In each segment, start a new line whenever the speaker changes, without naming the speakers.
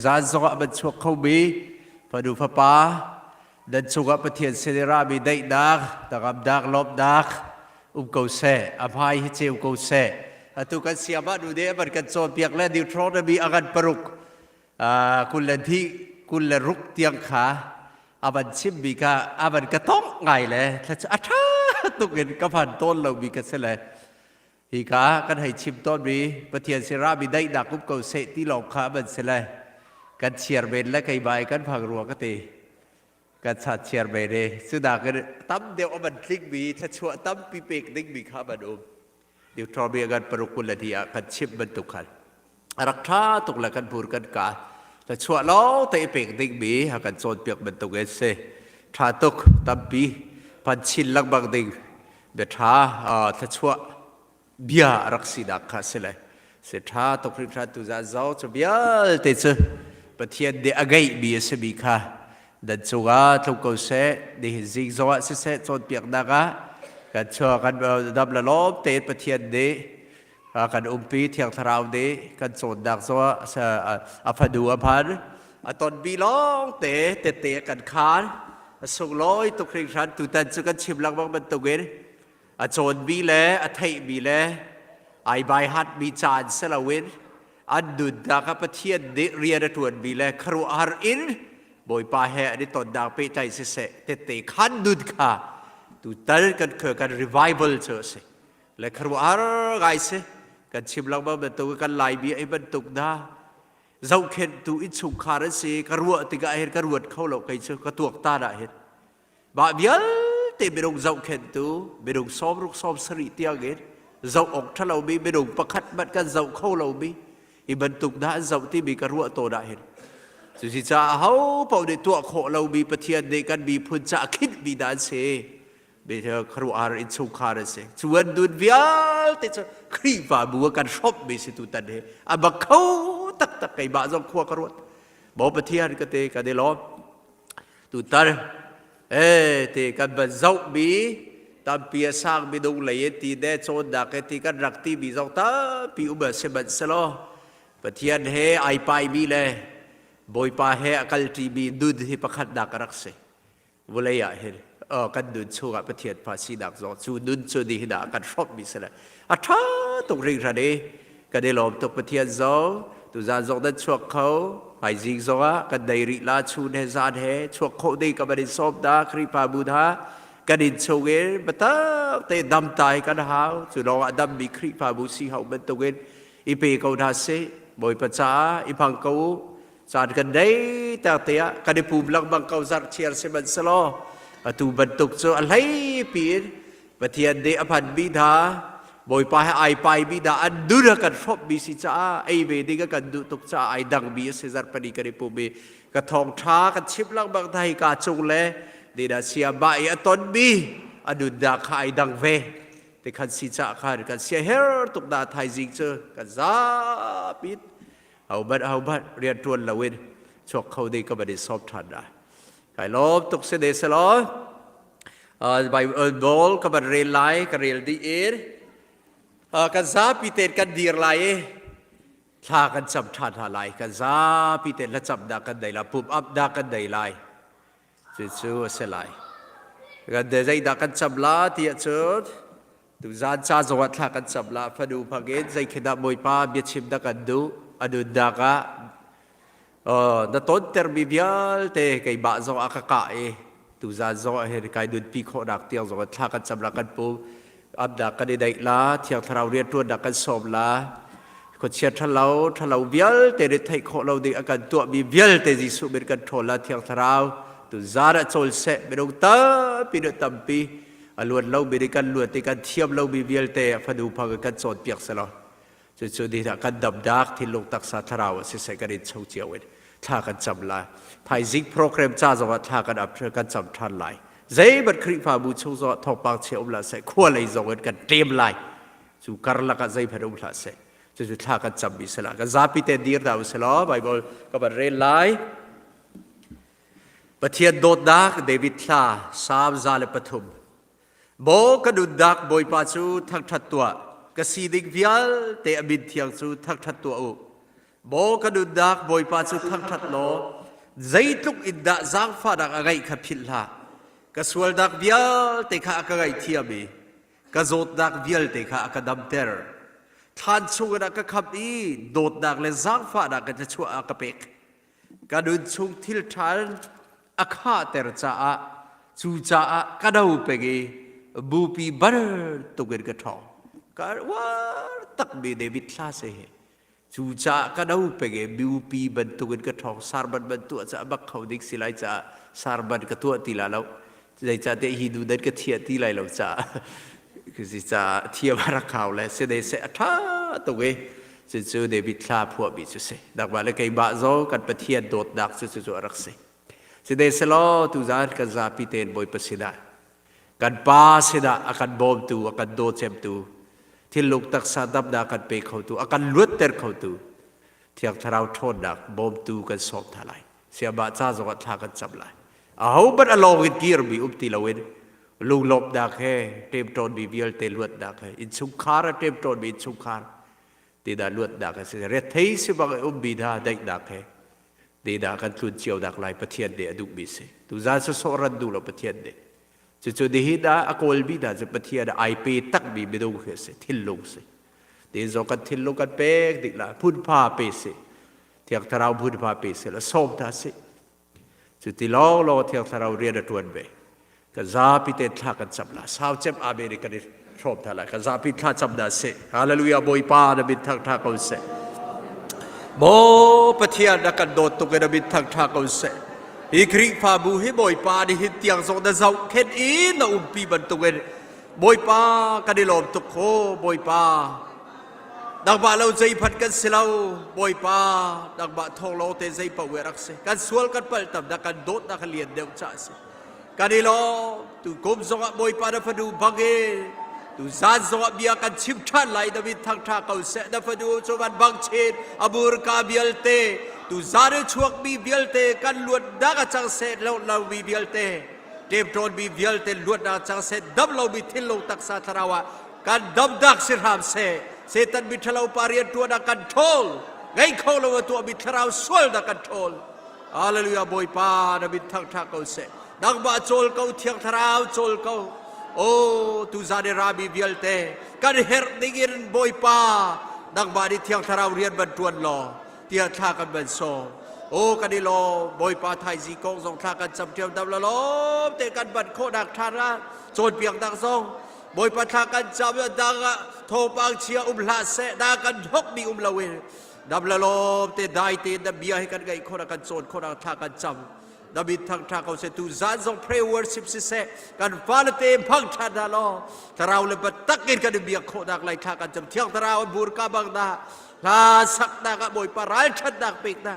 zan zonga ban chuak khau bi padu pha pa dan chunga pathian senera bi dai dak takam dak lop dak ko se aphai hi cheu ko se atu kan siama du de ban kan chon piak le Deuteronomy agan paruk kullathi kullaruk tiang kha aban chim bi ka aban ka tong ngai le tha atha tukin ka phan ton lo bi ka se le hi ka kan hai chim ton bi pathian senera bi dai dak ko se ti lok kha ban se leกันเชียร์เบนและไก่ใบกันผักรัวก็ตีกันชาเชียร์เบนเลยสุดากันตั้มเดียวมันคลิกบีถ้าชัวตั้มปีเปกดิ้งบีข้าบันอมเดี๋ยวทรอเบียกันปรุกุลทีอ่ะกันชิบมันตุกันรักท้าตุกละกันพูดกันกาถ้าชัวล้อแต่เปกดิ้งบีหากันโซนเปียกมันตุกเอเซ่ท้าตุกตั้มปีพันชินลักบังดิ้งเบียท้าถ้าชัวเบียรักสีดักข้าเสเลยเสท้าตุกริท้าตุจาเจ้าจะเบียเตเซปะเทียนเดอไกบีเสบีค่ะดันสุกาทุกคนเสเดหิซิกโซะเสจนเปียกนักกันชัวกันดับละลบเตะปะเทียนเดกันปีเทียงทราวเดกันโซนดักโซะอภัดูอภันตอนบีล้องเตะกันคานสุกลอยตุกริชันตุตันสุกันชิมลังบังบันตุเกนโซนบีเล่ไทยบีเล่ไอใบฮัดบีจานเซลวินอันดุดดากปะเทียนเดเรียนทวนบีแลครูอาร์อินบอยปาแห่ดิตอนดากเปใจเสเตขันดุดค่ะตุตันกันเกิดกันรีไวเบิลเจอเสและครูอาร์ไงเสกันชิมลังบ้างเป็นตัวกันไล่บีไอ้บรรทุกดาเจ้าเข็นตัวอิสุขารเสกรัวติกาเห็นกรัวเข้าหลอกไก่เชื่อกระตัวตาได้เห็นบ่าวยัลเตบิรงเจ้าเข็นตัวบิรงซ้อมรุกซ้อมสริเตียงเห็นเจ้าออกทะเลาบีบิรงประคัดบัดกันเจ้าเข้าเราบีอีบรรทุกได้เจ้าที่มีกระรัวโตได้เห็นสุดที่จะเขาเป่าในตัวโคเรามีปะเทียนในกันมีพุนจะคิดมีดานเสเบเธอครูอาร์อินสุขารเสชวนดุนวิลแต่จะครีบาบัวกันชอบมีสิตุตันเฮอาบักเขาตักไก่บ้าจงขวากระรัวบอกปะเทียนก็เตะกันได้ล้อตุตันเตะกันบันเจ้ามีตามเปียสร้างมีดงเลยตีได้โซนดักตีกันรักตีมีเจ้าตาปีอุบัติเสบันสโลปะเทียนเฮไอไปบีเลยบอยปาเฮอคัลทีบีดูดที่ประคัดดักรักเสวเลยอะเห็นกันดูดชัวปะเทียนภาษีดักจอดชูดูดชูดีดักกันชอบบีเสละอัฐาตกเรื่องอะไรกันได้หลบตกปะเทียนจอตุจานจอดันชัวเขาไอจิงจอกันได้ริลาชูเนซานเฮชัวเขาได้กับบันซอบดาคริปาบูดากันดินโชเกนบัตรเตะดำตายกันหาวสุดเราดำมีคริปาบูซีเขาเป็นตัวเองอีเปเขาดาเซบอยปัจจ้าอีพังเขาสารกันได้แต่เตียกันได้ภูมิลังบังเขาจัดเชียร์เสบันสโลตูบรรทุกโซอะไรปีนปะเทียนเดอพันบิดาบอยไปไอไปบิดาอันดูดกันชอบบิสิจ้าไอเวดีกันดูตุกจ้าไอดังบิเสจัดปนิกันได้ภูมิกระทองช้ากันชิบลังบังไทยกาจงเล่ดีดาเสียบายตอนบีอดุดาขายดังเวแต่ขันสิจ้าขันกันเสียเฮร์ตุกดาไทยจิงเจอกันซาปิดเอาบัดเรียนทวนละเวนชกเขาได้ก็ไม่ได้สอบทันได้ไก่ลบตุกเสด็จสลอใบบอลก็บัดเรียนไล่ก็เรียนดีเอกันซาปิเตกันดีไล่ถ้ากันจับทันอะไรกันซาปิเตและจับดักกันได้ละปุ๊บอับดักกันได้ไล่จู่ๆเสลายกันเดี๋ยวใจดักกันจับลาที่จุดตุจานชาจังหวัดท่ากันจับลาพดูพักเอ็นใจขณะมวยป้าเบียดชิมดักกันดูอดุดักะนัดต้นเตอร์บิเบียลเตะไก่บ้าจังอากาศตุจานจังเห็นไก่ดุนปีโคดักเตียงจังหวัดท่ากันจับลากันปูอับดักกันได้ลาเที่ยวทราวเรียนตัวดักกันสอบลาคนเชียร์ทะเลาเบียลเตะได้ไทยโคเราได้อาการตัวบิเบียลเตะจิสุเบรกันโทลาเที่ยวทราวตุจาระโจลเสเบรงตาปีเดตัมปีอลวนเราเบริกันลวนติกันเทียมเราบิเบียลเตะพดูพักกันโจดเปียกสลอจุดๆดีถ้ากันดับดักที่ลงตักษาทราวเสียกันดินเช่าเจียวเวถ้ากันจำลายภายซิกโปรแกรมจ้าจังหวัดถ้ากันอับเชื่อกันจำทันลายใจบัดคริฟาบูชงจอทอปังเชียวละเสขวาเลยจังหวัดกันเตรียมลายจู่การละกันใจพดุละเสจุดๆถ้ากันจำบิสละกันซาปิเตดีร์ดาวสลอไบเบิลก็บัดเรนลายปะเทียนโดดดักเดวิดลาสามซาเลปฐุมโบกระดุดดักบอยปาจูทักทัดตัวกสีดิกวิลเตอบินเทียงจูทักทัดตัวอุ โบกระดุดดักบอยปาสุทังทัดโลใจตุกอิดดาจังฟ้าดักอะไรขับพิลละกระสวลดักเบียลเตะข้าอะไรเทียบีกระโจดดักเบียลเตะข้ากระดัมเตอร์ท่านชูดักกระขับอีโดดดักเลจังฟ้าดักกระจะชัวกระเปกกระดุดชุงทิลทันอาคาเตอร์จ้าจูจ้ากระดาวเปกีบูปีบัลตุกเกกระทองกระว่าตักบีเดวิดลาเซ่จูจ้ากระดาวเปกีบูปีบันตุกเกกระทองสารบันบันตัวจะบักเขาดิกสิไลจ้าสารบันกระตัวตีลาเราใจจ้าเตหิดูเด็ดกระเทียตีไลเราจ้าคือสิจ้าเทียบรักเขาเลยเสด็จเสอัฐาตัวเกจะเจอเดวิดลาพวกบิจุเสดักว่าเลยไก่บ้าโจกันประเทียโดดดักจะรักเสเสด็จสโลตุจานกันซาพิเตนบอยประสิดากันป้าสิดาอากันบอมตูอากันโดเจมตูที่ลูกตักซาดับดากันเปกเขาตูอากันลุดเตอร์เขาตูที่อักทาราวโทษดักบอมตูกันสอบทลายเสียบาจ้าจวัดทากันจับลายเอาบัดอลองกินกีร์บีอุปติลาวินลูกลบดักเฮเต็มโตนบีเวียลเตลุดดักเฮอินสุขารเต็มโตนบีอินสุขารตีดาลุดดักเฮเสียเรทเฮสิบังอุบบีดาได้ดักเฮดีดากันทุนเจียวดักลายประเทศเดอดุบิเสตุจาสโซรันดูเราประเทศเดจุดดีฮิดาอโกลบิดาจะประเทศไอพีตักบีบิดูเสทิลลุงเสเดี๋ยวกันทิลลุงกันเป๊กดิละพูดพาเปเสเที่ยงทาราวพูดพาเปเสแล้วส้มท่าเสจุดที่ล้อล้อเที่ยงทาราวเรียนตวนเบกันซาพิเตท่ากันจับละสาวเจ็บอเมริกันชอบท่าละกันซาพิท่าจับดาเสฮาเลลูยาบอยปาดบิดทักท่าเขาเสโบปะเทียนักโดดตุกระบิดทักทากเอาเสอีคริกพาบูให้บอยปาดิหิตยังส่งดาเจ้าเข็นอีน่าอุปีบันตุกเรบอยปากันดิลมตุกโคบอยปาดักบะเราใจพัดกันเสลาบอยปาดักบะทองเราเตใจปะเวรักเสกันสวลกันเปิลตับดักกันโดดดักเลียนเดียวจ้าเสกันดิลมตุกมส่งบอยปาดับดูบังเกตุซานสวบเบียกันชิมทันไลดาวิดทักทาเขาเสดับดูชวันบังเชนอบูรกาเบียลเตตุซานชวกบีเบียลเตกันลวดดักจังเสดแล้วเราบีเบียลเตเทปโดนบีเบียลเตลวดดักจังเสดดับเราบีทิลโลตักซาทราวะกันดับดักสิรามเสเซตันบิทลาวปารียตัวดักกันโทลไงเขาเราตัวบิทราวสวลดักกันโทลฮาเลลูยาบอยปาดาวิดทักทาเขาเสดักบะโจลเขาเทียงทราวโจลเขาโอ้ตุซาเดราบีเบียลเตกันเฮร์ดิกินบอยปาดังบาดิเทียงทาราวเรียนบรรทวนลอเทียท่ากันบรรโซโอ้กันดิโลบอยปาไทยซีกงส่งท่ากันจำเทียมดับละล้มเตกันบันโคดักทาระโจนเปียงดังซองบอยปาท่ากันจำดังโทปังเชียลาเสดากันฮกมีลาเวดับละล้มเตได้เตดับเบียให้กันไงโคดักกันโจนโคดักท่ากันจำดาวิดทักทาเขาเสตุจานส่งเพลย์เวิร์ชิปสิเสกันฟาเลเตพังทัดดาลอทาราวเลบัดตักกินกันเบียโคดักไลท่ากันจำเที่ยงทาราวบูรกาบังดาลาสักดากบอยปารัลชัดดักเปกดา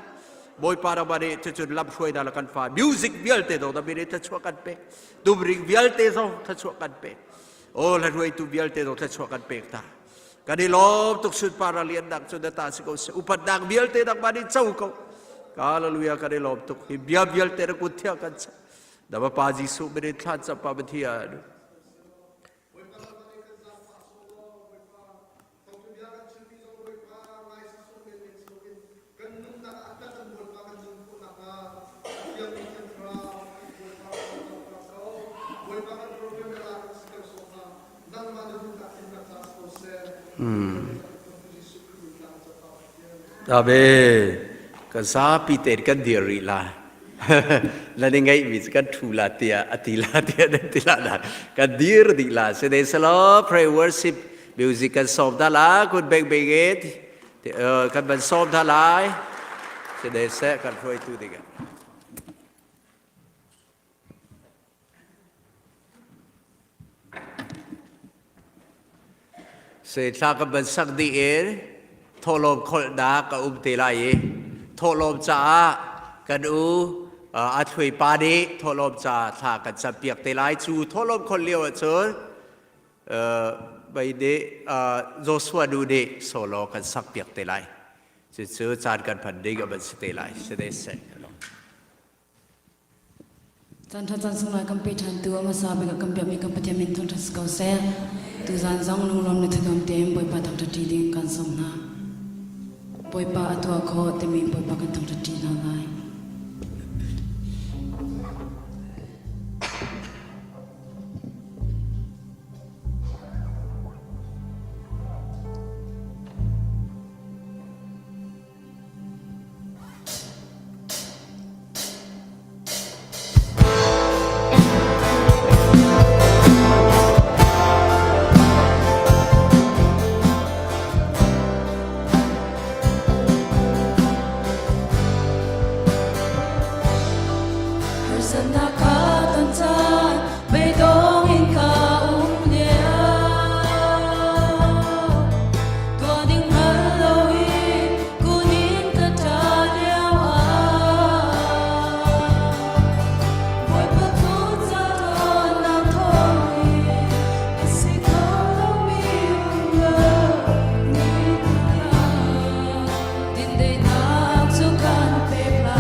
บอยปาราบารีจุดลับช่วยดาลกันฟ้ามิวสิกเบียลเตโดดาบิเรตช่วยกันเปกดูบริกเบียลเตโดช่วยกันเปกโอ้ละรวยตูเบียลเตโดช่วยกันเปกตากันดิลอบตุกสุดปาราเลียนดักสุดตาสิโกเสอุปดักเบียลเตดักบารีเจ้าเขาHaleluya kare lob tuk biya bial tere kuthya kancha daba paji su mere tha chapa bathia Amenกันซาปีเตกันเดียรีลาแล้วยังไงวิสกันทูลาเตียอติลาเตียเดติลาดากันเดียร์ดีลาเสด็จสโลพระเวอร์ชิปมิวสิกกันสอบทลายคุณเบงเบงเอทกันบันสอบทลายเสด็จเสกันช่วยตูดิกันเสด็จกันบันสักดีเอทอลมคนดากับอุปติลายทอลมจ้ากันอาถวยปาดีทอลมจ้าถ้ากันจะเปียกเตลายจูทอลมคนเลี้ยวเจอไปเดโจสวาดูเดโซโลกันสักเปียกเตลายจะเจอจานกันพันเดกับบันสเตลายเสด็จเสก
จันทร์จันทร์สงฆ์กัมพีทันตัวมาสาบกับกัมพีมีกัมพีเทมินทงทัสเกาเซตุจันทร์จังลุงลมในทกัมเต็มบอยปาทักทัดทีดิ่งกันสมนา poi pa atua kho te mi poi pa kan thong ta ti na lai Sana ka tansan bay dong in ka lia tua ding Halloween kunin ka ta liao boy pa tu sa ton na thôi si ko lo mi la ni ka din dei na su kan pe pa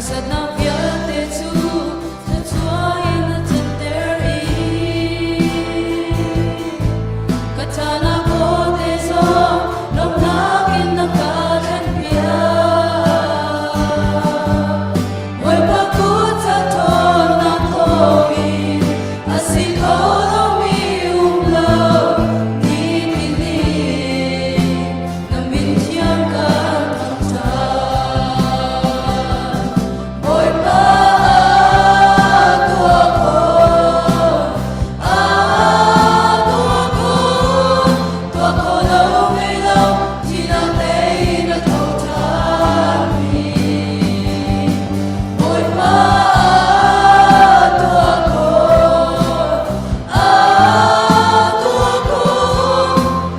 Sad na viate tu ta tua in the tenteri katana ko te so nom na kin na ka kan pia oi pa ku ta to na ko i asi ko lo mi lo ni ni na min chiang ka ta Oi pa tua ko lo me lo ti na te na to ta mi Oi pa tua ko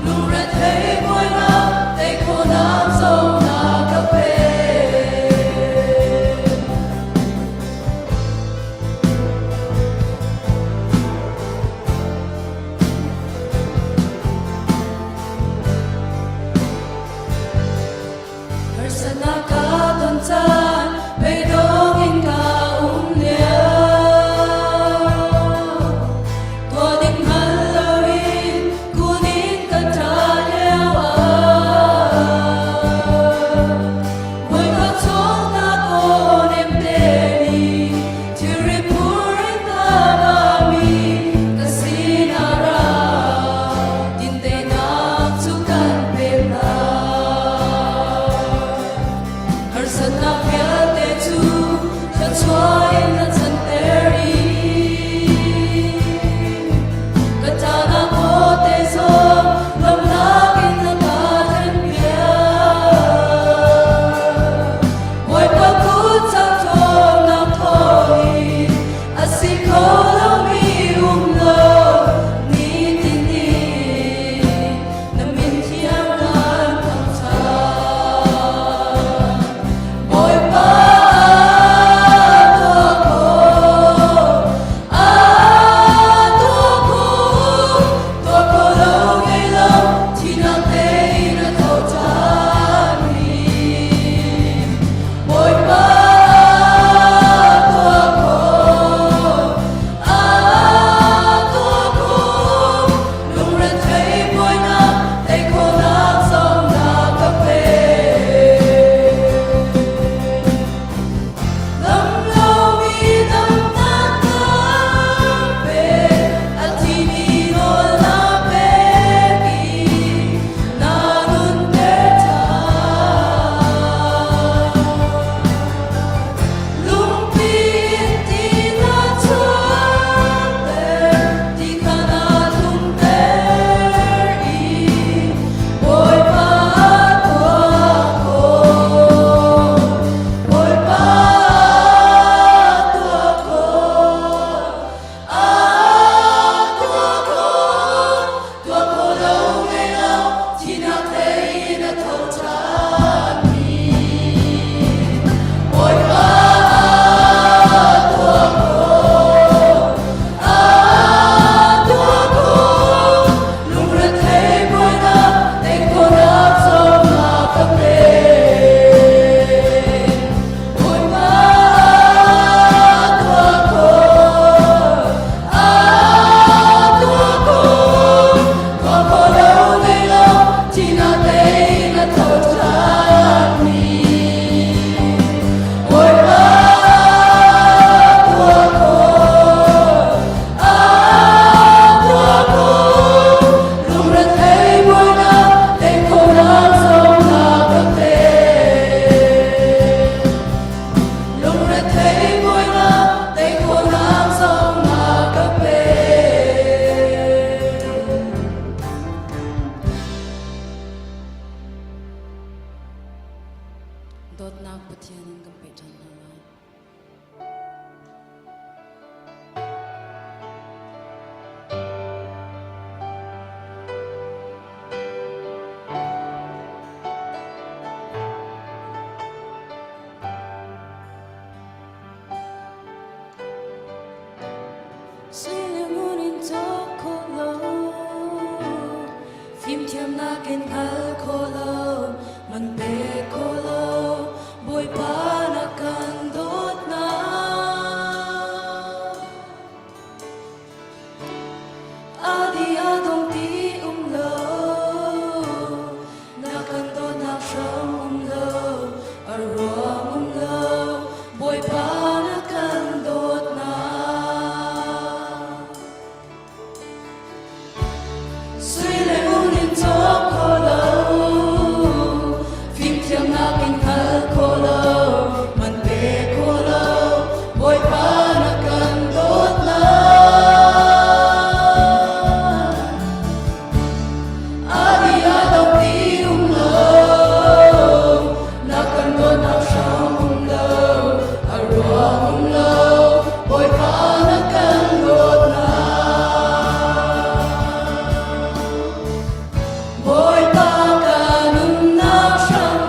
lu re te moi na te ko na so na ka pe Sana ka tansan bay dong in ka lia tua ding Halloween kunin ka ta liao boy pa chong na ko nem te ni tiri purin ka ba mi kasinara din dei na su kan pe la dot nak pathian kan pe chan hala Silangunin tokolo phim thiam na ken alkolo man pe kolo boy pa na kan dot na adi adong ti lo na kan dot na sham lo arwam lo boy pa na kan dot na Silangunin tokolo phim thiam na ken alkolo man pe kolo boy pa na kan dot na adi adong ti lo na kan dot na sham lo arwam lo boy pa na kan dot na Boy pa kanum na siyang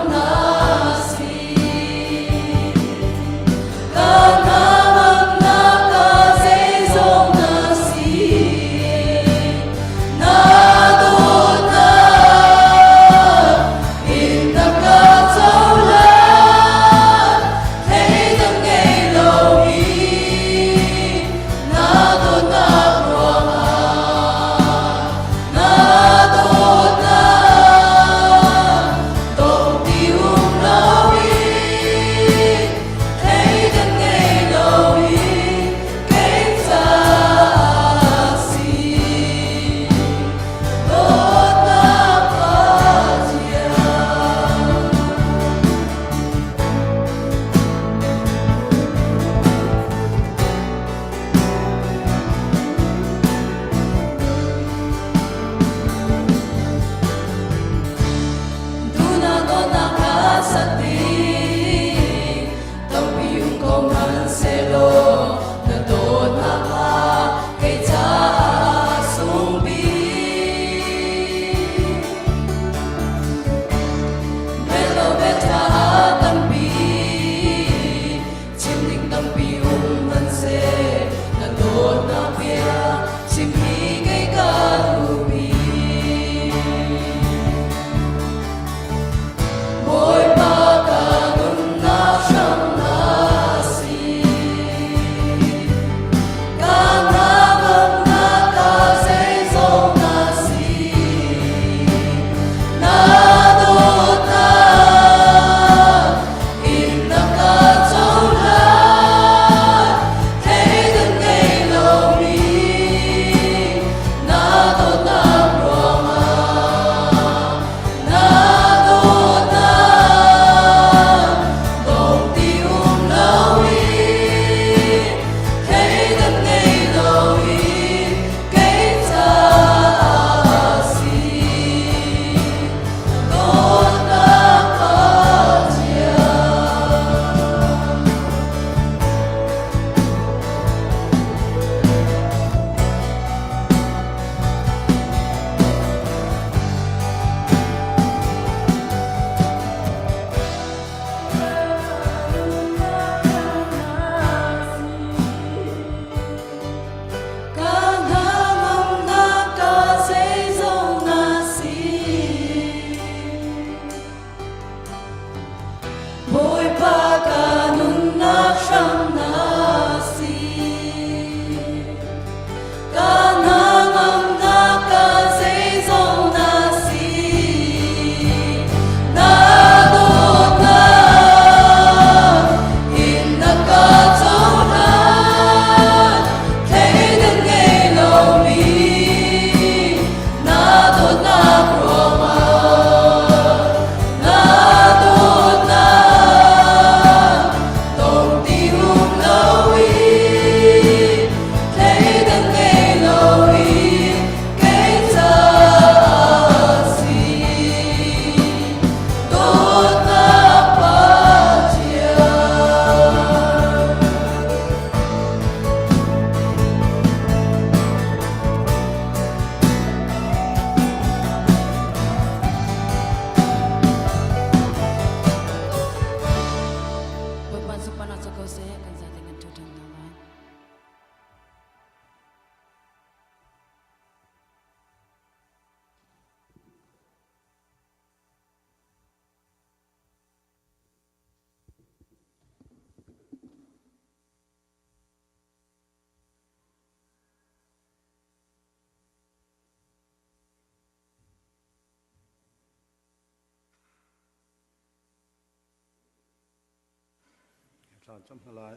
านจำหลาย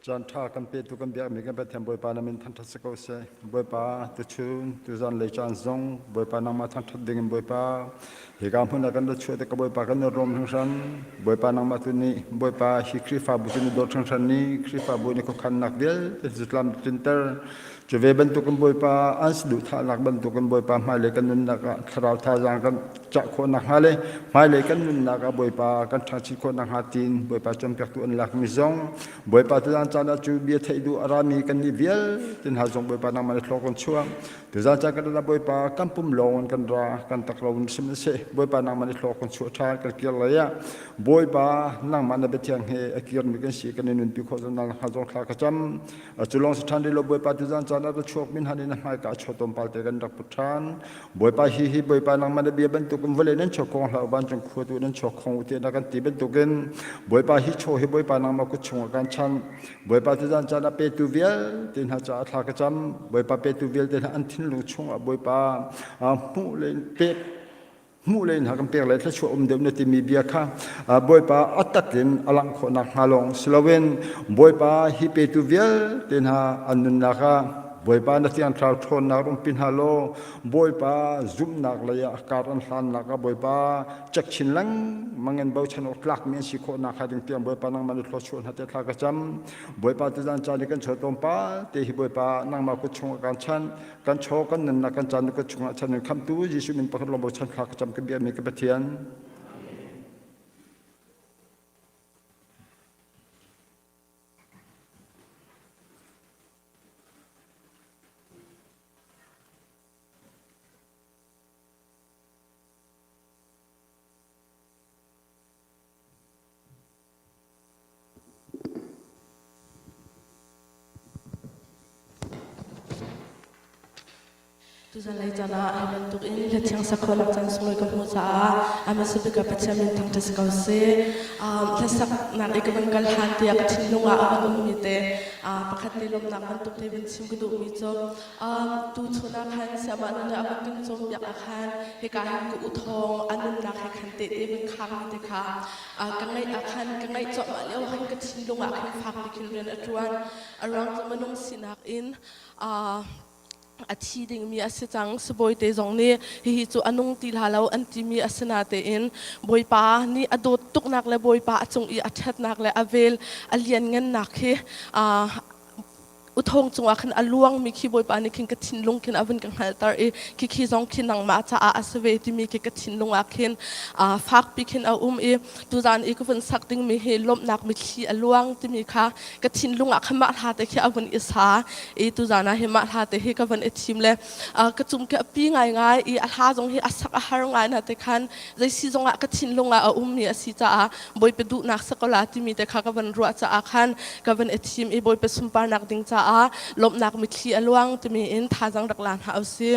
จานท่ากันเปิดตุกันเบียมีกันเปิดแถมบอยปานามินทันทัศกเสบอยปาตุชูนตุจันเลยจานซงบอยปานังมาทันทัดดิ่งบอยปาเหตุการณ์พนักงานช่วยแต่กับบอยปากันรวมทั้งชั้นบอยปานังมาตุนีบอยปาฮิคริฟาบุตุนีโดดทั้งชั้นนี้คริฟาบุนีก็ขันนักเดียวเป็นสุดลำจินเตอร์จะเวบันตุกันบอยปาอันสดุท่านักบันตุกันบอยปาไม่เลยกันนุนนักคราวท่าจางกันจะคนนักฮาเลยไม่เลยกันนุนนักบอยปากันทางชิคนนักฮาตินบอยปาจำเป็กตุอันลักมิซงบอยปาตุจันจานาจูเบียไทยดูอารามีกันนิเวลตินหาจงบอยปานังมันทลกันช่วงตุจันจากกันบอยปากันปุ่มลงกันรากันตะกราวนิสมิเสบอยปานังมันทลกันช่วงทางกันเกี่ยวอะไรอะบอยปานังมันเบ็ดยังเฮอเกี่ยวมีกันสีกันนุนพิโคจนังหาจงคลากระจำจุลองสถานดีลบอยปาตุจันจานาตัวช่วงมินฮันนี่ไม่กาชดตมปัลเตกันดักพุทานบอยปาฮีบอยปานังมันเบียบันตุกันเวลนั้นชกของเราบ้านจงขวดนั้นชกของอุเทนกันตีบันตุกันบอยปาฮีโชฮิบอยปานังมากุชงกันชันบอยปาตุจันจานาเปตุเวลตินหาจาคลากระจำบอยปาเปตุเวลตินอันทินลุงชงบอยปามูเลนเปมูเลนหากันเปเลยถ้าช่วยเดิมในที่มีเบียค่ะบอยปาอัตตะกินอลังขนักฮาลงสลาเวนบอยปาฮิเปตุเวลตินหาอันนุนนาคาบอยปานักที่อันทราวทนนักรุมพินฮาโลบอยปาซุ่มนักเลยอาการอันทันนักบอยปาจักชินลังมังเงินเบาชนกลักเมียนสิโคนักหาดึงเตียงบอยปานังมันทลชวนหัดเตลากระจำบอยปาตุจันจานิกันเฉตมปาเตหิบอยปานังมากุชงการชันการโชกันนันนักการจันกุชงชันนึงคำตู้ยิสุมินปะลมบชันคลากระจำกระเบียมีกระเทียน
ตุจันเลยจานะให้มันตุกินและเชียงสักคนจันสมุยกับหัวจ้าอามาสุดกับประชาชนทั้งทัศกาเซ่และสักนักเอกบังกัลฮันที่อาทิตย์ลุงอาอันมีเตประคัตติลมนักมันตุกเทวินซิมกุดูมิจอตูชุนักฮันสามันนักอันกินจมอยากอาคารเหตุการณ์กุอุทองอันนั้นนักให้ขันเตะเป็นคางมิเตค่ะกังไงอาคารกังไงจอมาเลี้ยวให้กระทิงลุงอาคันฟังไปคิลเรียนอัจวนอารมณ์จะมันนุ่งสินักอินอาทิตย์นี้มีอาศัยจังสบายเตจงนี้ฮิจูอนุงตีลาเราอันที่มีอาศัยนาเตอินบอยป้านี่อดตุกนักเลยบอยป้าจงอีอัจฉรินักเลยอเวลอเลียนเงินนักเฮอุทงจงอาคันอลวงมีขี้บอยปานี่คินกระทินลงคินอวันกังหัลตาร์ขี้ขี้จงคินนังมาจ้าอาสเวที่มีขี้กระทินลงอาคินฟักปีคินเอาดูจานก็เป็นสักติงมีเฮลมนักมีขี้อลวงที่มีค่ะกระทินลงอาคันมาหาแต่ขี้อวันอิสาดูจานเฮมาหาแต่เฮกับวันเอทิมเลยกระจุมกระปีง่ายอาหาจงเฮอาสักอาหารง่ายนะแต่คันใจซีจงอากระทินลงอามีอาศิจ้าบอยไปดูนักสกลาที่มีแต่ค่ะกับวันรัวจ้าอาคันกับวันเอทิมบอยไปสุมปานักดิงจ้าลบนักมิตรีอลวงจะมีอินท่าจังดักลานหาเอาเสีย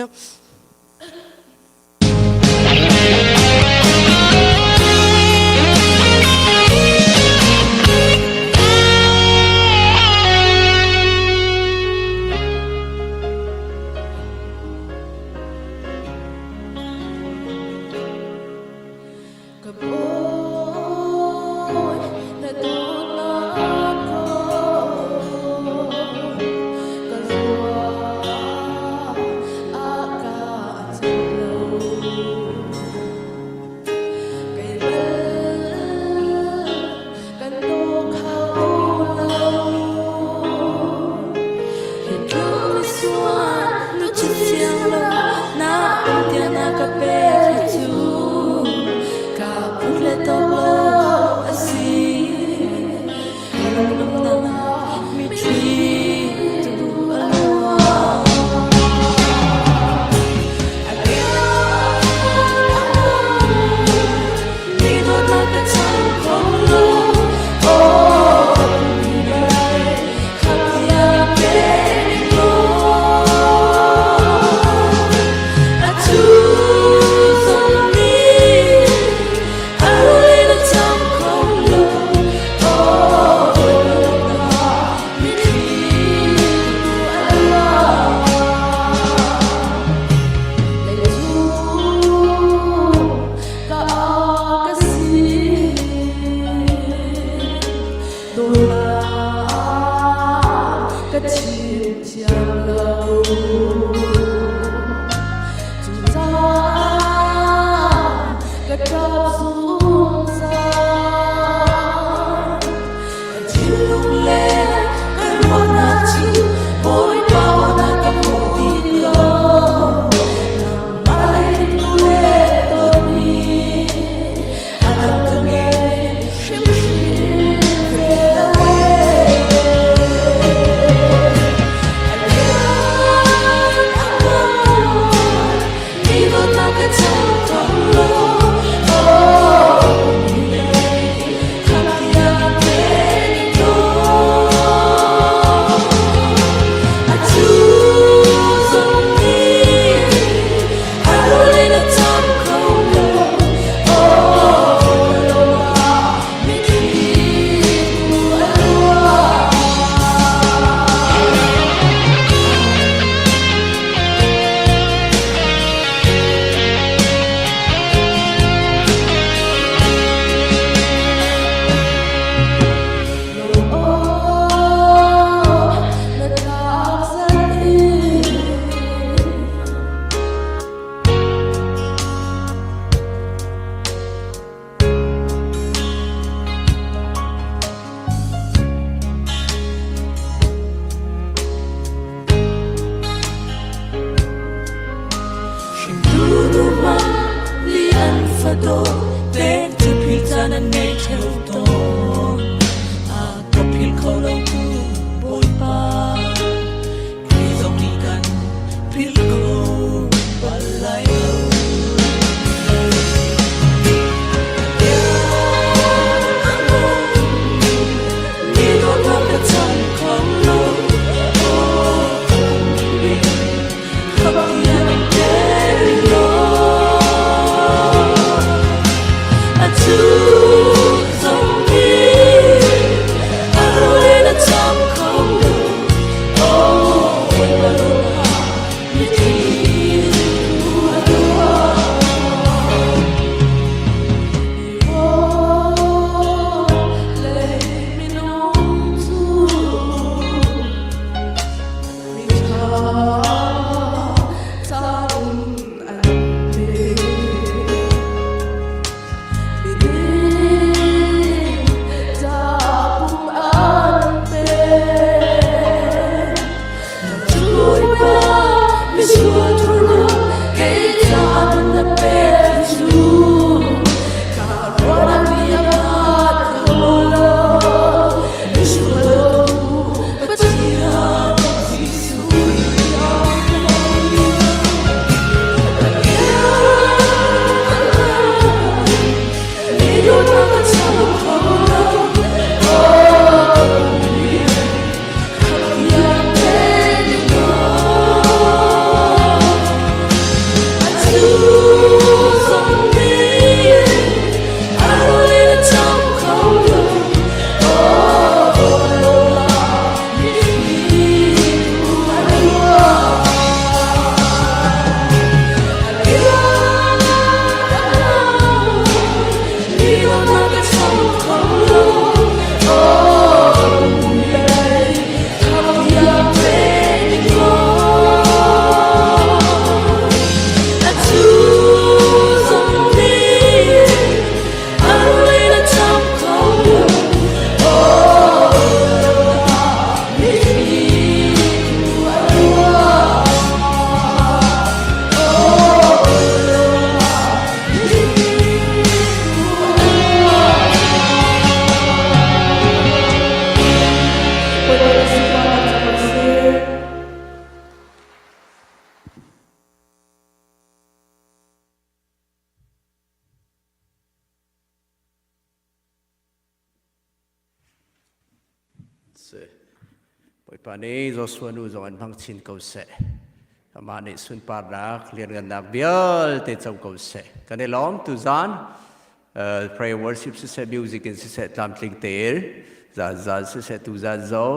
theo tôi có phiền khó đâu cứ bồi ba khi dòng đi gần phiền khổ và lại lâu đi đón năm cái trong không lâu khắp nhà anh đến lo
Poi pani Joshua nu zongan phang chin kau se ama ni sun par dak lian gan dak bial te chau kau se kan lom tu zan prayer worship se music in se tam tling ter za se tu za zo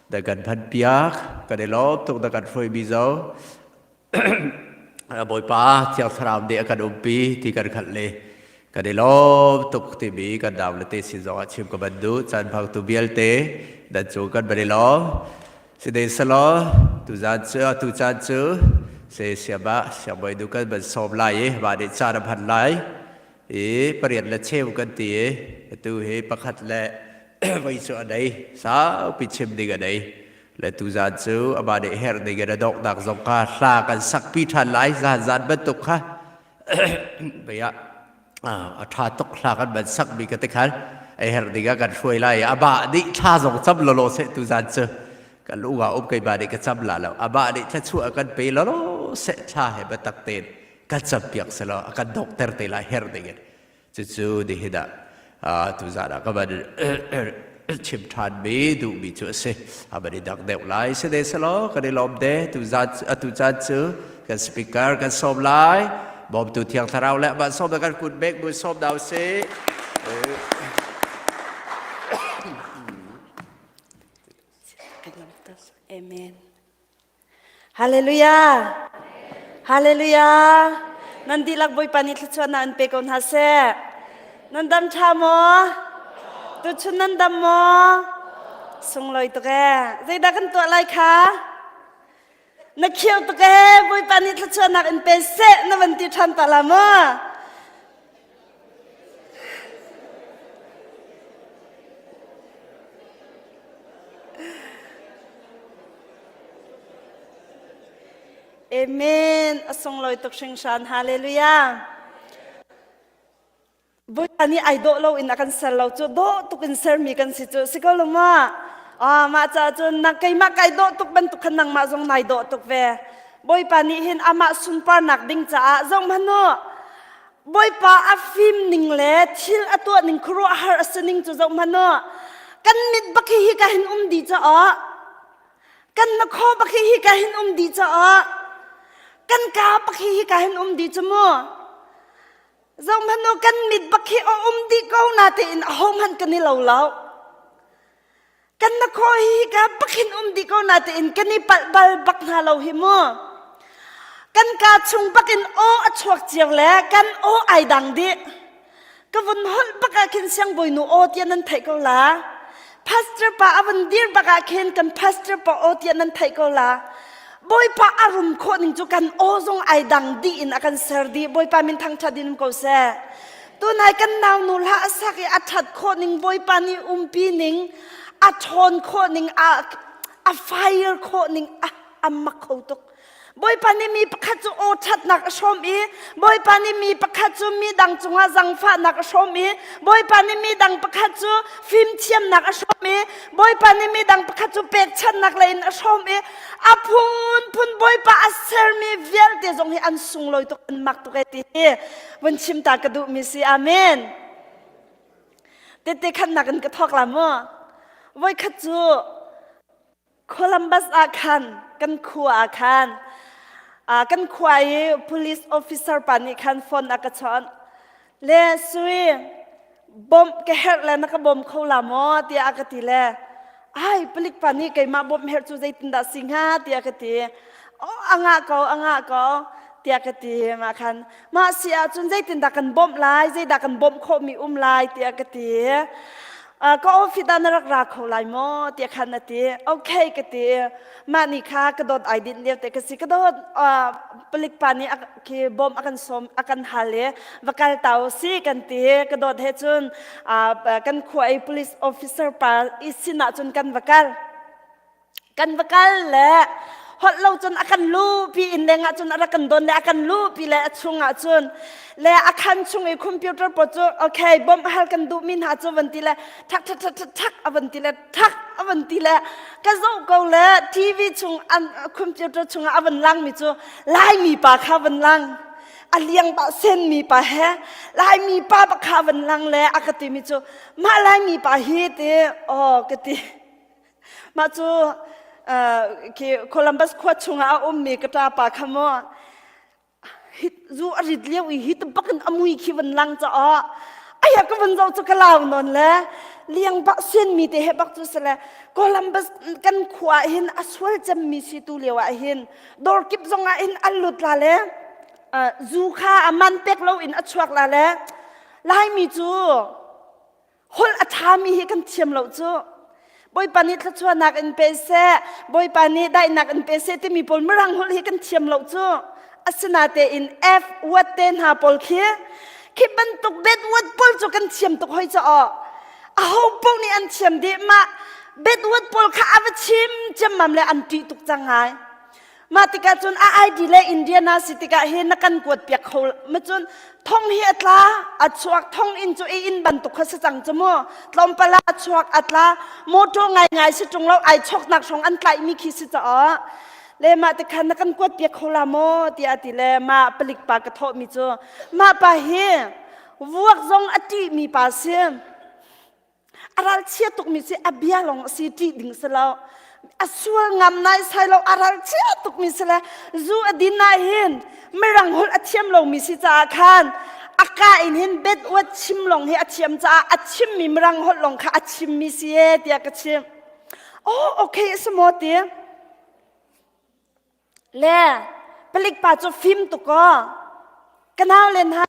da gan phan piak kan lom tuk da gan foi bi zo boi pa tiak thram de kan umpi ti kan khat le kan lom tuk ti bi kan daw le te si zo chim ko bandu chan phang tu bial te dan chu kan bari lo se de salo tu chan chu se siaba siaboi du kan ban sob lai ba de cha ra phan lai pariat la cheu kan ti tu he pakhat le vai chu adai sa pi chim de ga dai le tu chan chu aba de her de ga dok dak zok ka sa kan sak pi than lai zan ban tuk kha baya tha tok la kan ban sak bi ka te khan ai her diga kan shuai lai aba di tha zong chap lo se tu zan che kan lu wa up kai ba de ka chap la lo aba di tha chu kan pe lo se tha he ba tak ten ka chap piak se lo kan doctor te la her diga chu di hida tu za da ka ba chim than be du bi chu se aba di dak deu lai se de se lo ka de lom de tu za chu kan speaker kan som lai bom tu thiang tharau le ba som da kan kut bek bu som dau se
Amen. Hallelujah. Hallelujah. Nandi lagboy panit lutswa na anpe kon hase. Nandam chamo. Tuchun nandam mo. Sungloy to ke. Zayda kan to alay ka. Nakhiyaw to ke. Boy panit lutswa na anpe se. Navanti chan pala mo. Amen. Asong loy tok sing shan. Hallelujah. boy pani ai do lo in akan sel lo chu do tukin ser mi kan si chu sikoloma ma cha chu nak kai ma kai do tuk ban tuk khanang ma jong nai do tuk ve boy pani hin ama sun par nak ding cha jong mano boy pa a film ning le thil atwa ning khro har asaning chu jong mano kan mit bakhi hi ka hin di cha kan na kho bakhi hi ka hin di cha kan ka bakhi hi ka hin di cha mo dòng hắn nó căn mít bạc khi đi câu na thì in hôm hắn cần đi lâu lâu căn nó coi hi cả bạc khi đi câu na thì in cần đi bal bạc na lâu hi mo căn cả chung bạc in chuộc chiang lẽ căn ai đằng đi cái vấn hốt bạc khi sang bồi nu tiền nên thấy câu lá pastor pa avan dir bạc khi căn pastor pa tiền nên thấy câu lá boy pa arum ko ning chu kan ozong ai dang di in akan serdi boy pa min thang thadin ko se tu nai kan naw nu la saki athat ko ning boy pa ni pi ning a thon ko ning a fire ko ning a makho tok boy pa ni mi pakhat chu o that nak shom i boy pa ni mi pakhat chu mi dang chunga jang pha nak shom i boy pa ni mi dang pakhat chu film thiam nak shom i boy pa ni mi dang pakhat chu pek chan nak lein shom i a phun boy pa aser mi vel te jong hi an sung loi to kan mak to ke ti wen chim ta ka du mi si amen te khan nak kan ka thok la mo boy khat chu Columbus akan kan khu akan kan khwai police officer pani khan phone akachon le sui bom ke her la na ka bom khola mo ti akati le ai pelik pani kai ma bom her chu zai tinda singha ti akati anga ko ti akati ma khan ma sia chun zai tinda kan bom lai zai da kan bom kho mi lai ti akatiก็ออฟฟิศด้านรักเขาไล่หมดที่ขันนั่นที่โอเคก็ที่มานี่ค่ะกระโดดไอดินเดียวแต่ก็สิกระโดดผลิตปานี่คือบอมอากันสมอากันฮัลเลวักลเตาสิกันที่กระโดดเฮจุนกันขวาย police officer ปาอิสินะจุนกันวักลและฮอดเราจนอากันลูปีอินเลงจนอากันโดนและอากันลูปีและชุงจนและอากันชุงไอคอมพิวเตอร์ปะจูโอเคบอมฮัลกันดูมินหาจูวันทีละทักวันทีละทักวันทีละก็จะกูและทีวีชุงอันคอมพิวเตอร์ชุงวันลังมิจูไล่มีปากข้าวันลังอันเลี้ยงปะเส้นมีปะแฮไล่มีปากข้าวันลังและอากติมิจูมาไล่มีปะฮีเตกติมาจูคือโคลัมบัสขวดชงอามีกระตาปากขโมฮิตจูอริดเลี้ยวฮิตบักกันอมุยขี้วันลังจะไอ้ยก็วันเราจะกล่าวนนแหละเลี้ยงบักเส้นมีแต่เหบักจุสละโคลัมบัสกันขวาหินอสวลจะมีสิตุเลียวหินดอร์กิบจงหินอัลลุดละเลยจูข้ามันเป็กเราอินอัชวักละเลยไล่มีจูฮอลอัฐามีให้กันเทียมเราจูบอยปานิทัชวนักอินเปเซ่บอยปานิได้นักอินเปเซ่ที่มีพลมรังหุ่นให้กันเทียมเหล่าจูอัศนาเตอินเอฟวัดเตนหาพลคิดบรรทุกเบ็ดวัดพลจูกันเทียมตุกห้อยจะอาหูพวกนี้อันเทียมดีมาเบ็ดวัดพลข้าเอาชิมจำมั่มเลยอันตีตุกจังไงมาติกาจนไอดีเลยอินเดียนาสิติกาเห็นนักการกวดเปียกเขามาจนท่องเฮียตลาอัดชวกท่องอินจูอินบรรทุกเขาสังจมูกลมปลาชวกอัดลาโมโตง่ายสิจงเราไอชกหนักชงอันไกลมีขีสิจะเลยมาติกานักการกวดเปียกเขาละโมตีอติเลยมาปลิกปากกระทบมิจูมาปะเฮียวัวจงอติมีปาเสียอะไรเชี่ยตุกมิสิอเบียลงสิติดิ่งสลาวอสวงามนายใส่เราอะไรเชื่อตุกมิสละจูอดินนายเห็นไม่รังหุ่นอเทียมลงมิสิจ่าคันอากาศเห็นเบ็ดวัดชิมลงให้อเทียมจ่าอชิมมีมรังหุ่นลงค่ะอชิมมิสิเอเดียกชิมโอเคสมอตีเล่ผลิตป่าจูฟิล์มตุกกันเอาเล่นฮะ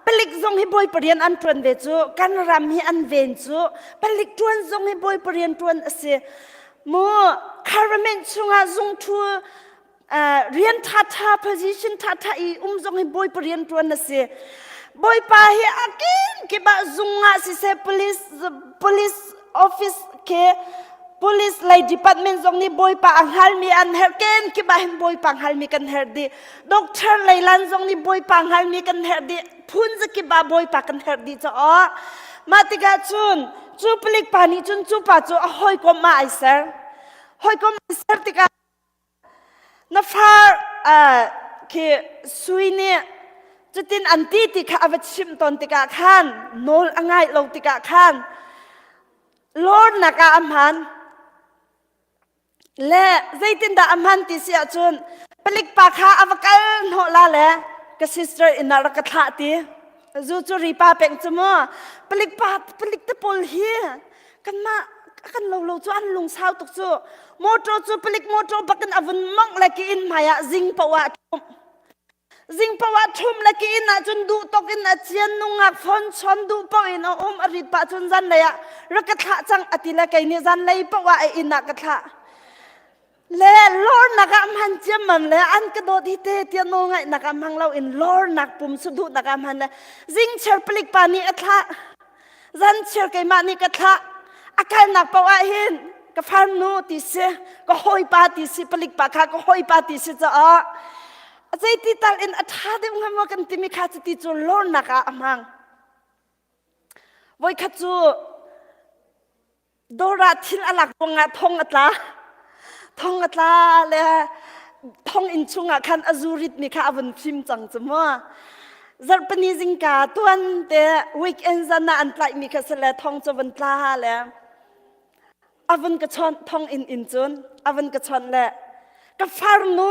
ผลิตจงให้บอยเปลี่ยนอันตรวนเวจูกันรำให้อันเวนจูผลิตตรวนจงให้บอยเปลี่ยนตรวนเสียมัวคาร์เมนชงอาจงทัวเรียนท่า position ท่าอีจงให้บอยเปลี่ยนตัวนั่นสิบอยไปให้อากินเก็บจงอาสิเซ police office เก็ police lay department zong ni boy pa ang halmi an herken ki bahin boy pa ang halmi kan herdi doctor lay lan zong ni boy pa ang halmi kan herdi phun ki ba boy pa kan herdi cho matiga chun chu pelik pani chun chu pa chu hoi ko ma ai sir hoi ko ma sir tika na far ki suini chutin anti tika avat sim ton tika khan nol angai lo tika khan Lord naka amhan le zaitin da amhan ti sia chun pelik pa kha avakal no la le ka sister inara ka tha ti zu chu ri pa peng chumo pelik te pol hi kan ma kan lo chu an lung sao tuk chu motor chu pelik motor bakan avun mang la ki in maya zing pawa thum la ki in a chun du tok in a chian nungak phone chon du pa in arit pa chun zan le ya ra ka tha chang atila kai ni zan lei pawa e in ka tha le Lord nakam han chamam le an ka do di te ti no ngai nakam hang lo in Lord nak pum su du nakam han le zing cher pelik pani atha zan cher kai ma ni ka tha akal nak pawa hin ka farm no ti se ko hoi pa ti si pelik pa kha ko hoi pa ti si cha zai ti tal in atha de ngam kan ti mi kha ti chu Lord naka amang voi kha chu dora thil alak bonga thong atla le thong in chunga khan azurit mi kha avun phim chang chuma zarpani jingka tuan te weekend zana an tlai mi kha sele thong chawan tla le avun ka chon thong in chun avun ka chon le ka farnu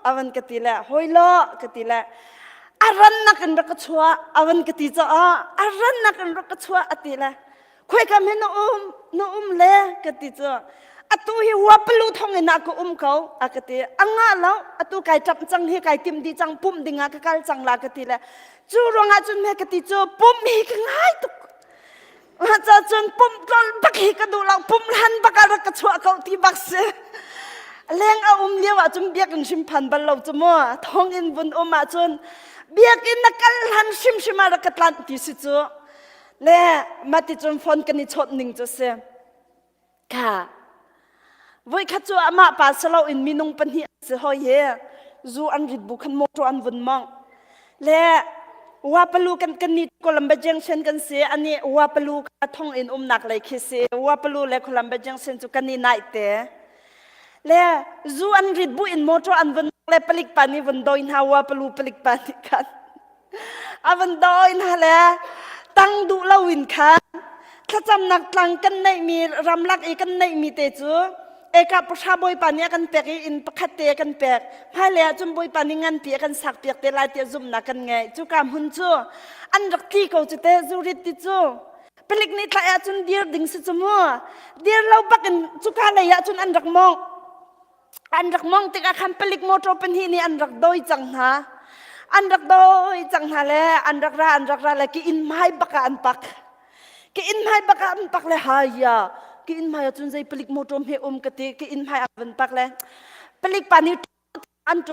avun ka ti le hoilo ka ti le aran nakan ra ka chua avun ka ti cha aran nakan ra ka chua ati le khoi ka me no le ka ti cha atu hi waplu thong ina ko ko akati anga lo atu kai tap chang hi kai tim di chang pum dinga ka kal chang la kati le chu ronga chun me kati chu pum hi ka ngai tu cha chun pum tol bak hi ka du la pum han bakar ka chua ka ti bak se leng a lewa chum biak in sim phan bal lo chumo thong in bun ma chun biak in nakal han sim sima ra ka tlan ti si chu le mati chun phone kan ni chot ning chu se ka voi kha chu ama pa salo in minung panhi se hoi he zu an rit bu khan mo to an vun mang le wa palu kan ni Colombo Junction kan se ani wa palu ka thong in nak lai khi se wa palu le Colombo Junction chu kan ni nai te le zu an rit bu in motor an vun le pelik pani vun doin ha wa palu pelik pani kan avan doin ha le tang du lawin khan thacham nak tlang kan nei mi ramlak e kan nei mi te chu eka pasha boy pani kan pek in pakhate kan pek phale chum boy pani ngan pi kan sak pek te lai te zum na kan ngai chu kam hun chu an rak ti ko chu te zu rit ti chu pelik ni tla ya chun dir ding si chu mo dir lo bakin chu ka le ya chun an rak mong te ka kham pelik motor pen hi ni an rak doi chang ha le an rak ra le ki in mai baka an pak ki in mai baka an pak le ha ya ki in mai chun zai pelik motom he kati ki in mai avan pak le pelik pani an tu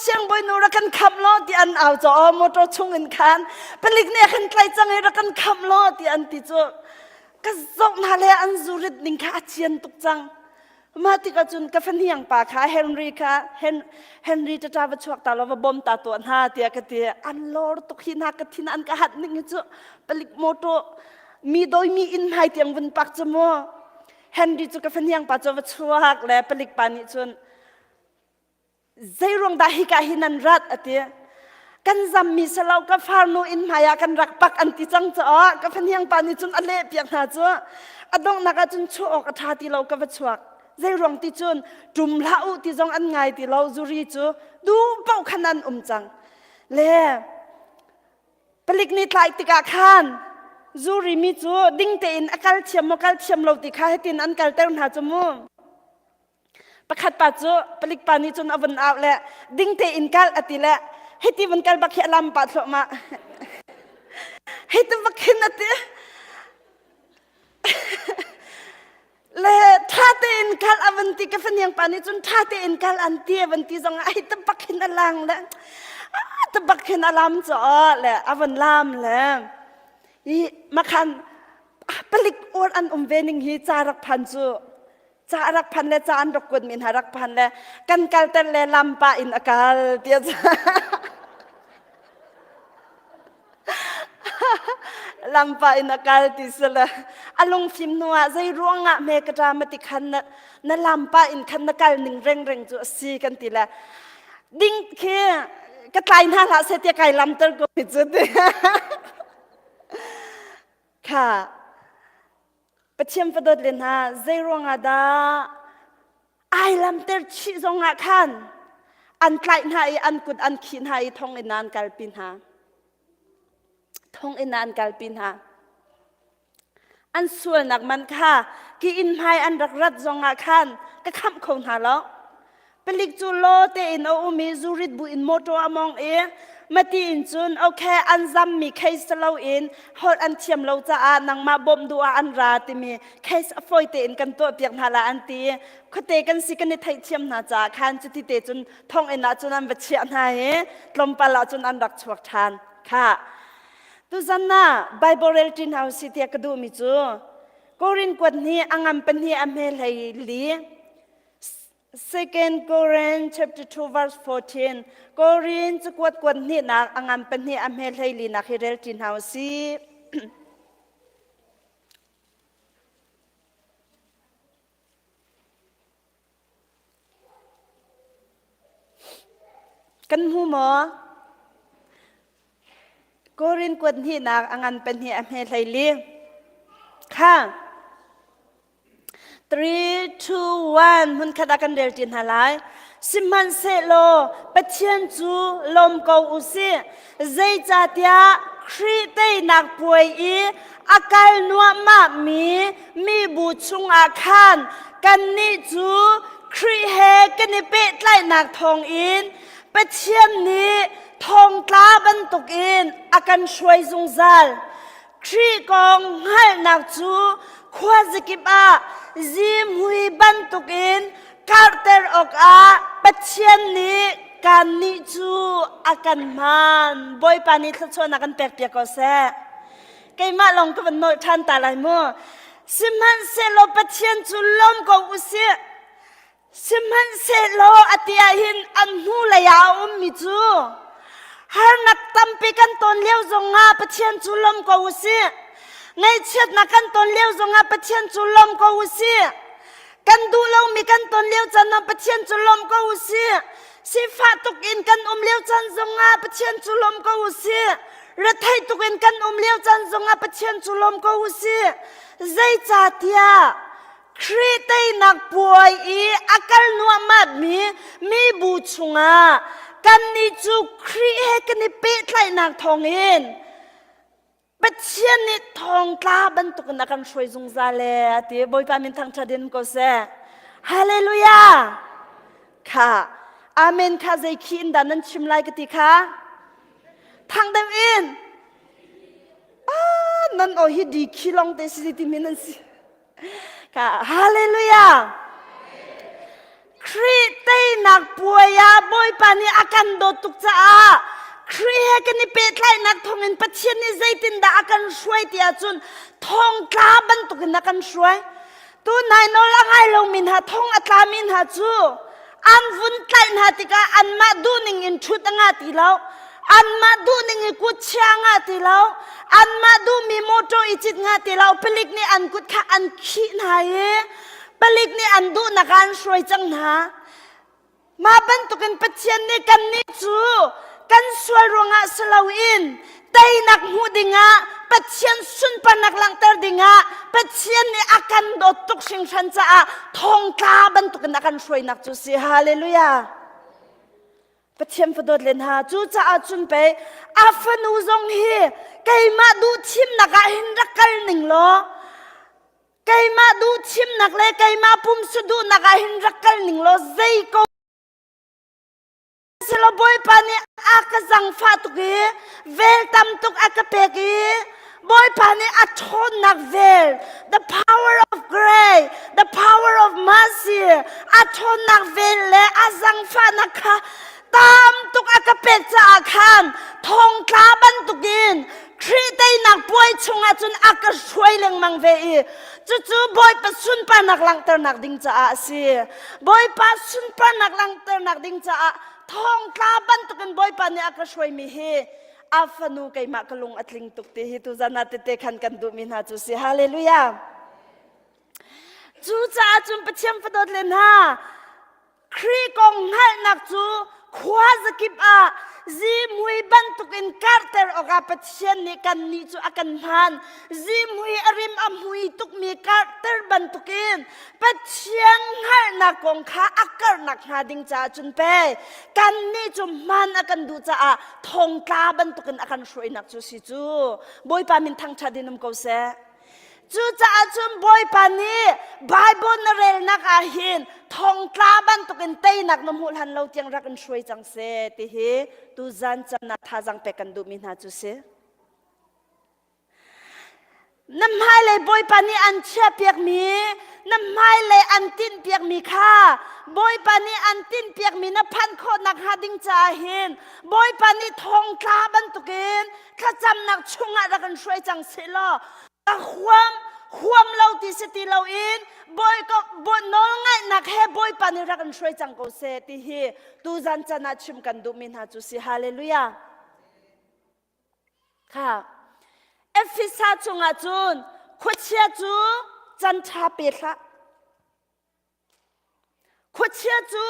siang boy no ra kan kham lo ti an au cho motor chung in khan pelik ne khan tlai chang ra kan kham lo ti an ti cho ka zok na le an zurit ning kha chian tuk chang mati ka chun ka fan hiang pa kha Henry ta ta chuak ta lo bom ta to ha ti ka ti an lor tuk hin ha ka thin an ka hat ning chu pelik motor mi doi mi in hai tiang vun pak chamo Henry chu ka fan hiang pa cho chuak le pelik pani chun zairong da hi ka hinan rat ati kan zam mi salau ka farnu in maya kan rak pak anti chang cha ka fan hiang pani chun ale piak na chu adong na ka chun chu ok tha ti lo ka chuak zairong ti chun tum lau ti jong an ngai ti lo zuri chu du pau khanan chang le pelik ni tlai ti ka khan zuri mi chu ding te in akal thiam lo ti kha hetin an kal ter na chumu pakhat pa chu pelik pani chun avan out le ding te in kal ati le heti van kal bakhi alam pa thlo ma heti bakhin ati le thate in kal avanti ka fan yang pani chun thate in kal anti avanti jong ai ta bakhin alang le ta bakhin alam cho le avan lam le i makhan ปลิกอวดอันเวนิงฮีจารักพันจูจารักพันและจาอันรกกุดมินหารักพันและกันกัลเตเลลำปาอินอากาลเตียจลำปาอินอากาลติสละอารมณ์ฟิมนัวใจร่วงอะเมกระมาติคันนั่นลำปาอินคันนักการหนึ่งเร่งเร่งจูซีกันติละดิ้งเก็ไกลน่าละเสียไกลลำเตอร์ก็มิจุดค่ะประเชียมประดดเลยนะใจร่วงอะดาไอลำเตอร์ชิจงอะคันอันไกลน่าอันกุดอันขีนหาทองอินานกัลปินหาทองอินานกัลปินหาอันส่วนนักมันค่ะกีอินไฮอันรักรัดจงอาคันก็คำคงหาแล้วเป็นลิกจูโลเตอินเอามีจูริดบุอินโมโตอมองมาตีอินจุนโอเคอันจำมีเคสเราอินฮอดอันเทียมเราจะอ่านนังมาบ่มดูอันราติมีเคสฟอยเตอินกันตัวเปียกหาลาอันตีเขาเตกันสิกันในไทยเทียมนาจาคันจุดที่เตจุนทองอินนาจุนอันบัดเชียนหายลมปลาจุนอันรักชวกทานค่ะตุจันน่ะไบเบิลเรลจินเฮาสิเตียกดูมิจูโกรินกวดนี้อังอัมเป็นนี้อเมลัยลี 2 Corinthians chapter 2 verse 14 โกรินจะกวดนี้นักอังอัมเป็นนี้อเมลัยลีนักฮิเรลจินเฮาสิกันหูหมอโกรินกวนที่นักอันเป็นที่อเมริลีค่ะ 3 2 1มันขดากันเดลจินหาไลสิมันเซโลปะเชียนจูลมกอุสิใจจัดยาครีเตนักป่วยอีอาการนัวมามีบุชุงอาคารกันนิจูครีเฮกันนิเปตไลนักทองอินปะเชียนนี้ทองตาบันตุกินอาการช่วยจงใจครีกองให้นักจูควาจิกิบะจิมหุยบันตุกินคาร์เตอร์ออกปัจเจียนนี้การนิจูอาการมันบ่อยปานิทชวนอาการแปลกๆก็แซ่ไกมาลองก็เป็นโนทันตาลายมัวสิมันเซโลปัจเจียนจูลมก็อุเสียสิมันเซโลอติอาหินอันหูเลยามิจูหานักตั้มปีกันตอนเลี้ยวจงอาปัจเจียนจูลมก็อุเสียไงเชิดนักกันตอนเลี้ยวจงอาปัจเจียนจูลมก็อุเสียกันดูเรามีกันตอนเลี้ยวจันนปัจเจียนจูลมก็อุเสียสิฟ้าตกอินกันเลี้ยวจันจงอาปัจเจียนจูลมก็อุเสียรัฐไทยตกอินกันเลี้ยวจันจงอาปัจเจียนจูลมก็อุเสียใจจัดยาครีเตนักป่วยอีอาการนัวมามีบูชุงากันนิจูครีเฮกันนิเปตไลนักทองอินปัจเจียนนิทองตาบันตุกนักกันช่วยจงซาเลที่บ่อยปามินทางชาดินก็เสฮาเลลูยาค่ะอาเมนค่ะใจคินดานันชิมไลกติค่ะทางเดวินนั่นโอฮิดีคิลองเตสิติมินันสิค่ะฮาเลลูยาครีเตนักป่วยยาบ่อยปานี่อาการโดตุกจ้าครีเฮกันนี่เป็ดไล่นักทองเงินปัจเจียนนี่ใจตินดาอาการช่วยที่อาจุนทองกล้าบันตุกินอาการช่วยตัวนายนอละไงลงมินหาทองอัตลามินหาจูอันวุ่นไล่หาติกาอันมาดูนิงอินชุดงาติแล้วอันมาดูนิงอิกุชงาติแล้วอันมาดูมีโมโตอิจิตงาติแล้วผลิกนี่อันกุดข้าอันขี้นายผลิกนี่อันดูนักการช่วยจังนะมาบันตุกินปัจเจียนนี่กันนี่จูกันสวยรวงอาสลาวินไตนักหูดิงาปัจเจียนสุนปนักลังเตอร์ดิงาปัจเจียนนี่อาการโดดตุกชิงชันจ้าทองกาบันตุกันนักกันสวยนักจูสิฮาเลลูยาปัจเจียนฟดดเลนฮาจูจ้าจุนไปอาฟนูซงฮีไกมาดูชิมนักหินรักกันหนึ่งโลไกมาดูชิมนักเลยไกมาปุ่มสุดูนักหินรักกันหนึ่งโลใจก็สลบอยปานี่อากจังฟาตุกีเวลตำตุกอากเปกีบอยปานี่อัทนนักเวล the power of grace the power of mercy อัทนนักเวลและอาจังฟานักต ตามตุกอากาเป็ดจะอาคารทองกลาบันตุกินครีได้นักป่วยชงอาจุนอากาช่วยเลี้ยงมังเวอีจู่ๆบอยปัสสุนปานักลังเตอร์นักดิ้งจะอาสิบอยปัสสุนปานักลังเตอร์นักดิ้งจะอาทองกลาบันตุกินบอยปานี่อากาช่วยมีเฮอาฟนูไกมากลุงอัดลิงตุกตีฮิตุจานาเตเตขันกันดูมินฮาจุสิฮาเลลูยาจู่จะอาจุนปะเชียมฟดดเลนฮาครีกองให้นักจูขวาสกิบอาจีมวยบันตุกินการ์เตอร์ออกาปเชียนนี่กันนี่จูอากันพันจีมวยอริมอมวยตุกมีการ์เตอร์บันตุกินปเชียงให้นักกองข้าอักเกอร์นักหาดิงจ้าจุนเปกันนี่จูมันอากันดูจ้าทองกาบันตุกินอากันช่วยนักจูสิจูบอยปามินทั้งชาดินมกูเสจู่จะอาจุนบอยปานีไบเบิลนเรลนักอาหินทองกลาบันตุกินเตยนักนมุลหันเราเตียงรักกันช่วยจังเสติฮีตูจันจันนาท่าจังเปกันดูมินหาจุเสน้ำให้เลยบอยปานีอันเชื่อเปียกมีน้ำให้เลยอันตินเปียกมีค่าบอยปานีอันตินเปียกมีนับพันคนนักหาดิงจ่าหินบอยปานีทองกลาบันตุกินข้าจำนักชงอะรักกันช่วยจังเสลอความเราที่สติเราอินบอยก็บนน้องไงนักแค่บอยปานิรักกันช่วยจังกูเสติฮีตูจันจันนัดชิมกันดูมินหาจุสิฮาเลลูยาค่ะเอฟิซาจงอาจุนขุดเชียจูจันทาเปละขุดเชียจู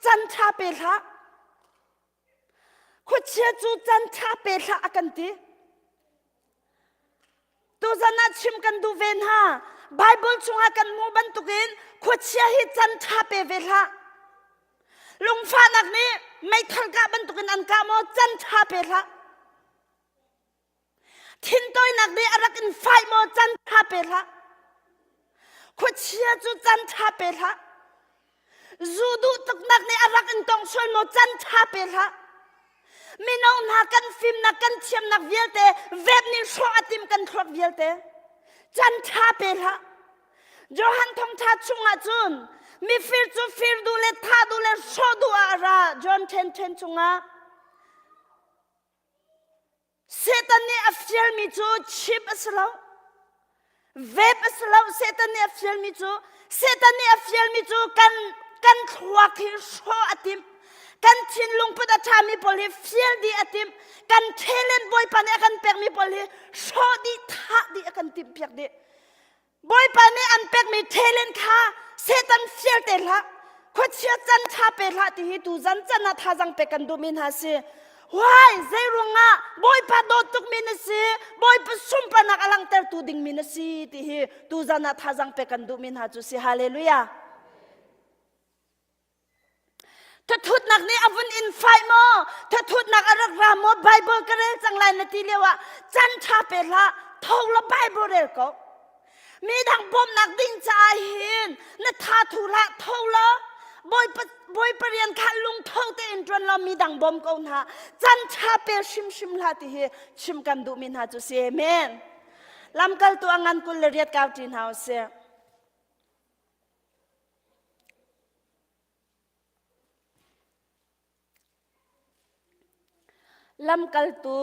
จันทาเปละขุดเชียจูจันทาเปละอากันตีตูจันนัดชิมกันดูเวนฮะไบเบิลชงอากันมูบันตุกินขุดเชียฮิจันทาเปเวลาลุงฟ้านักนี้ไม่ทันกะบันตุกินอันกะโมจันทาเปละทินตัวนักนี้อารักินไฟโมจันทาเปละขุดเชียจูจันทาเปละจูดูตุกนักนี้อารักินตองช่วยโมจันทาเปละมีน้องนักกันฟิล์มนักกันเชียมนักเวียลเตเว็บนี้โชว์อติมกันครบเวียลเตจันทาเปละโจฮันทงทาชุงอาจุนมีฟิลดูเลท่าดูเลโชว์ดูอาราจอนเทนชุงอาเซตันนี่อัฟเชลมิจูชิปอัสลาวเว็บอัสลาวเซตันนี่อัฟเชลมิจูกันขวากที่โชว์อติมกันชินลุงพุทธชามีพลีฟิลดีอติมกันเทเลนบอยปานกันเปกมีพลีโชดีท่าดีกันติมเปียกดีบอยปานอันเปกมีเทเลนค่ะเซตันฟิลเตละขดเชียจันทาเปละที่ฮิตูจันจันนาท่าจังเปกันดูมินฮาซีว้ายใจรุงอ่ะบอยปาโดตุกมินซีบอยปสุมปนักอลังเตอร์ตูดิงมินซีที่ฮิตูจันนาท่าจังเปกันดูมินฮาจุซีฮาเลลูยาถ้าทุดนักนี้อวุนอินไฟโมถ้าทุดนักอรักรามไบเบิลก็เรียกจังไรนาทีเรียกว่าจันทาเปละทองละไบเบิลเรียกก็มีดังบอมนักดิ้งใจหินนาทาทุละทองละบอยปเรียนขันลุงทองเตอินทรันละมีดังบอมก็นะจันทาเปชิมลาติเฮชิมกันดูมินฮาจุเซเมนลำกัลตัวงันกุลเรียดกาวจินเฮาเซลำกัลตู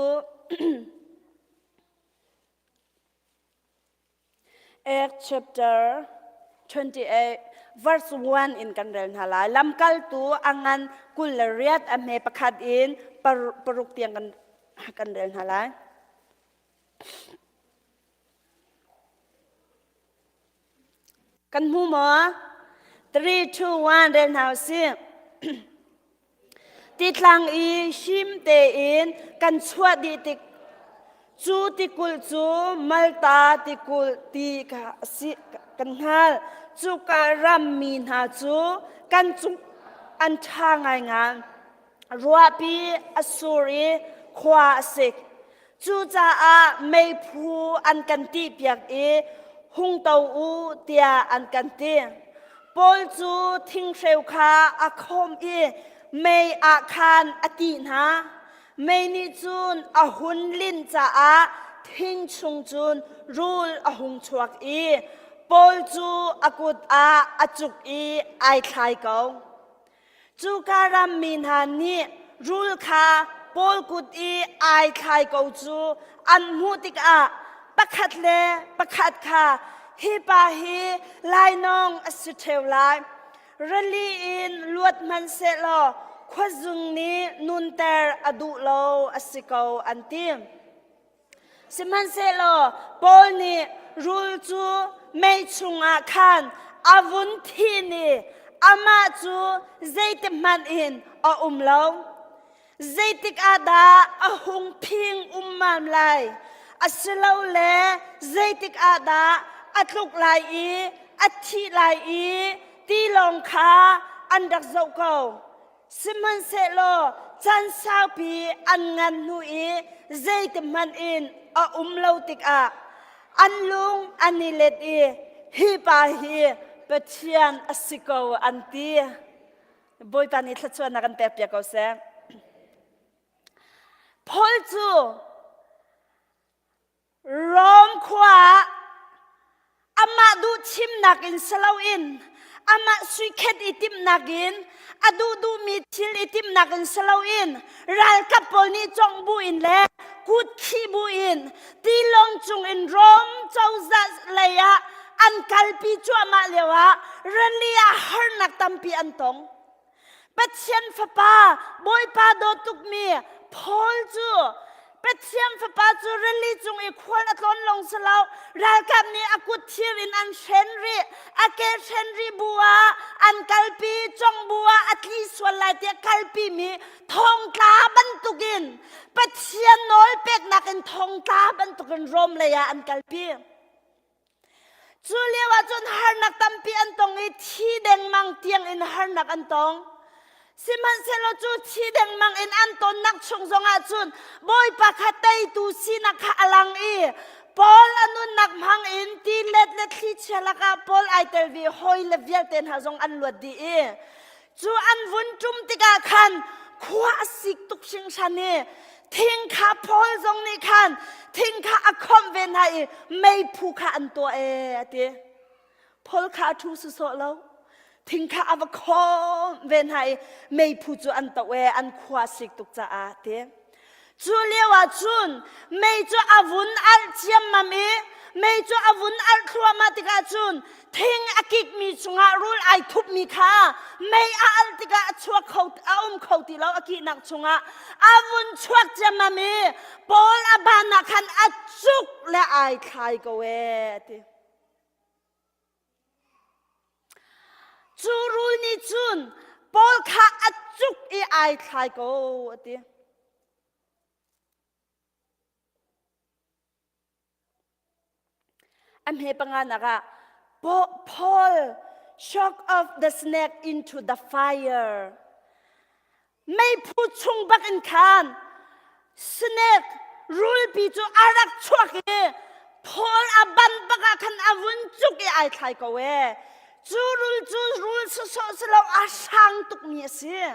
Acts chapter 28 verse 1 in kan ren hala lamkal tu angan kulariat ame pakhat in paruk tiang kan ren hala kan mu mo 3 2 1 ren houseติดหลังอีชิมเตอินกันชวดดีติจูติกุลจูมัลตาติกุลตีกะสิกันฮาจูการัมมีนาจูกันจุอันทางงานรัวปีอสูรีควาสิกจูจาอาไม่พูอันกันตีเปียกเอหุงเตาอูเตียอันกันตีปอลจูทิ้งเซลคาอาคมเอไม่อาคารอตินาไม่นิจุนอาหุนลินจ้าทิ้งชุงจุนรูลอาหุงชวกอีปอลจูอากุดอาจุกอีไอคลายเกาจูการามินฮานี รูลคาปอลกุดอีไอคายกูจูอันมูติกะประคัดเลประคัดคาฮิปาฮีลายนองอสุเทวไลรลีอินลวดมันเสลอควจุงนี้นุนเตอร์อดุโลอสิกาอันติมสิมันเสลอปอลนี่รูลจูไม่ชุงอาคันอาวุนทีนี่อามาจูเจติมันอินอาโลเจติกอาดาอาหงพิงมันไลอาสลาวเลเจติกอาดาอัตลุกไลอีอัตทีไลอีตีลงคาอันดักเจ้าเก่าสิมันเสลอจันสาวปีอันงันหนุยเจติมันอินอาโลติกอาอันลุงอันนิเลตีฮีปาฮีเปเทียนอสิกาอันตีบอยปานิทชวนนักเตะเปียกเอาเสงพอลจูร้องขวาอามาดูชิมนักินสลาวินอามาสุยเข็ดอิติมนักินอดูมีทิลอิติมนักินสลาวินรัลกับพอลนี่จงบุอินเล่กุดขี้บุอินตีลงจงอินร้องเจ้าจัสเลยะอันกัลปีจัวมาเลวะเรลียฮาร์นักตัมปีอันตงปัจเจียนฟ้าป้าบอยป้าโดตุกมีพอลจูปัจเจียนฟ้าป้าจูเรลีจงอีควอลอัตลอนลงสลาวรัลกับนี้อากุดทีรินอันเชนรีอาเกเชนรีบัวอันกัลปีจงบัวอัตลีสวลายเตียกัลปีมีทองตาบันตุกินปัจเจียนน้อยเป็กนักอินทองตาบันตุกินรมเลยอันกัลปีจูเลียวจนฮาร์นักตัมปีอันตงอีที่เด้งมังเตียงอินฮาร์นักอันตงสิมันเซลจูที่เด้งมังอินอันตนนักชงจงอาจุนบอยปากขัดไตตูซีนักขะอลังอีปอลอนุนักมังอินตีเล็ดที่เชลกาปอลไอเตลวีหอยเลเวลเตนหาจงอันลวดดีจูอันวุนจุมติกาคันขวาสิกตุกชิงชันนี่ทิ้งข้าพอลจงนี่คันทิ้งข้าอคอมเวนให้ไม่ผู้ข้าอันตัวตีพอลข้าทูสุโซแล้วทิ้งข้าอวคอมเวนให้ไม่ผู้จูอันตัวอันขวาสิกตุกจ้าตีจูเลียวจุนไม่จูอาวุนอัลเจียมมามีไม่จูอาวุนอัลครัวมาติกาจุนทิ้งอากิกมีชงารูลไอทุบมีข้าไม่อัลติกาชัวเขาเขาตีแล้วอากินักชงาอาวุนชัวจะมามีปอลอบานักขันอัจุกและไอคายกเวติจูรูลนี่จุนปอลข้าอัจุกอีไอคายกวติอันเฮปังงานนะคะ Paul shock of the snake into the fire ไม่พูดชงบักอินคาน snake รูลปีจูอารักชวกเอ Paul อบันบักคันอวุนจุกเอไอไทยก็เวจูรูลสุดสลาวอาช่างตุกมีเสีย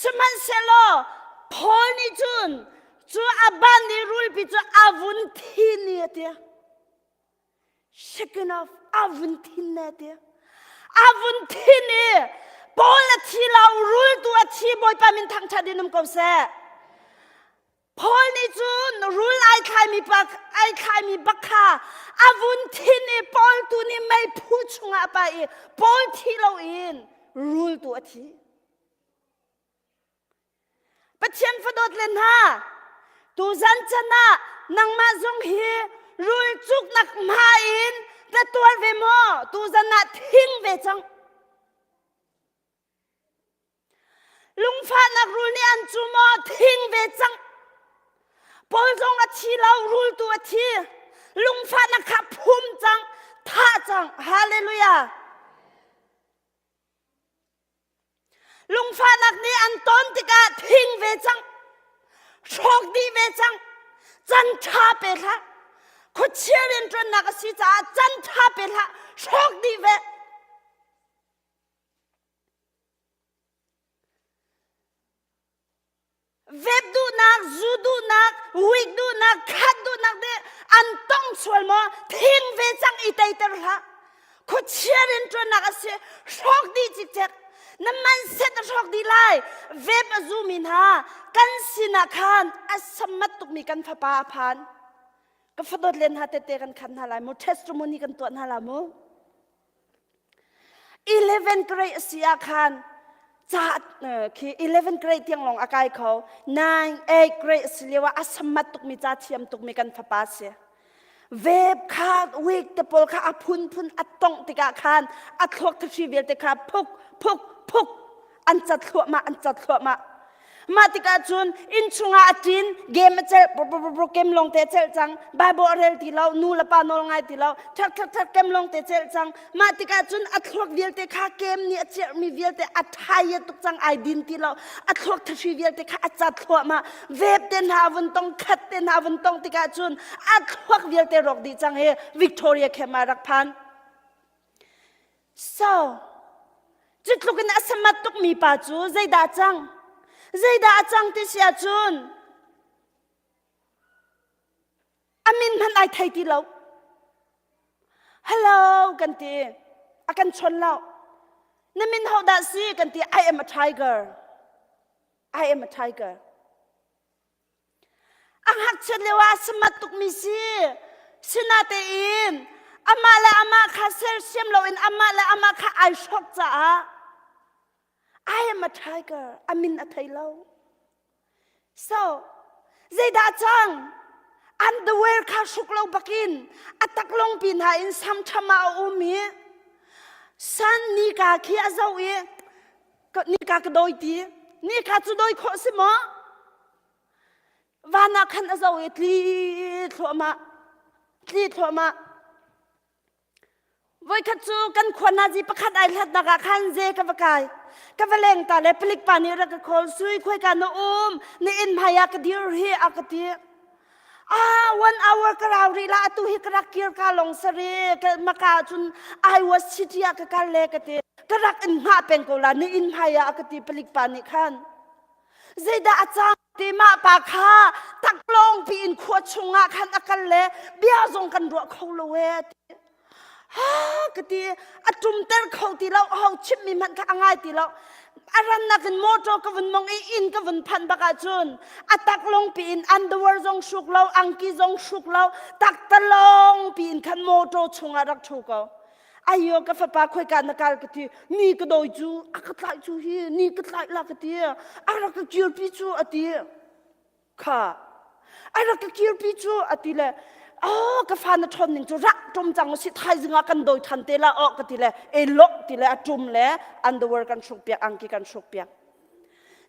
สมันเซโล Paul นี่จูอบันนี่รูลปีจูอวุนทีนี่เดียShaken off avuntinne dia avuntinne bola thila rul tu athi boy pa min thang chadinum ko se Paul ni chun rul ai khai mi bakha avuntinne Paul tu ni mai phu chunga pa e Paul thilo in rul tu athi pathian fadot len ha tu zan chana nang ma zong hiรูลจุกนักมาอินแต่ตัวเวโมตูจะนัดทิ้งเวจังลุงฟ้านักรูลนี่อันจูโมทิ้งเวจังพอจงอาชีเรารูลตัวทีลุงฟ้านักขับพุ่มจังท่าจังฮาเลลูยาลุงฟ้านักนี่อันต้นติกาทิ้งเวจังโชคดีเวจังจันทาเปละคุเชียรินจนนักสิจ้าจันทาเปละโชคดีเวเว็บดูนักจูดูนักวิกดูนักขัดดูนักเดอันต้องสวลมอทิ้งเวจังอีเตยเตอร์ละคุเชียรินจนนักสิโชคดีจิตเจ็ด น้ำมันเสร็จชอกดีไลเว็บอจูมินฮากันสินาคันอัสมัตตุกมีกันฟ้าป่าพันก็ฟดดเลนฮาเตเตกันขันฮาลายมูเทสต์โมนีกันตัวฮาลามู11 grade เสียคันจัดคือ11 grade ที่ยังลงอากายเขา9 8 grade เสียว่าอัสมัตตุกมีจัดเทียมตุกมีกันฟ้าป่าเสียเว็บขาดวิกตะปอลขาพุนอัดตงติกาคันอัดทวกทชีเวลติกาพุกอันจัดทั่วมาติกาจุนอินชุงอาจินเกมเจลโปรแกรมลงเตเจลจังบาโบเรลที่เรานูละปานอลไงที่เราทักเกมลงเตเจลจังมาติกาจุนอัดทวกเวลเตคาเกมเนี่ยเจมีเวลเตอัดไทยตุกจังไอดินที่เราอัดทวกทชีเวลเตคาอัดจัดทั่วมาเว็บเตนหาวันต้องคัดเตนหาวันต้องติกาจุนอัดทวกเวลเตรอกดีจังเฮวิกตอเรียเคมารักพัน soจุดลุกนัสมัตตุกมีป่าจูใจดาจังที่เสียจุนอามินพันไอไทยที่เราฮัลโหลกันทีอากันชนเรานั่นมินเขาด่าซีกันที I am a tiger อังหักเฉลียวสมัตตุกมีซีสินาเตอินอามาและอามาข้าเซลเซียมเราอินอามาและอามาข้าไอช็อกจ้าI am a tiger อามินอะไทยเรา so ใจดาจัง underwear ข้าชุกเราบักินอัตักลงปีนหาอินซ้ำชมาอุมีสันนี่กาขี้อาเจ้าเอก็นี่กากระโดดดีนี่กาจะโดยขอสิมอวานาคันอาเจ้าเอทลีทั่วมาไว้ขัดจูกันควรนาจีประคัดไอหลัดนักขันเจกับกายกับเลงตาเลปลิกปานีรักคอลซุยคุยกันนี่อินพายากดีร์ฮีอากดี1 hour กระเรารีลาตุฮิกรักเกียร์กาลงสรีกมากาจุนไอวัสชิติยากะเลกตีกรักอินหาเป็นกุลานี่อินพายากดีปลิกปานีขันเจดาจังตีมาปากข้าตักลงปีอินขวดชงอาขันอากันเลเบียจงกันรัวเขาเลเวกตีอัจุมเตอร์เขาตีเราเอาชิมมีมันก็ง่ายตีเราอารันนักนโมโตก็วันมองอินก็วันพันบากาจุนอัตักลงปีนอันเดอร์เวอร์จงชุกเราอังกีจงชุกเราตักตะลงปีนขันโมโตชงอารักชุกเอาอายุก็ฟ้าปาคุยกันนักการกตีนี่ก็โดยจูอักตายจูฮีนี่ก็ตายละกตีอารักก็จิรพิจูอตีค่ะอารักก็จิรพิจูอตีเลยก็ฟันชนหนึ่งจุรักจุ่มจังสิไทยจึงอากันโดยทันเตละออกกันทีเลยลกทีเลยจุ่มเลยอันเดอร์เวิร์กันชุกเปียกอังกีกันชุกเปียก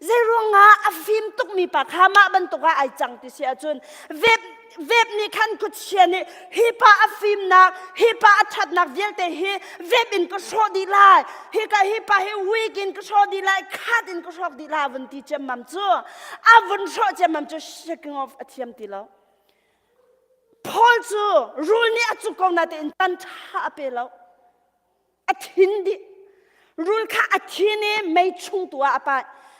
เจรวงาฟิล์มตุกมีปากหามาบรรทุกไอจังที่เสียจนเว็บนี่ขันกุศลนี่ฮิปาฟิล์มนักฮิปาชัดนักเดียร์แต่ฮิเว็บอินก็ชอบดีไลฮิปาวิกินก็ชอบดีไลขาดอินก็ชอบดีไลวันที่เจมันจูวันชอบเจมันจู shaking off อธิยมตีแล้วพอจูรูนี่อาจุกองนาเตอินตันท่าเปล่าอาทินดิรูลข้าอาทินนี่ไม่ชุ่งตัวอะไร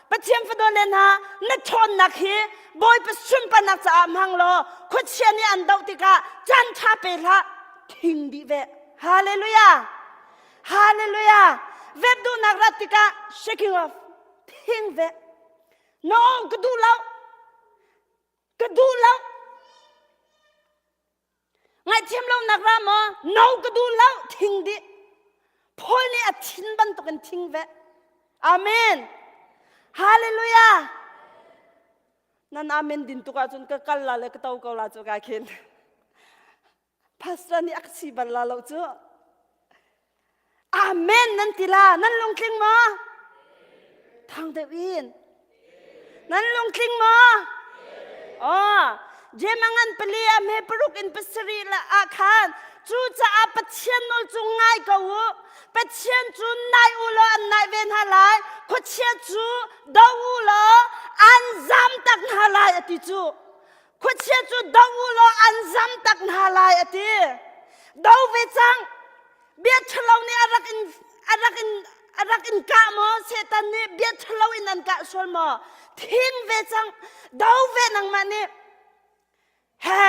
ปะเทียมฟดเลนะนักชนนักฮีบอยไปซุ่มปนักจะอามังโลคุดเชียนี่อันดาวติกาจันท่าเปล่าทิ้งดิเวฮาเลลูยาเว็บดูนักรัติกา shaking off ทิ้งเวน้องก็ดูแล้วไงเทียมเรานักรามอน้องก็ดูแล้วทิ้งดิพอนี่อาทินบันตุกันทิ้งเวอาเมนฮาเลลูยานั่นอาเมนดินตุกาจนก็กัลลาเลกเต้าเกาลาจุกาเคนพาสรานี่อักษีบัลลาเราจูอาเมนนั่นติลานั่นลงคลิงมาทางเดวินนั่นลงคลิงมาเจมังปลีอเมปรุกอินปัสรีละอาคารจูจะอาปัจเจียนนจุงไงก็วูปัจเจียนจูนายอุโลอันนายเวนฮาลายขดเชียจูดาวูโลอันจำตักฮาลายอติจูขดเชียจูดาวูโลอันจำตักฮาลายอติดาวเวจังเบียดเฉลานี่อารักอินกะโมเซตันนี่เบียดเฉลาอินอันกะชลโมทิ้งเวจังดาวเวนังมันนี่เฮ้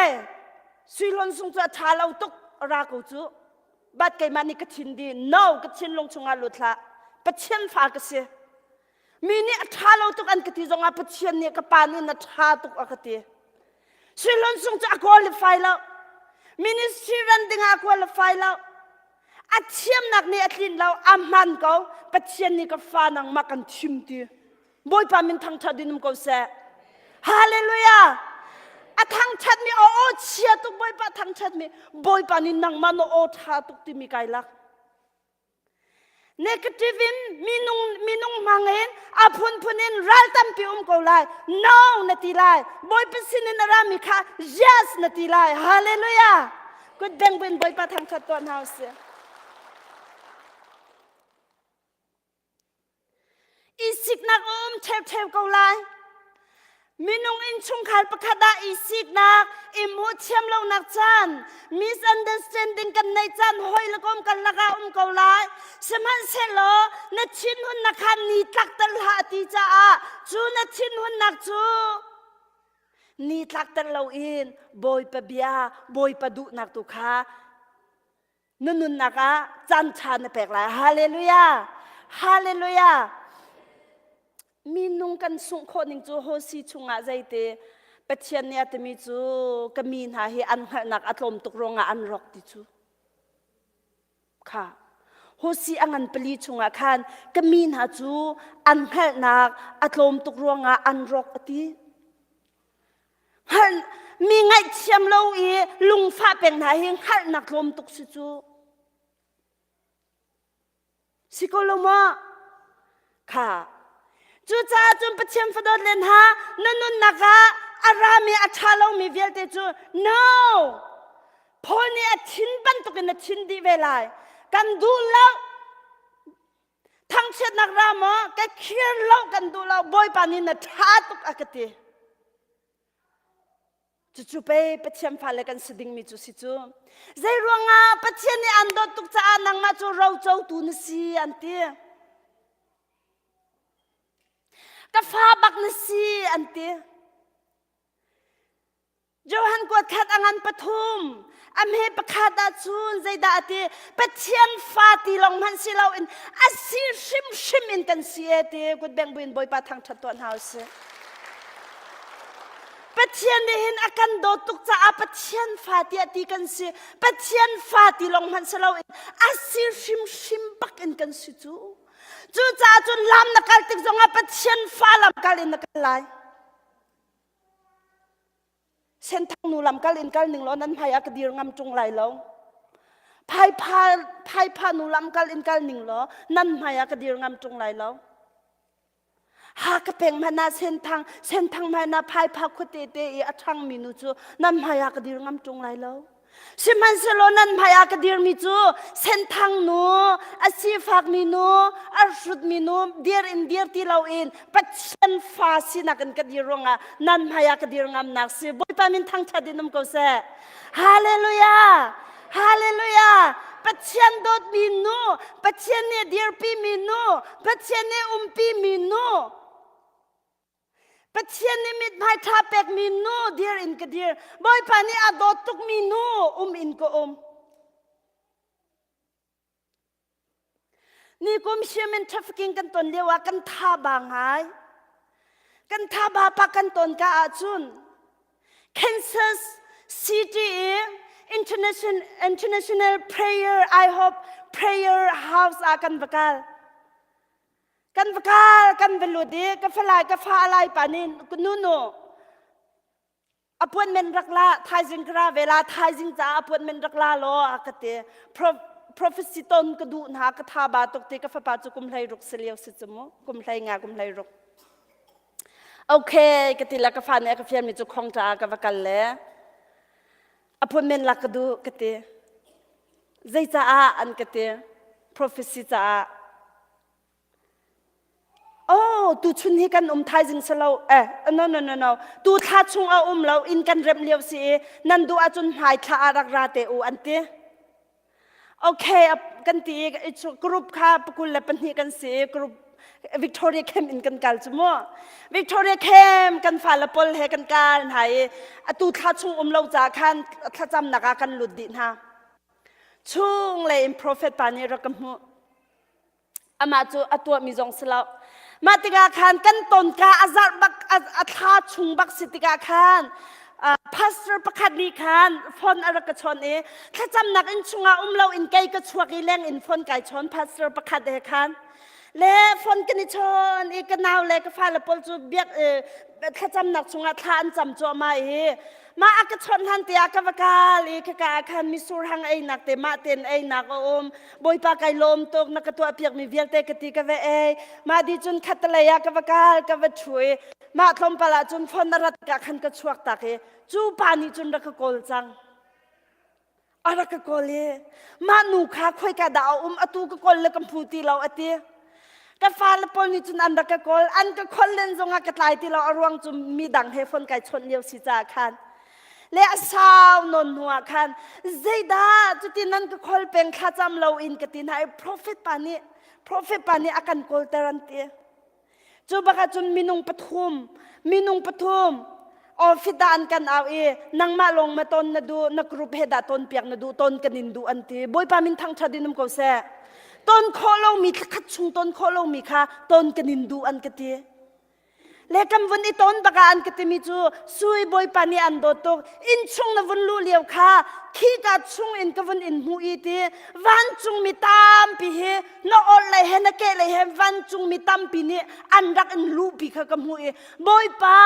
สุยลนสุงจะชาเราตุกรักกูจูบัดไกมันนี่กระชินดี no กระชินลงชงอาลุทละ ปัจเจียนฟ้าก็เสียมีนี่ท้าเราตุกอันกติจงอาปัจเจียนเนี่ยกับปานี่นัท้าตุกอันกติสิลอนส่งจะอควอลิฟายแล้วมินิสทรีรันดิ้งอควอลิฟายแล้วอาเทียมนักเนี่ยลินเราอามันเขาปัจเจียนนี่กับฟ้านังมากันชิมตีบอยปามินทางชาดินมเขาเสฮาเลลูยาอาทางชัดมีโอเชียตุกบอยปาทางชัดมีบอยปานินนังมันโอท้าตุกที่มีไกลลักnegativin minung mangin apun punin ral tampi ko lai no natilai boy pasinin arami kha yes natilai hallelujah good bang ben boy pa thang khaton house isik nak thep ko lai minung in chung khal pakhada isik nak imu chem lo nak chan misunderstanding kan nei chan hoi lakom kan laga ko lai seman selo na chin hun na khan ni tlak tal ha ti cha a chu na chin hun nak chu ni tlak tal lo in boy pa bia boy pa du nak tu kha nun naka chan chan na pek lai hallelujah hallelujah minung kan sung kho ning chu ho si chunga zaite pathian ne atmi chu kamin ha hi an nak atlom tuk ronga an rok ti chu kha ho si angan pali chunga khan kamin ha chu an nak atlom tuk ronga an rok ati han mi ngai chiam lo i lung fa peng na hi hal nak lom tuk si chu sikoloma kha chu cha chum pachem fadot len ha nanun naka arami achalo mi velte chu no phone a thin ban to ken thin di velai kan du lo thang chet nak rama ka khir lo kan du lo boy panin na tha tuk akati chu pe pachem phale kan siding mi chu si chu zai ruanga pachem ni andot tuk cha nang ma chu ro chau tu ni si anti ka fa bak na si ante Johan ko khat angan pathum amhe pakhada chun zaida ate pathian fati long man silaw in asir shim in kan siete good bang buin boy pa thang thaton house pathian de hin akan do tuk cha a pathian fati ati kan si pathian fati long man silaw in asir shim bak in kan si chu chu cha chun lam nakal tik zonga pathian fa lam kalin nakalai sen thang nu lam kalin kal ning lo nan phaya kadir ngam chung lai lo phai pha nu lam kalin kal ning lo nan phaya kadir ngam chung lai lo ha ka peng mana sen thang mana phai pha khote te i athang minu chu nan phaya kadir ngam chung lai lo siman selonan phaya kadir mi chu sen thang nu asi phak minu arshut minu dear in dear ti lo in patchen fa sinakan kadir ronga nan phaya kadir ngam nak si boy pa min thang chadinum ko se hallelujah hallelujah patchen dot minu patchen ne dear pi minu patchen ne pi minu patchen ni mit bhai tha pek minu dear in kadir boy pani adot tuk minu in ko ni kom human trafficking kan ton lewa kan tha bangai kan tha ba pa kan ton ka achun Kansas City international prayer I hope prayer house akan bakal kan veludi ka falai ka fa alai panin kununo appointment rakla thaijing kra vela thaijing cha appointment rakla lo akate prophecy ton kadu na ka tha ba tok te ka fa pa chu kum lai ruk seliau si chumo kum lai ruk okay katila ka fa ne ka fian mi chu khong ta ka vakal le appointment lakadu kate zai cha a an kate prophecy cha oh tu chun hi kan thai jing salo no tu tha chung a lo in kan rem liao si nan du a chun hai tha arak ra te u ante okay kan ti group kha pakul la pan hi kan si group Victoria Camp in kan kal chumo Victoria Camp kan fala pol he kan kal hai tu tha chung lo cha khan tha cham naka kan lut din ha chung le in prophet pani rakam hu อามาจูอตัวมีจงสลาวมาติกาขันกันตนกาอาซาบักอาทาชุงบักสิติกาขันพาสเตอร์ประคัดลีขันฟอนอารกชนถ้าจำนักอินชุงอาเราอินไกก็ชัวกิเลงอินฟอนไก่ชนพาสเตอร์ประคัดขันเล่ฟอนกันนิชนอีกนาวเล่ก็ฟ้าละปอลจูเบียกถ้าจำนักชุงอาทานจำจัวมาอากชนหันเตียกวกาลีกกาคันมิสูรหังไอนักเตมาเตนไอนักบอยปากไอลมตกนักตัวเปียกมีเวียงเตกติกะเวมาดีจุนขัดเลยกวกาลกวช่วยมาทมปลาจุนฟอนนรัตกะขันกชวกตักจูปานิจุนรักกอลจังอารักกอลมาหนูขาค่อยกะดาวอตูกกอลเลกัมพูตีเราอติกฟ้าละปนนิจุนอันรักกอลอันกกอลเลนจงอากาศไหลตีเราอรวงจุมมีดังเฮฟอนไก่ชนเลียวสิจาคันเลสาวนนหัวคันเจดาจุดที่นั่นก็คอลเป็นข้าจำเราอินกตินให้ prophet ปานีอากันกอลเตรันเตียจูบักจุนมินุงปฐุมออฟฟิดานกันเอานังมาลงมาตนนาดูนักรูปเฮดาตนเปียกนาดูตนกันนินดูอันตีบอยปามินทั้งชาดินมก็เสตนโคโลมีขัดชุงตนโคโลมีค่ะตนกันนินดูอันกตีเลกำวันอีตอนบักอันกติมิจูสุยบอยปานีอันโดตกอินชุงนวันลูเลียวค่ะขี้กัดชุงอินกวันอินหูอีตีวันจุงมีตามปีเฮนออลเลยเฮนักเกเลยเฮวันจุงมีตามปีนี้อันรักอินลูปีค่ะกำหูอีบอยปา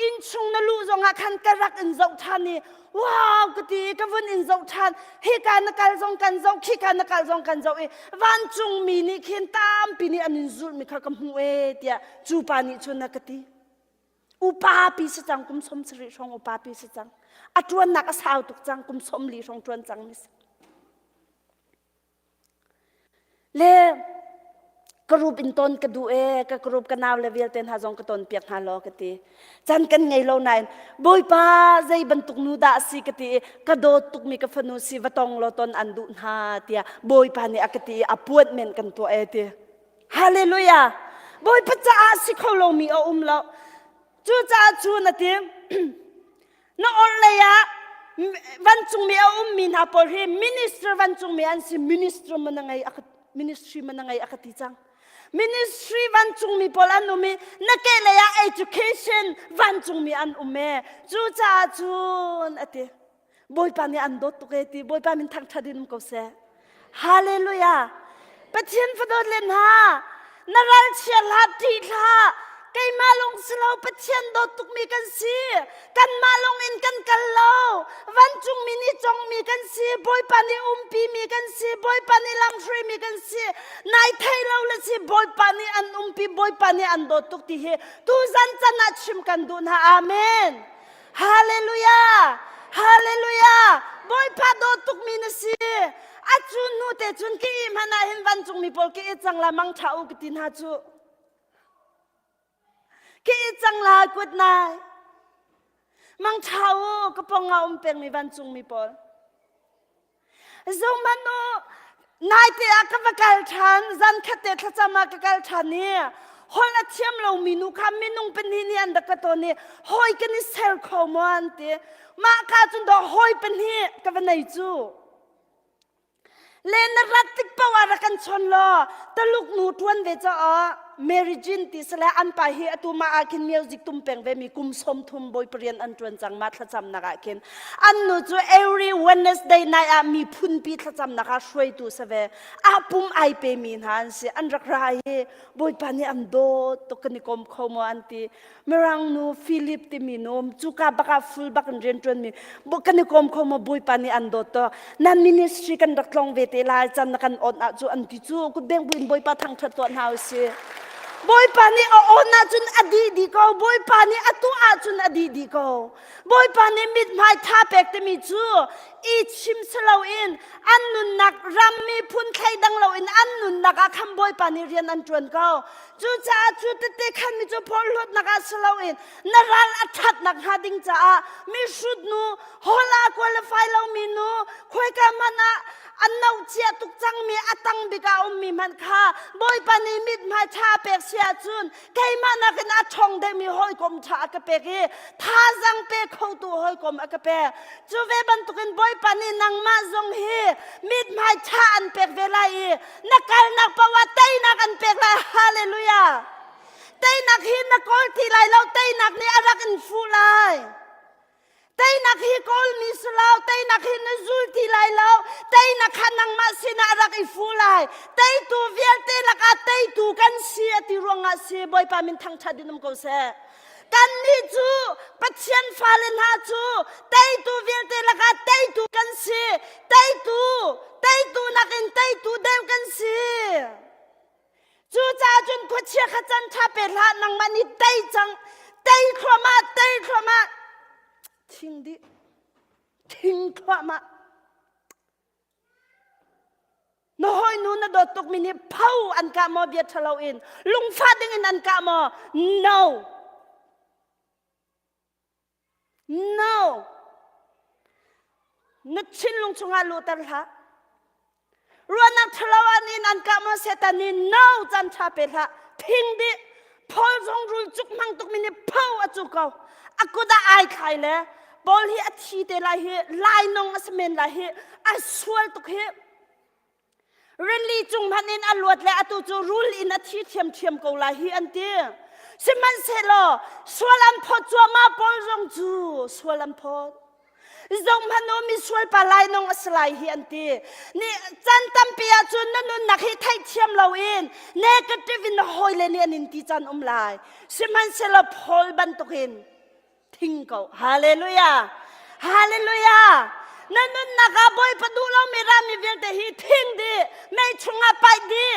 อินชุงนลูจงอาคันกรักอินเจ้าท่านนี่ว้าวกติกวันอินเจ้าท่านเฮการนักการจงกันเจ้าขี้การนักการจงกันเจ้าวันจุงมีนี่เขียนตามปีนี้อันอินจุลมีค่ะกำหูเตียจูปานิจุนนักติอุปาปีสจังกุมสมสริชงอุปาปีสจังอัจวนนักสาวตุกจังกุมสมลีชงจวนจังมิสเลกรูปอินตนกระดูกรูปกันนาวเลเวลเตนหาจงกระตนเปียกหาโลกติจันกันไงโลนายบอยป้าใจบรรทุกนูดาสิกติกระโดดตุกมีกฟนุสิวตองโลตนอันดุนหาเตียบอยป้านี่อกติอปวดเมนกันตัวเตียฮาเลลูยาบอยป้าจะอาสิเขาโลมีเอาเราจูจ้าจูนัดยังน้องเลยอะวันจุงมีเอามีนาพอรีมินิสทร์วันจุงมีอันสิมินิสทร์มันยังไงมินิสทรีมันยังไงอักติจังมินิสทรีวันจุงมีพอลันอุเมนักเกลยา education วันจุงมีอันอุเมจูจ้าจูนัดยังบอยปานี่อันโดตุกติบอยปามินทั้งชาดินมุกเสฮาเลลูยาปะเทียนฟดอเลนฮานรัลเชียลาดีลาไกมาลงสลาวปะเทียนโดตุกมีกันซีกันมาลงอินกันลาววันจุงมีนี่จงมีกันซีบอยปานีปีมีกันซีบอยปานีลังฟรีมีกันซีนายไทยเราละซีบอยปานีอันปีบอยปานีอันโดตุกที่เฮตูจันจันนัดชิมกันดูนะอาเมนฮาเลลูยาฮาเลลูยาบอยปาโดตุกมีนะซีอาจุนนูเตจุนกีมันอาเห็นวันจุงมีปอลกีจังละมังชาอุกตินฮาจูกี่จังลากุดนายมังเท้ากระปองเงาเป็งมีวันจุงมีปอลจงมันโนนายเตะกับวกัลชันจันขัดเตะทัศมากกัลชันเนี่ยฮอลเทียมเรามีนุคามินุงเป็นนี่อันดักตัวนี้หอยกันนี่เซลคอมวันเตะมาคาจุนดอหอยเป็นนี่กับวันไหนจูเลนรัตติกปวาระกันชนลอตลุกนูทวนเวจเมริจินติสละอันไปเฮตุมาอาคินมิวสิกตุมเปงเวมีกุมสมทุมบอยเปลี่ยนอันจวนจังมาทจำนักอาคินอันนู้จู every Wednesday night มีพุนปีทจำนักอาช่วยตัวเสวอาปุ่มไอเปมีนฮันสิอันรักรายบอยปานีอันโดตกนิคมเขามาอันตีเมรังนูฟิลิปติมีนมจูกาบักาฟุลบักเรียนจวนมีบุกนิคมเขามาบอยปานีอันโดตนั่นมินิสทรีกันรักลองเวทีลายจันนักอันอดอาจูอันติจูกุเบงบุญบอยปาทางชัดตัวหาวสิบอยปานีโอนาจุนอดีดีก็บอยปานีอตุอาจุนอดีดีก็บอยปานีมิดไม้ท่าเป็กเตมิจูอีชิมสลาวอินอันนุนนักรัมมีพุนไข่ดังลาวอินอันนุนนักอาคัมบอยปานีเรียนอันจวนก็จูจ้าจูเตเตขันมิจูพอลลดนักอาสลาวอินนารันอัชัดนักฮาดิงจ้ามีชุดนูฮอลากวลไฟลาวมีนูคุยกันมัน อันนาวเชียตุกจังมีอตังบิกามีมันค่ะบ่อยปานิมิดมาชาเปกเสียจุนไกมานักนัดชงได้มีห้อยกลมชากระเปกีท่าจังเปกเข้าตัวห้อยกลมอกระเปกจูเวบันตุกินบ่อยปานินังมาจงฮีมิดมาชาอันเปกเวลาอีนักการนักปวัตไตนักอันเปกละฮาเลลูยาไตนักฮินักกอลที่ไรเราไตนักนี่อารักอินฟูไลไตนักฮีกอลมิสลาวไตนักฮีนซูลที่ไรเราไตนักขันนังมาสินารักอิฟูไลไตตูเวียลไตลักอาไตตูกันเสียที่รวงอาเสียบ่อยปามินทั้งชาดินมกุเสกันนี่จูปัจเจียนฟาเลนหาจูไตตูเวียลไตลักอาไตตูกันเสียไตตูนักอินไตตูเดวกันเสียจูจ่าจุนกุเชียขจันชาเปลานังมันนี่ไตจังไตครมาทิ้งขวามาน้อยนู้นน่ะโดดตกมินิเผาอันกามอเบียดทะเลาอินลุงฟาดึงอันกามอ no นึกชินลุงชงอาลูตาละรัวนักทะเลาอันนี้อันกามอเสตันนี่ no จันชาเปละทิ้งดิพอจงรุยจุกมังตกมินิเผาอจุกเอาaku dah ai khai le bol hi athi te la hi lai nong asmen la hi aswal tuk hi really chung manin alwat le atu chu rule in athi thiam ko la hi anti siman se lo swalam pho chu ma bol jong chu swalam pho zong mano mi swal pa lai nong aslai hi anti ni chan tam pia chu nanun nak hi thai thiam lo in negative in hoi le ni anin ti chan lai siman se lo phol ban tukinทิ้งเขาฮาเลลูยานั่นนักบ่อยปดูเราไม่รามีเวลแต่ฮีทิ้งดีไม่ชงอาไปดี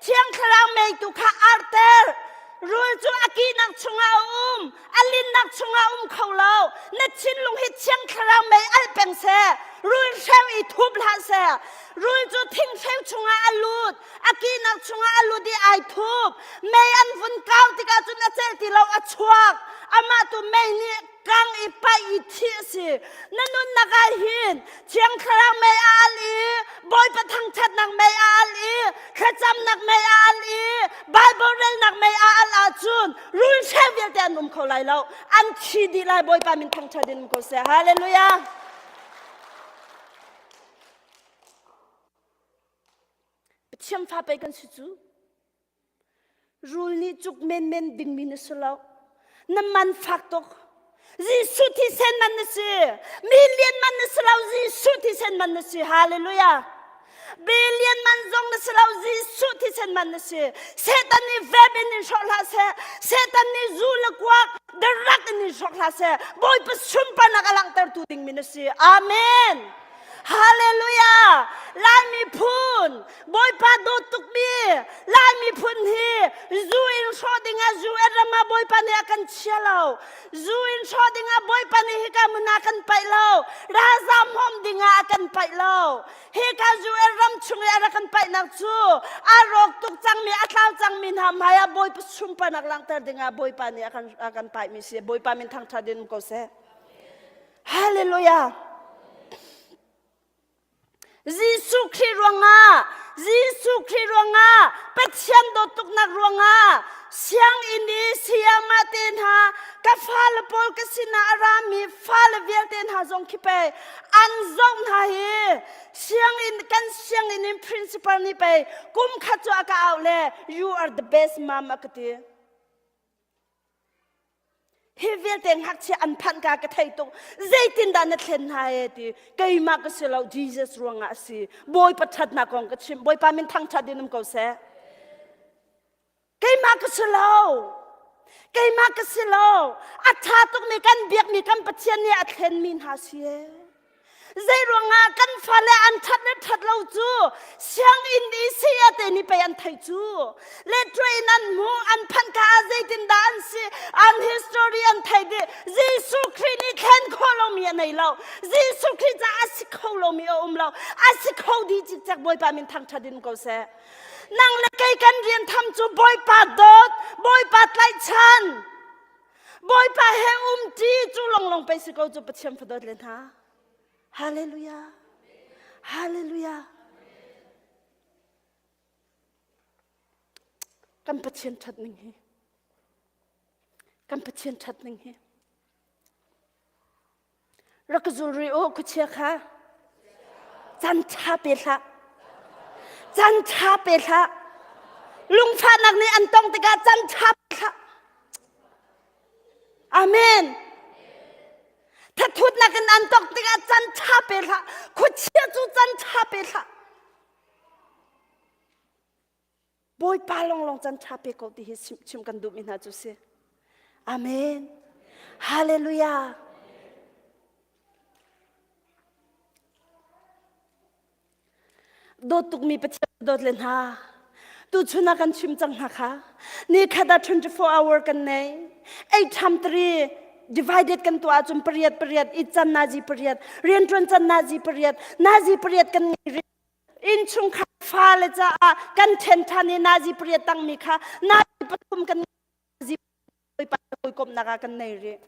เชียงครางไม่ตุขาอาร์เตอร์รู้จูอากีนักชงอาอลินนักชงอาเขาเรานัดชินลงฮิเชียงครางไม่อัลเป็งเสรู้เชวอีทุบลาเสรู้จูทิ้งเชวชงอาลูดอากีนักชงอาลูดีไอทุบไม่อันฟุนก้าวที่กาจุนอาเจติเราอัชวักอามาตุไม่เนี่ยกังอีไปอีที่สินั่นนักหินเชียงครางไม่อาลีบอยประทังชัดนักไม่อาลีขจำนักไม่อาลีไบเบิลเรนนักไม่อาลาจุนรู้เชฟเดียแต่นุ่มเขาไล่เราอันชีดีไล่บอยปามินทังชัดดินก็เสียฮาเลลูยาเชื่อมฟ้าไปกันสิจูรู้นี่จุกเมนดิ่งมินสุลาวน้ำมันฟักตกจีสุที่เซนมันนสิมิลเลียนมันนสลาวจีสุที่เซนมันนสิฮาเลลูยาบิลเลียนมันจงนสลาวจีสุที่เซนมันนสิเซตันนี่เวบินิชอลาเซเซตันนี่จูลกวักเดรักนิชอลาเซบอยประชุมปนักลังเตอร์ตูดิงมินสิอาเมนฮาเลลูยาลายมีพูนบอยปาโดตุกมีลายมีพูนฮีจูอินชอดิงาจูเอรามาบอยปานี่อากันเชียเราจูอินชอดิงาบอยปานี่ฮิกามุนากันไปเราราซามหอมดิงาอากันไปเราฮิกาจูเอรามชุงอากันไปนักจูอารกตุกจังมีอัตลาวจังมินหามายาบอยประชุมปนักลังเตอร์ดิงาบอยปานี่อากันไปมิเสียบอยปามินทางชาดินก็เสฮาเลลูยาYesu Christ ruanga pathian do tuk nak ruanga siang ini siang maten ha ka fal pol ka sina arami fal viaten ha jong khipe an jong ha hi siang in principle ni pe kum khachu aka aule you are the best mom akati Hevel teng hak che an phan ka ka thai to zaitin da na thlen ha e ti kai ma ka selo Jesus ruanga si boy pathat na kong ka chim boy pa min thang tha dinam ko se kai ma ka selo atha tok mi kan biak mi kan pathian ni a thlen min ha si e zai ruanga kan fale an that lo chu siang in di sia te ni pe an thai chu le train an mu an phan ka zaitin da an si an history an thai de jesu christ ni khen kholo mi nei lo jesu christ za asi kholo mi lo asi kho di chi chak boy pa min thang thadin ko se nang le kai kan rian tham chu boy pa dot boy pa tlai chan boy pa he ti chu long pe si ko chu pachem phadot len ha Hallelujah. kan pathian that ning hi kan pathian that ning hi rakazuri o kuchia kha chan tha pe tha lung pha nak ni antong tika chan tha pe amenถ้าทุดนักอันตกติกาจันทาเปล่าคุเชียจูจันทาเปล่าบอยปาลงจันทาเปก็ที่ชิมกันดูมินาจุเสอาเมนฮาเลลูยาโดตุกมีประเทศโดดเลนฮาตูชุนักันชิมจังนะคะนี่แค่ได้24 hour กันเนยไอ้ทำตรีdivided กันตัวจุมเปรียดอีจันนาจีเปรียดเรียนจนจันนาจีเปรียดกันอินชุงข้าฟ้าเลยจ้ากันเทนทานีนาจีเปรียดตั้งมีค่ะนาจีปฐุมกันนาจีไปไปกบนักกันในเรื่อง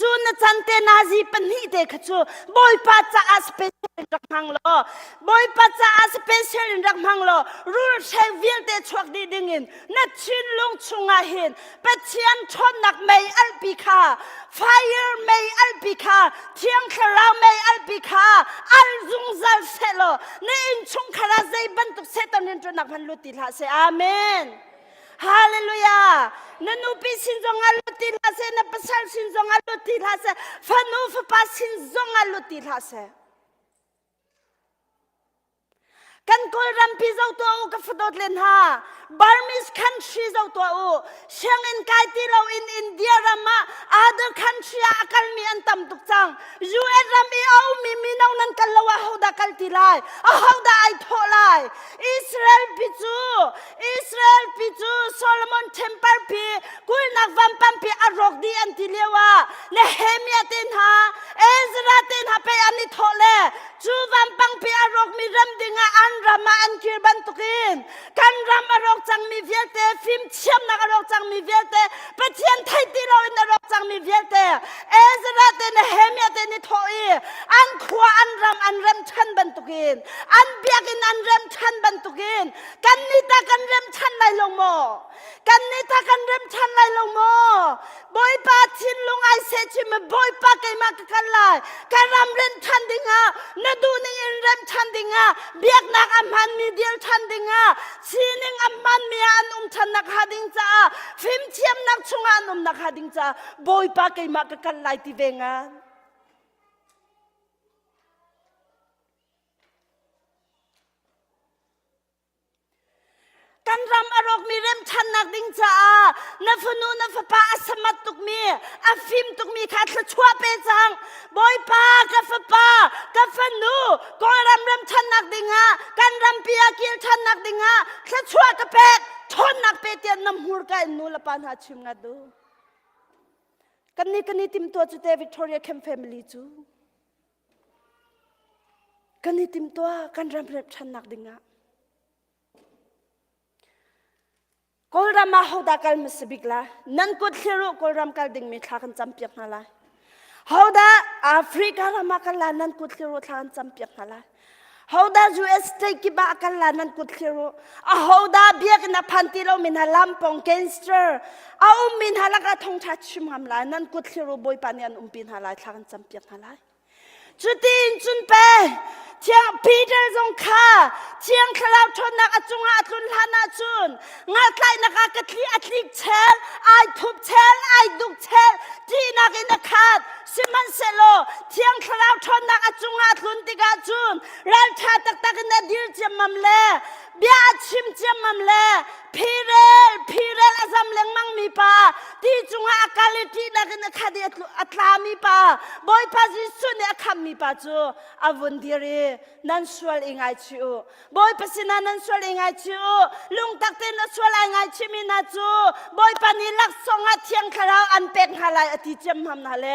จูนจันเตนาจีปนิเดขจูบอยปัจจาสเปเชียลรักมังโลบอยปัจจาสเปเชียลรักมังโลรูลเชวิลเตชวกดีดิ่งินนัดชินลงชุงอาหินเป็ดเชียนชนนักไม่อัลปิคาไฟไม่อัลปิคาเทียงคาราไม่อัลปิคาอัลซุงซัลเซโลในอินชุงคาราใจบรรทุกเซตันินจนักพันลุติลาเซอาเมนฮาเลลูยานันูปิสินจงอาลุติลาเซนับสัลสินจงอาลุติลาเซฟันูฟปาสินจงอาลุติลาเซกันกอลรัมพิจาวตัวอุกฟดอดเลนฮาบาร์มิสคันทรีจาวตัวอุเชียงอินไกตีเราอินอินเดียรามาother countryอาคัลมีอันตัมตุกจังยูเอรามีเอามีนานันกัลลาวะฮาวดาคัลติไลฮาวดาไอโทไลอิสราเอลพิจูโซโลมอนเทมเพิลพีกุยนักวันปัมพีอารอกดีอันติเลวะเนเฮมียตินฮาเอซราตินฮาไปอันนี้โทเลจูวันปังพีอารอกมีรัมดิงอันรามาอันคิรบันตุกินกันรามอารอกจังมีเวลเตฟิมเชียมนักอารอกจังมีเวลเตปะเทียนไทยตีเราอินอารอกจังมีเวลเตเอซราตินเฮมียตินโทอีอันขวาอันรามชันบันตุกินอันเบียกินอันรามชันบันตุกินกันนิตากันรามชันไลลงโมกันนิตากันรามชันไลลงโมบอยปาทินลงไอเซชิมบอยปาเกมากันไลกันรามเรนชันดิงาณดูนิงรามชันดิงาเบียกนักอัมพันมีเดียลชันดิงาชีนิงอัมพันมีอันชันนักฮาดิงจ้าฟิมเทียมนักชงอันนักฮาดิงจ้าบอยปาเกมากันไลที่เวงากันรำอารมณ์มีเริ่มชันนักดิ้งจ้านาฟนูนาฟป้าอาสมัตตุกมีอาฟิมตุกมีขาดชั่วเปจังบอยป้ากาฟป้ากาฟนูก็รำเริ่มชันนักดิ้งอ่ะกันรำเปียกิลชันนักดิ้งอ่ะชั่วกระเป็ดทนนักเป็ดยันน้ำหูกันนูละปานหาชิมงัดดูกันนี่ติมตัวจุดเดวิกตอเรียแคมเฟมิลี่จูกันนี่ติมตัวกันรำเริ่มชันนักดิ้งอ่ะกอลรามาฮาวดาคัลมิสบิกลานันกุดเชรุกอลรามคัลดิงมีทากันจำเปียกนาลาฮาวดาแอฟริการามาคัลลานันกุดเชรุทากันจำเปียกนาลาฮาวดายูเอสเตกิบาคัลลานันกุดเชรุฮาวดาเบียกนับพันติโลมินฮาลัมปองเกนสเตอร์มินฮาลักะทงทัชชิมฮัมลานันกุดเชรุบอยปานีอันปินฮาลาทากันจำเปียกนาลาจุดที่จุนเปเทียงปีเตอร์จงข้าเทียงคลาวชนนักอจุงอาตุนฮานาจุนงาไกลนักกะทลีอัตลิกเชลไอทุบเชลไอดุกเชลที่นักอินนักขาดซิมันเซโลเทียงคลาวชนนักอจุงอาตุนติกาจุนรัลชาตักตักนัดดิลเจมัมเลเบียชิมเจมัมเลพีเรลอาซัมเลงมังมีปาที่จุงอาคาลิที่นักอินนักขาดอัตลามีปาบอยปาจิสุนเนอคัมมีปาจูอาวุนดีรีนันสวลอิงไอชิวบอยปัสนานันสวลอิงไอชิวลุงตักเตนสวลอิงไอชิมินาจูบอยปานิลักสงอาเทียงคาราวอันเป็กฮาลายอติเจมฮัมนาเล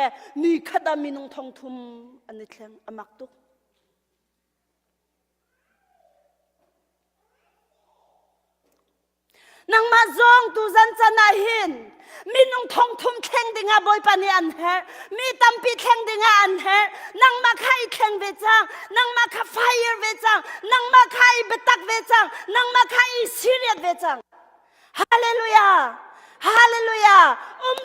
มีขดามินุงทองทุมอันนี้เทียงอมักตุกนางมาจงตูจันจันนาหิน มีนุ่งทองทุ่มแข่งดิงาบอยปานีอันเฮมีตัมปีแข่งดิงาอันเฮนังมาไข่แข่งเวจังนังมาไข่ไฟเวจังนังมาไข่เบตักเวจังนังมาไข่ซีเรียสเวจังฮาเลลูยาฮาเลลูยา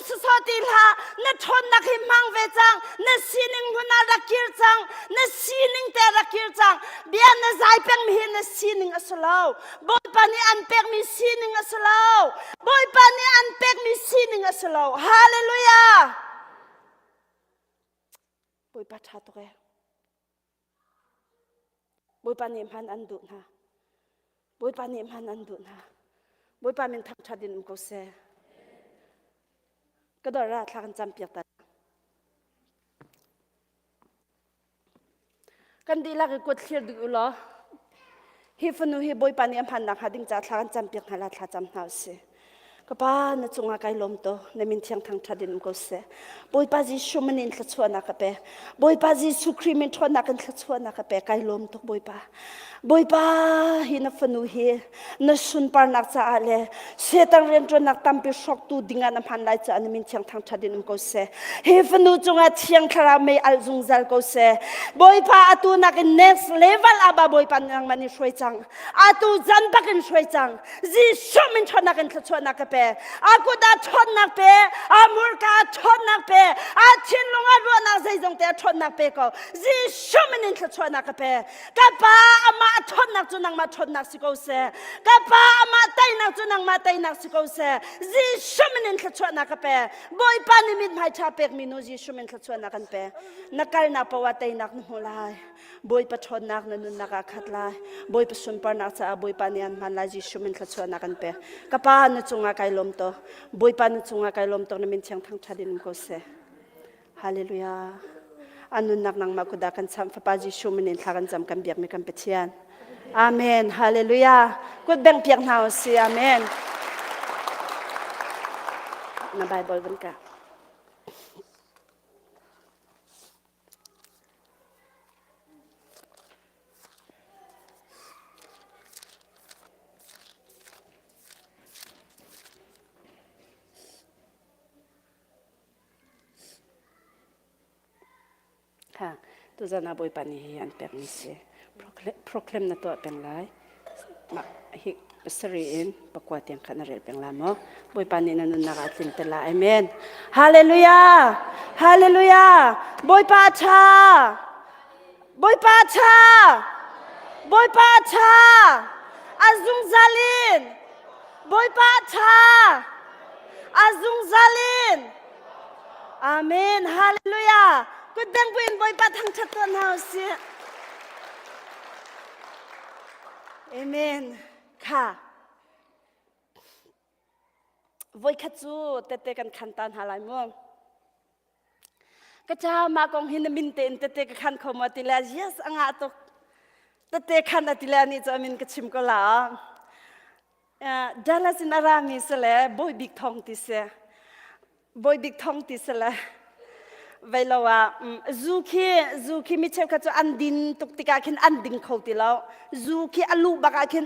สุสติลาเนชนนักหิมังเวจังเนซีนิงหุนารักกิรจังเนซีนิงเตรักกิรจังเบียนเนใจเป็งมีเนซีนิงอสลาวบอยปานีอันเป็งมีซีนิงอสลาวบอยปานีอันเป็งมีซีนิงอสลาวฮาเลลูยาบอยปาชาตัวเอบอยปานีมันอันดุนะบอยปานีมันอันดุนะบอยปานีทักชาดินมุกเสก็ดอราทางจำเปียกแต่กันดีลักกดเคลียร์ดูหรอฮิฟนูฮิบอยปานีพันนักหาดิ้งจ่าทางจำเปียกหาลาทาจำหนาวเสก็ป้านจงอาไกลมโตในมินเทียงทางชาดินมุกเสบอยปาจิชุมันอินทชวนนักเปบอยปาจิสุครีมินชวนนักอินทชวนนักเปไกลมโตบอยปาฮินฟนูฮินสุนปานักจ่าเลเสตังเรียนจนนักตั้มไปช็อกตูดิ้งานพันไลจ่าในมินเทียงทางชาดินมุกเสฮิฟนูจงอาเทียงคาราเมอัลซุงซัลกุเสบอยปาอตูนัก next level อาบาบอยปานังมันช่วยจังอตูจันปักช่วยจังจิชุมินชวนนักอินทชวนนักเปอากูดาชนนักเปอามูร์กาชนนักเปอาทินลงอารัวนักใจจงเตะชนนักเปก็จิชุมินินชนนักเปกับป้าอามาชนนักจุนังมาชนนักสิโกเสกับป้าอามาไตนักจุนังมาไตนักสิโกเสจิชุมินินชนนักเปบอยปานิมิดไม่ชาเปกมินูจิชุมินชนนักกันเปนักการนักปวัตไตนักนุ่มลายบอยปะชนนักนันนักขัดลายบอยปะสุนปานักจะบอยปานีอันมันลายจิชุมินชนนักกันเปกับป้านจงอาไกลมโตบอยปานจงอาไกลมโตนมินเชียงทางชาดินมุกเสฮาเลลูยาอันนุนักนังมาคุดากันซ้ำฟ้าปาจิชูมินินทากันจำกันเบียกมีกันเปเทียนอาเมนฮาเลลูยากุดแบ่งเพียงเฮาสิอาเมนในไบเบิลบันกะค่ะตัวจะน่าบอยปานีอันเป็นมิเสโปรเคลมนั่นตัวเป็นไรมาฮิกสรีอินประกวดยังขันเรียเป็นลามบอยปานีนั่นนักอัลตินตละอาเมนฮาเลลูยาฮาเลลูยาบอยปาชาบอยปาชาบอยปาชาอาซุงซาลินบอยปาชาอาซุงซาลินอาเมนฮาเลลูยาก็ดังเป็นบอยปาทั้งชัดตัวเราเสียเอเมนค่ะบอยขัดจูเตะกันขันตันหาลายมั่งก็จะมากองหินมินเตนเตะกันขันขมาติลาเยสอ่างตุกเตะขันติลานี่จะมินก็ชิมก็ลาดาลาสินารามิสเลยบอยบิ๊กทองติเสบอยบิ๊กทองติเสเลยเวลาว่าซูคีมิเชลก็จะอันดินตุกติกาขินอันดินเขาติแล้วซูคีอันลูกบักขิน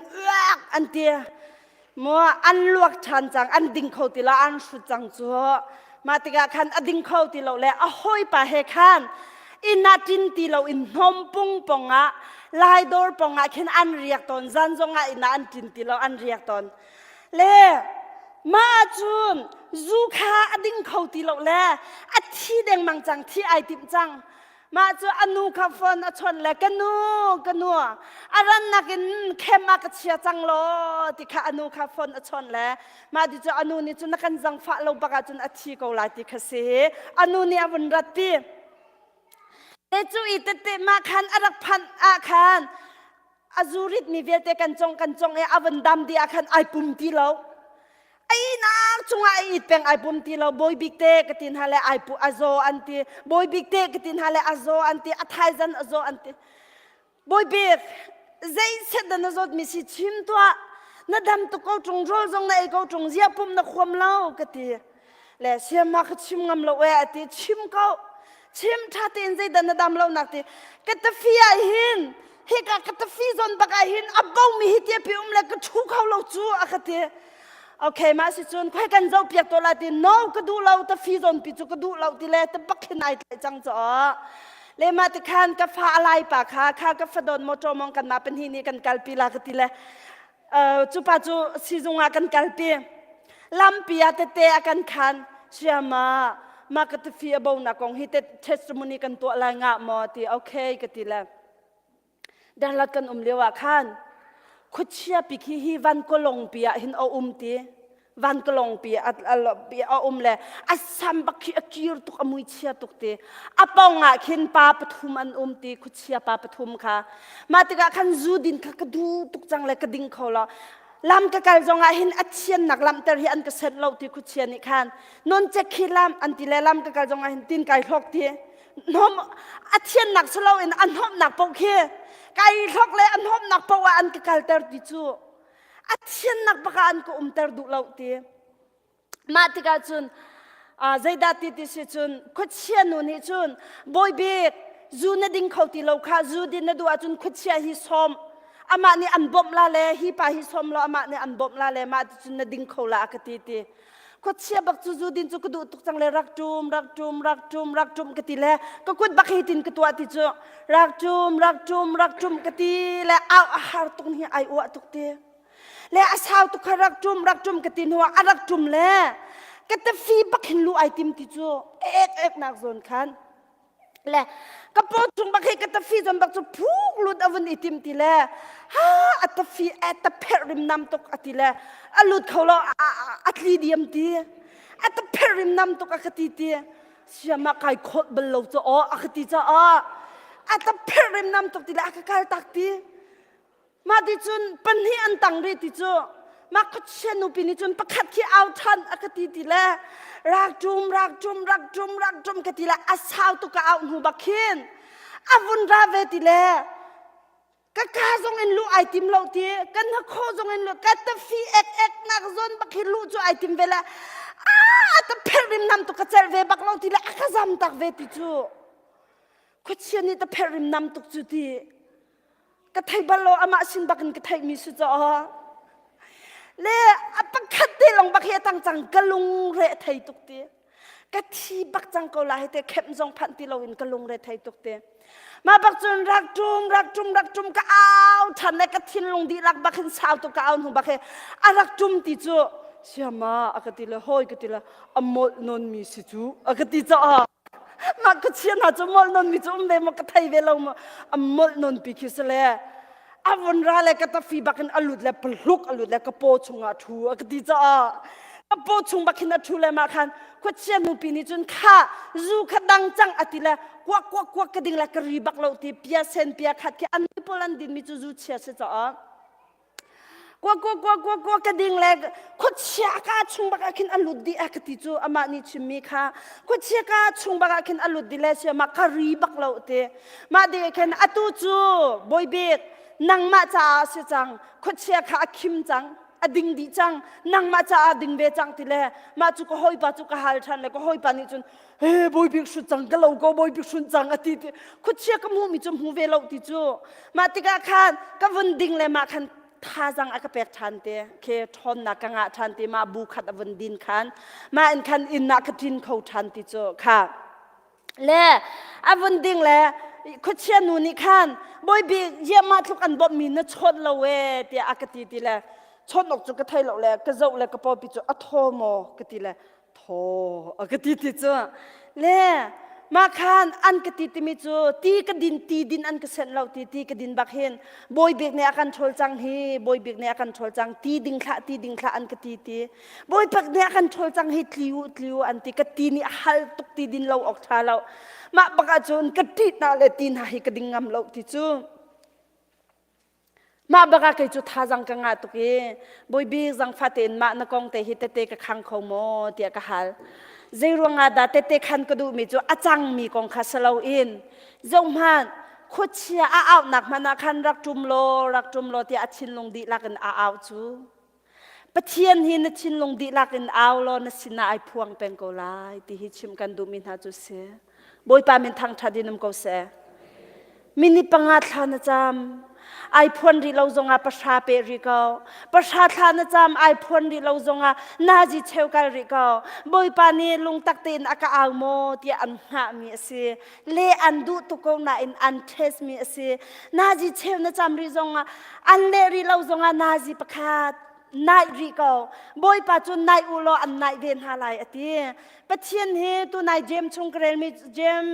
อันเตียมัวอันลวกชันจังอันดินเขาติแล้วอันสุดจังจัวมาติกาขันอันดินเขาติแล้วเลยอ่ะห้อยปะเฮขันอินนัดจินติแล้วอินนมปุงปงอ่ะลายดอร์ปงอ่ะขินอันเรียกตอนจันจงอ่ะอินนัดจินติแล้วอันเรียกตอนเล่มาจุนซูขาอดิ้งเขาตีโลเล่อัที่แดงมังจังที่ไอติมจังมาจูอนุคาฟอนอชนเล่กันนัวอารันนักินเข้มมากเชียจังโลที่ข้าอนุคาฟอนอชนเล่มาดิจูอนุนี่จูนักันจังฟ้าเราบักจุนอัที่เขาลายที่ข้าเสียอนุนี่อวันรัตตีเอจูอีเตเตมาคันอารักพันอาคันอาจูริตมีเวเตกันจงเออวันดำดีอาคันไอปุ่มที่เราไอ้นักจงไอ้อิดเป็นไอ้ปุ่มตีเราบอยบิ๊กเตกตินฮาเลไอ้ปุ่มอาโซอันตีบอยบิ๊กเตกตินฮาเลอาโซอันตีอัทไฮซันอาโซอันตีบอยบิ๊กใจเสด็จนรดมิสิชิมตัวนัดดำตุกเอาจงโจจงในเอาจงเสียปุ่มนักความเล่ากติและเสียมาก็ชิมงำเราเออตีชิมเขาชิมชาตินใจดันนัดดำเราหนักตีกตฟีไอหินเฮกกตฟีจนบักไอหินอับบาวมีฮิตเยปิเลยก็ชูเขาเราจูอะกติ โอเคมาสิจุนค่อยกันเจ้าเปียกตัวละตีน้องก็ดูเราแต่ฟีจนปีจุก็ดูเราตีแลแต่ปักขึ้นไอจังจ๋อเลยมาติคันกับฟ้าอะไรปะค่ะข้ากับฟดนโมโจมองกันมาเป็นที่นี่กันกัลปีลากตีแลจุปาจุซีจุงอากันกัลปีลำปีอาเตเตอากันคันเชื่อมากระฟีบ่าวนักองฮิตเทสต์มนีกันตัวอะไรงะมอตีโอเคกตีแลดังลัดกันเลี้ยวคันคุเชียปิกีฮีวันก็ลงปีหินเอาตีวันก็ลงปีปีเอาเลยอัศสัมบักคีร์ตุกอมุยเชียตุกตีอปองะขินปาปฐุมอันตีคุเชียปาปฐุมค่ะมาติกะคันจูดินค่ะกระดูตุกจังเลยกระดิ่งเขาละลำกะกาลจงหินอัจเชียนนักลำเตอร์ฮีอันกษัตริย์เราตีคุเชียนี่คันนนเจ็กขีลำอันตีเลลำกะกาลจงหินตินไก่ทอกตีน้อมอัจเชียนนักสลาอินอันน้อมนักปกขีไก่ทอกเลยอันน้อมนักปกว่าอันกะกาลเตอร์ดิจูอัจเชียนนักปกอันก็เตอร์ดูเราตีมาติกาจุนใจดาติติสิจุนคุเชียนุนี่จุนบอยเบกจูนดิ่งเขาตีเราค่ะจูดินดูอาจุนคุเชียฮิสอมอามานี่อันบ่มลาเลฮิปาฮิสอมเราอามานี่อันบ่มลาเลมาจุนดิ่งเขาละกติตีคุเชียบักจูดินจูกดูตุกจังเลยรักจุมกติเลก็คุดบักฮิตินกตัวติจูรักจุมกติเลเอาอาหารตรงนี้ไออวตุกตีเลอาสาวตุกรักจุมกตินหัวรักจุมเลก็แต่ฟีบักหินลูไอติมติจูเอกนักโซนคันเลก็โปรจุมบักหิก็แต่ฟีจนบักจูพูกลุดอวันไอติมติเลอัตฟีอัตเพริมนำตุกอติเลอลุดเขาเราอัตลีเดียมตีอัตเพริมนำตุกอติตีเสียมาไก่โคตรเบลล์จ้ออติจ้ออัตเพริมนำตุกติเลอักไก่ตักตีมาดิจุนปัญหาอันต่างเรื่องดิจูมาคุเชนุปินิจุนประคัดขี้เอาทันอากติติละรักจุมกติละอาสาวตุกเอาหูบักเขียนอาวุนราเวติละก็ข้าทรงเอ็นลูไอติมเราทีกันนักโคทรงเอ็นลูกันตฟีเอกนักซนบักเขียนลูจูไอติมเวละแต่เพริมนำตุกเจรเวบักเราทีละอาคาซามตักเวติจูคุเชนี่แต่เพริมนำตุกจูทีกระไทยบาลโลอามาสินบักนกระไทยมีสุดจ้าเล่อปักขัดเดลงบักเฮตังจังกะลุงเรไทยตุกเตกะทีบักจังเกาลาเฮเตเข้มจงพันติโลอินกะลุงเรไทยตุกเตมาบักจนรักจุมกะเอาทันในกะทินลงดีรักบักหินสาวตุกะเอาหงบักเฮอารักจุมติจูเสียมาอากติละห้อยกติละอมดนนมีสิจูอากติจ้ามากระเชียนหาจมอลนนมีจุ่มเดมกระไทยเวลามาอมลนนปีคิสเลอาวันราเลกตาฟีบักนอลุดเลปลุกอลุดเลกโปชงอาทูกติจ้ากโปชงบักนอาทูเลมาคันกระเชียนนูปีนี้จนข้าจูขดังจังอติเลกวักกระดิ่งเลกรีบักเราตีเปียเซนเปียขัดแค่อันนี้พลันดินมีจูเชียเสจ้ากวักกระดิ่งเล็กคุเชียก้าชุงบักกินอลุดดีกติจูอามานิชิมีค่ะคุเชียก้าชุงบักกินอลุดดีเลเชียมาคารีบักเราเตมาเด็กเห็นอตูจูบอยเบกนังมาจ้าเสียจังคุเชียก้าคิมจังอดิ่งดีจังนังมาจ้าอดิ่งเบจังติเลมาจูก็หอยปาจูก็ฮัลชันเลยก็หอยปานิจนเฮ้บอยเบกชุดจังก็เราก็บอยเบกชุดจังอติคุเชียก็มูมีจมูกเวเราติจูมาติกาคันก็วันดิ่งเลยมาคันท่าจังอากาเปกชันเตเคทอนนักงะชันเตมาบุขัดอวันดินคันมาอินคันอินนักดินเขาชันติโจค่ะเล่อวันดินเล่คุเชียนูนิคันบอยบีเยี่ยมมาทุกอันบ่มีนชนละเวเตอากติติเล่ชนออกจุกระไทยเราเล่กระเจ้าเล่กระปอปิโจอโทโมกติเล่โทอากติติโจเล่มาคันอันกติติมิจูตีกดินตีดินอันกเซนเราตีกดินบักเฮนบอยเบกเนี่ยอาการชลจังฮีบอยเบกเนี่ยอาการชลจังตีดิงขะอันกติตีบอยเบกเนี่ยอาการชลจังฮีทลิวอันตีกตีนี่ฮัลตุกตีดินเราออกชาเรามาบักอาจนกตินาเลตีนหายกดิงงามเราติจูมาบักอาเกจูท่าจังกังอาตุกีบอยเบกจังฟาเตนมานักองเตฮิเตกะคังเขาโมเตียกะฮัลเจรวงอาดาเตเตขันกระดูมีจูอาจังมีกองคาสลาอินจงมันคุเชียอ้าวหนักมันคันรักจุมโลที่อาชินลงดีลักกันอ้าวจูปะเทียนหินชินลงดีลักกันอ้าวโลนสินาไอพวงเป็นโกลายที่ฮิชิมกันดูมินหาจูเสบอยปามินทางทัดินมโกเสมินิปังอาทานจาม ไอพวนรีเราจงอาประชาเปริกาประชาทานจำไอพวนรีเราจงอานาจิเชวกันริกาบอยปานีลุงตักตินอากาอัลโมที่อันหามีสิเลอันดูตุกงนาอินอันเทสมีสินาจิเชวนะจำริจงอาอันเลรีเราจงอานาจิประคาดนายริกาบอยปาจุนนายอุโลอันนายเวนฮาไลอติปะเทียนเฮตุนายเจมชงเกรลมีเจม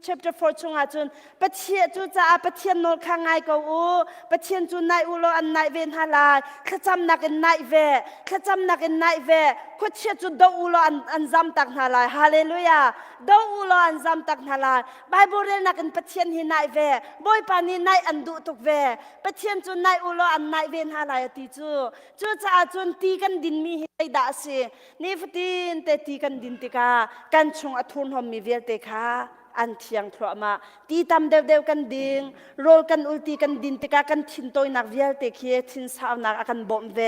chapter 4 chung a chun pathian chu cha pathian nol khangai ko u pathian chu nai u lo an nai ven halai khacham nak in nai ve khacham nak in nai ve khochia chu do u lo an zam tak halai hallelujah do u lo an zam tak halai bible re nak in pathian hi nai ve boy pa ni nai an du tuk ve pathian chu nai u lo an nai ven halai ti chu cha chun ti kan din mi hi da si ni futin te ti kan din ti ka kan chung athun hom mi vel te khaอันเทียงพระมาตีตามเดวกันดิ่งโรลกันอุลตีกันดินติกากันทินโตยนักเวียลเตคียทินสาวนักอากันบ่มเว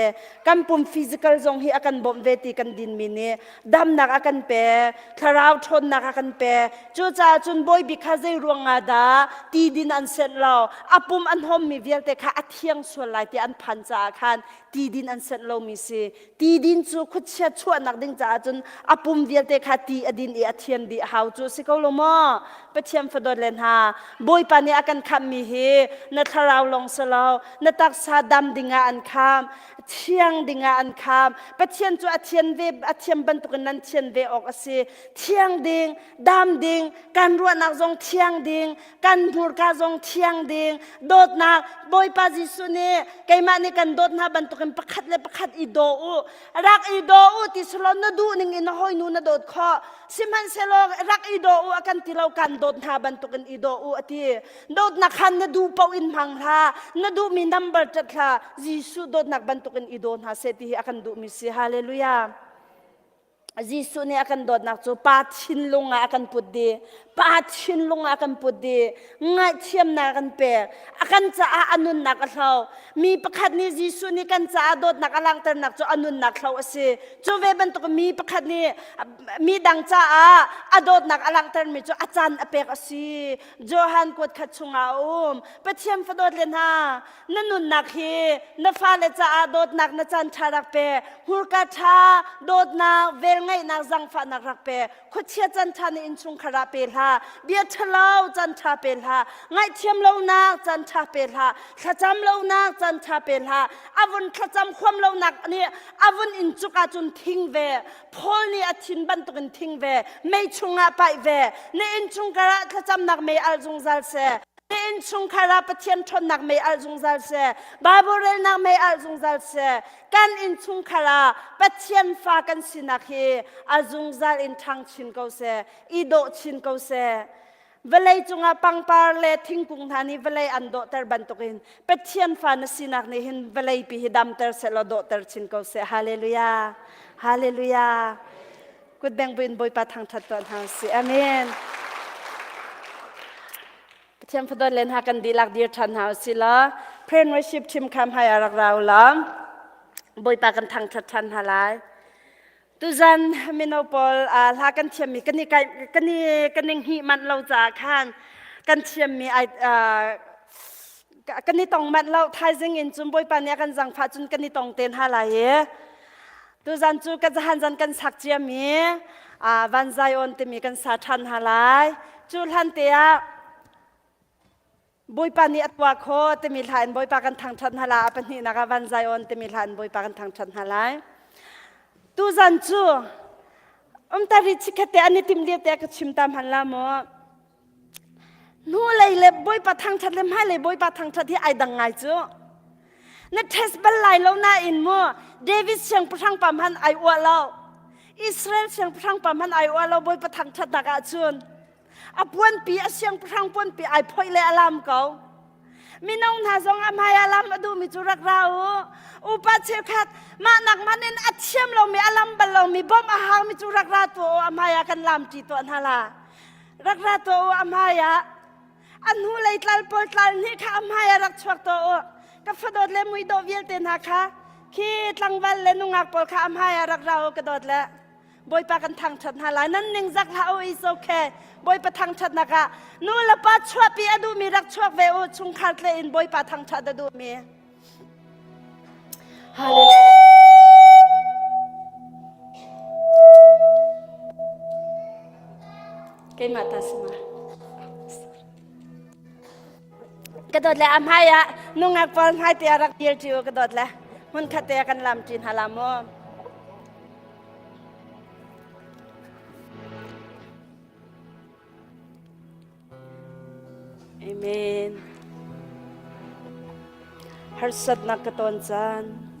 กันปุ่มฟิสิกอลจงฮีอากันบ่มเวตีกันดินมินีดำนักอากันเปคาราวชนนักอากันเปจูจ่าจุนบอยบิคาเซรวงอาดาตีดินอันเสร็จเราอาปุ่มอันหอมมีเวียลเตคาอัเทียงส่วนไหลที่อันพันจ่าคันตีดินอันเสร็จเรามีสิตีดินจูคุดเชียชวนนักดิ่งจ่าจุนอาปุ่มเวียลเตคาตีอดินอีอาเทียนดีหาวจูสิเขาลมอปะเทียมฟดเลนฮาบอยปานีอากันคำมีเฮนทาราวลงสลาวนตักซาดำดิงาอันคำเทียงดิงาอันคำปะเทียนจูอาเทียนเวอาเทียมบรรทุกนั้นเทียนเวออกสิเทียงดิงดำดิงการรัวนักจงเทียงดิงการบูรกาจงเทียงดิงโดดนักบอยปาจิสุนีไกมานี่กันโดดนักบรรทุกประคัดเลยประคัดอีโดอูรักอีโดอูที่สลอนนดูนิงอินหอยนูนโดดข้อสิมันเซโลรักอีโดอูอากันที่เรากันโดดหาบรรทุกันอีโดอูอทีโดดนักขันนดูเป้าอินพังฮานดูมีนัมเบอร์จัดฮาจิสุโดดนักบรรทุกันอีโดนฮาเซติอากันดูมิสิฮาเลลูยาจิสุนี่อากันโดดนักจูปาชินลงอากันปุดดีปาชินลงอากันปุดดีง่ายเทียมนักกันเปรอากันจะอานุนนักเขามีประคัดนี้จิสุนี่กันจะโดดนักอลังเตอร์นักจูอานุนนักเขาสิจูเวบันตุกมีประคัดนี้มีดังจะอาโดดนักอลังเตอร์มีจูอาจารย์อเปกสิโจฮันกวดขัดชงอาปะเทียมฟดเลนฮานันุนนักฮีนฟ้าเลจะอาโดดนักนจันทารักเปฮูร์กาชาโดดนักเวงไงนักจังฟ้านักรักเปขุดเชียจันทานินชุงคาราเปลฮาเบียทลาวจันทาเปลฮาไงเทียมเลานักจันทาเปลฮาขจำเลานักจันทาเปลฮาอาวุนขจำความเลานักนี่อาวุนอินจุกอาจุนทิ้งเวพอลนี่อาทินบันตุกันทิ้งเวไม่ชุงอาไปเวในอินชุงคาราขจำนักไม่อัลจงซัลเซในอินชุงคาราปะเทียนทนนักไม่อัลจงซัลเซบาบูเรลนักไม่อัลจงซัลเซกันอินชุงคาราปะเทียนฟ้ากันสินักเฮอัลจงซัลอินทางชินเกาเซอีโดชินเกาเซเวลัยจุงอาปังปาร์เลทิ้งกุงธานีเวลัยอันโดเตอร์บันตุกินปะเทียนฟ้านสินักนี่หินเวลัยพิหิดามเตอร์เซลโดเตอร์ชินเกาเซฮาเลลูยาฮาเลลูยากุดแบงบินบอยปาทางทัดตัวทางสิอาเมนเทียมฟดเลนหากันดีลักดีทันหาสิละเพรนวิชิปทีมคำให้อารักเราละบอยปากันทางทันหาไลตุจันมินโอปอลหากันเทียมมีกันนี่หิมันเราจากขันกันเทียมมีกันนี่ต้องมันเราไทยซิงอินจุนบอยปาเนี่ยกันจังฟ้าจุนกันนี่ต้องเต้นหาไลตุจันจูกันจะหันจันกันสักเจียมีวันใจอ่อนที่มีกันสาทันหาไลจูหันเตียบอยปานีอัตวาโคเตมิลานบอยปากันทางชันฮาลาปนีนักวันใจอ่อนเตมิลานบอยปากันทางชันฮาลาตูจันจูตาริชิกเตอันนี้ติมเลียเตกชิมตามฮันลาโมนู่เลยเลยบอยปาทางชันเล่มให้เลยบอยปาทางชันที่ไอดังไงจูนัทเทสบัลไลแล้วน่าอินโมเดวิดเสียงพระทางปั๊มฮันไออวเราอิสราเอลเสียงพระทางปั๊มฮันไออวเราบอยปาทางชันนักอาจุนอาปวนปีอาเสียงพรังปวนปีไอพ่อยเลอลามเขามีน้องนาจงอามาอลามอดูมีจุรักเราอุปเชขัดมาหนักมันเน้นอัดเชื่อมเรามีอลามบัลเรามีบ่มอาหารมีจุรักเราตัวอามายากันลามจีตัวนั่นละรักเราตัวอามายาอันหูเลยตลปลตลนี่ค่ะอามายารักชวกตัวกับฟดดเลมุยโดเวียลเตนฮะค่ะขี้ตังวันเลนุงักปลค่ะอามายารักเรากระโดดแล้ว boy pa kan thang chat hala nan ning zak la o is okay boy pa thang chat naka nu la pa chwa pi adu mi rak chwa ve o chung khat le in boy pa thang chat adu mi hallelujah cái mặt ta sma cái đợt là am hai ạ nung ngạc pon hai tia rak tir chiu cái đợt là mun khát tia kan làm chin halam mo amen harsat na katon chan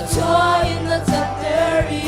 Joy in the Tatari,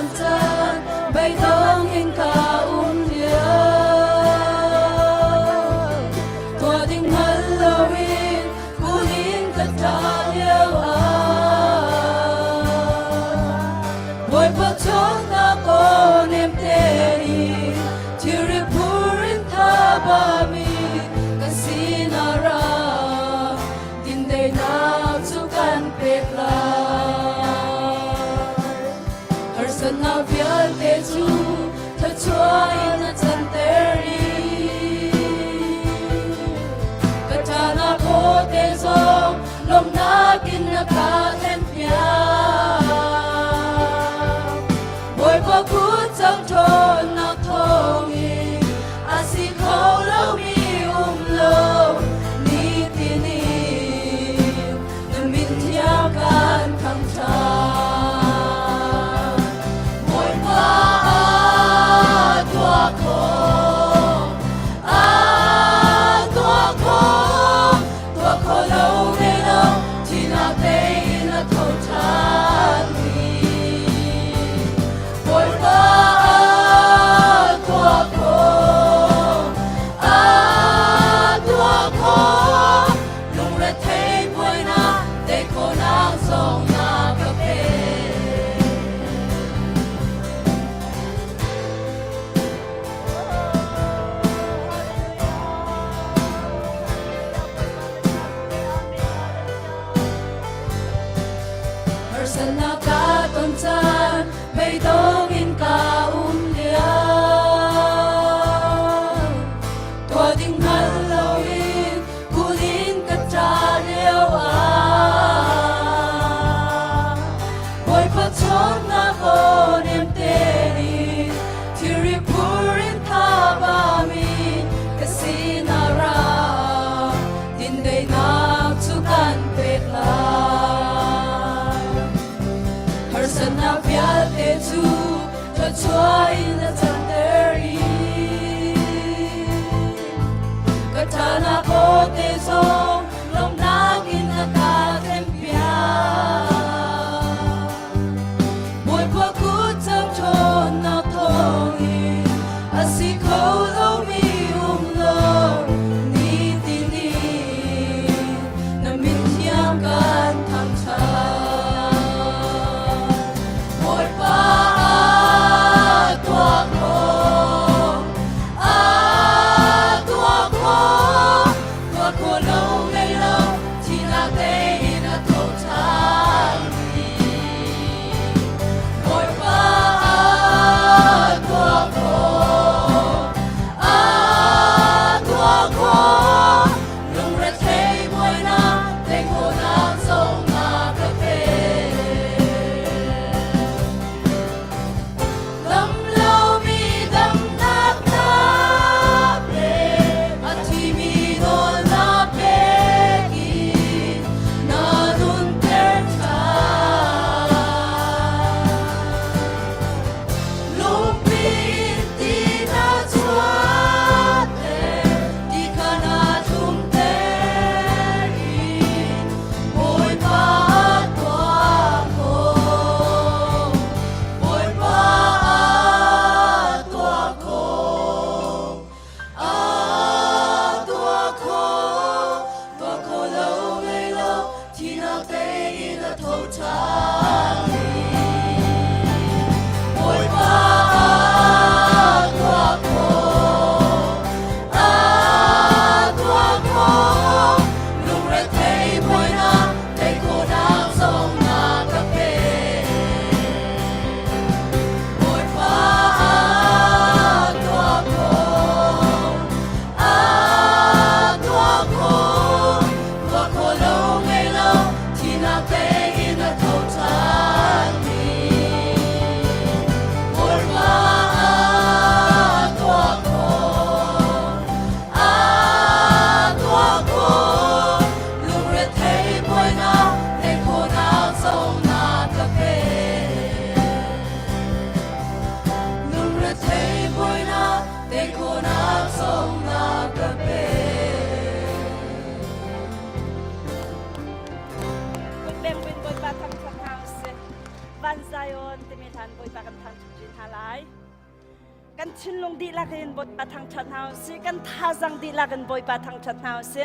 tôn chân bay đông hình cả liêu tua ding Halloween kunin ka ta liêu boy pa chon na ko nem te ni tiri purin tha ba mi kasinara din dei na chu kan pek la har san na vial te chu tha chua in na chan teri ka ta na ko te zo lom na kin na ka ten pia boy pa ku chang thon na thong i asi khâu lo mi lo ni ti ni na min thia kan thang cha boy pa tua ko tua ko lo me lo ti na te na ko cha boy pa tua ko lung ra thấy boy na te ko nang song na ka pe har san na ka ton chan bay dong in ka liao tua ding Halloween kunin ka ta liao boy pa chon na ko nem te ni tiri purin tha ba mi kasinara din dei na chu kan pek la har san na vial te chu tha chua in na chan teri ka ta na ko te zo lom na kin na ka tem pia boy pa ku chang thon na thong i asi khâu lo mi lo ni ti ni na min thiam kan thang cha boy pa tua ko tua ko lo me lo ti na te na to cha boy pa tua ko lung ra thấy boy na te ko na song na ka pe lam lo mi dam nak na pe ati mi do na pe ki na dun ter cha lung pi ti na chua te di ka na thum te ri boy pa tua ko boy pa tua ko tua ko lo me lo ti na te na to cha boy pa tua ko lung ra thấy boy na te ko nang song na ka pe boy pa tua ko tua ko lo me lo ti na te na to
กันชินลงดีลักเห็นบทปะทางชัดเฮาสิกันท่าจังดีลักเห็นบอยปะทางชัดเฮาสิ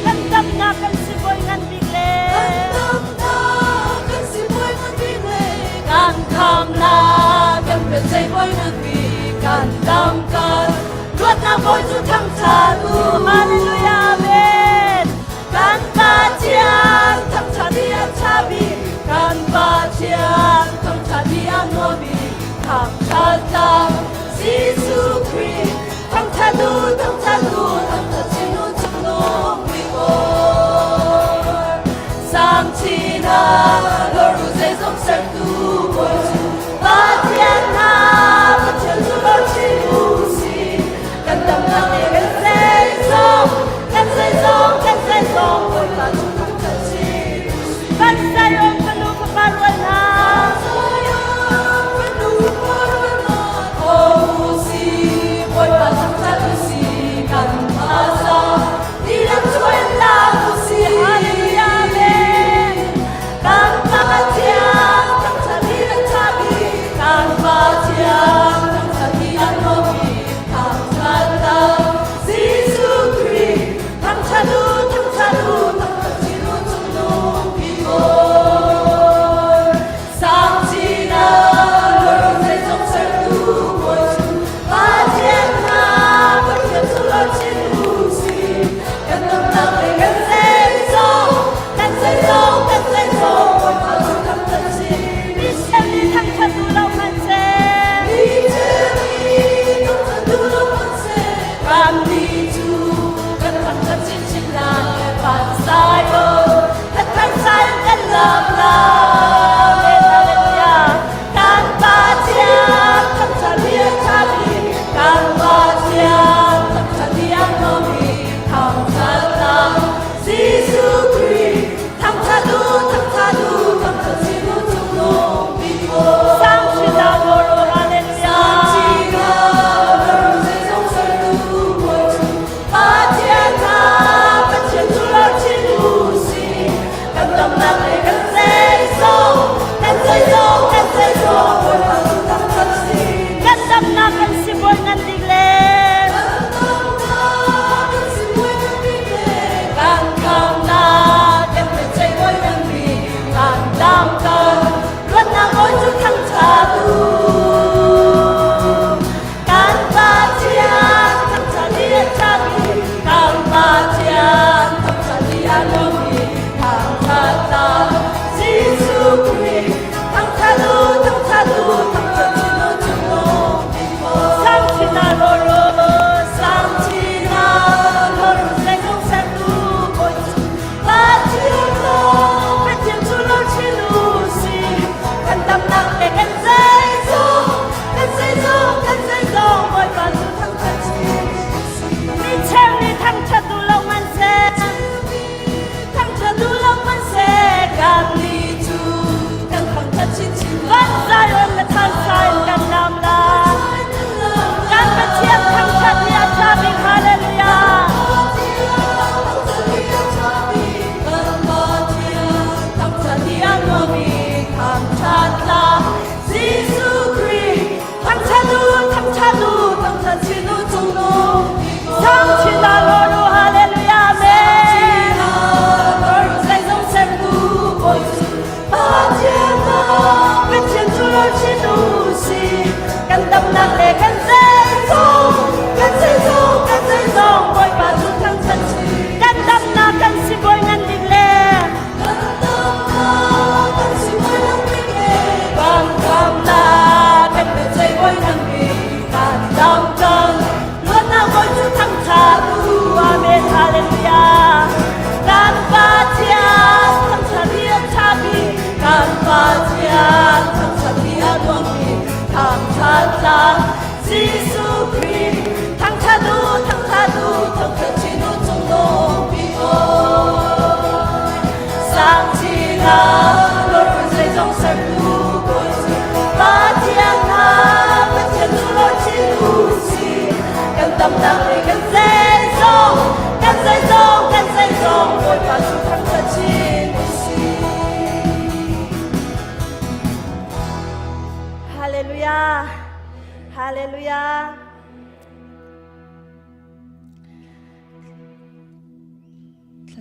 กันดำนากันสิบอยงันบิเลกันทำนากันเป็นใจบอยงันบิกันดำกันรวดน้ำบอยจุดทั้งชาลูฮาเลลูยาเมนกันบาเจียนทั้งชาดีอันชาบีกันบาเจียนทั้งชาดีอันโนบีทั้งชาดำซิสุครีทั้งชาดูทั้งชาดูทั้งชาชิโนจุโนวิโกสังชีนาโลรูเซซงเซตูโกจูบาเทียนาบาเทียนจูบาชิบูซีกันดำนักเอกันเซซงกันเซซงกันเซซงโอยบาจูทั้งชาชิกันเซยงกันลูกปารวนาโอซี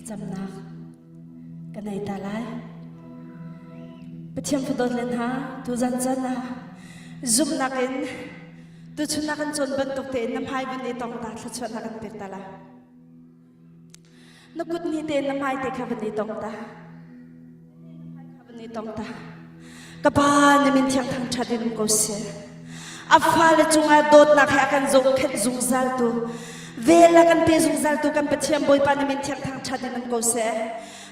จำนักกันในตาไลไปเทียมพดลเลนฮะตูจันจันนะซุ่มนักอินตูชุนนักจนบันตุกเตนน้ำพายบันนี้ต้องตาชวนนักเป็ดตาละนกุดนี้เตนน้ำพายเตะขับบันนี้ต้องตาบันนี้ต้องตากบ้านนี่มันเที่ยงทางชาดินกุศลอาฟ้าเลจุงอาโดดนักให้กันจงเข็ดจงซัลตูเวลากันเปจงซัลตูกันไปเทียมบอยปานนี่มันเที่ยงทางชาดินกุศล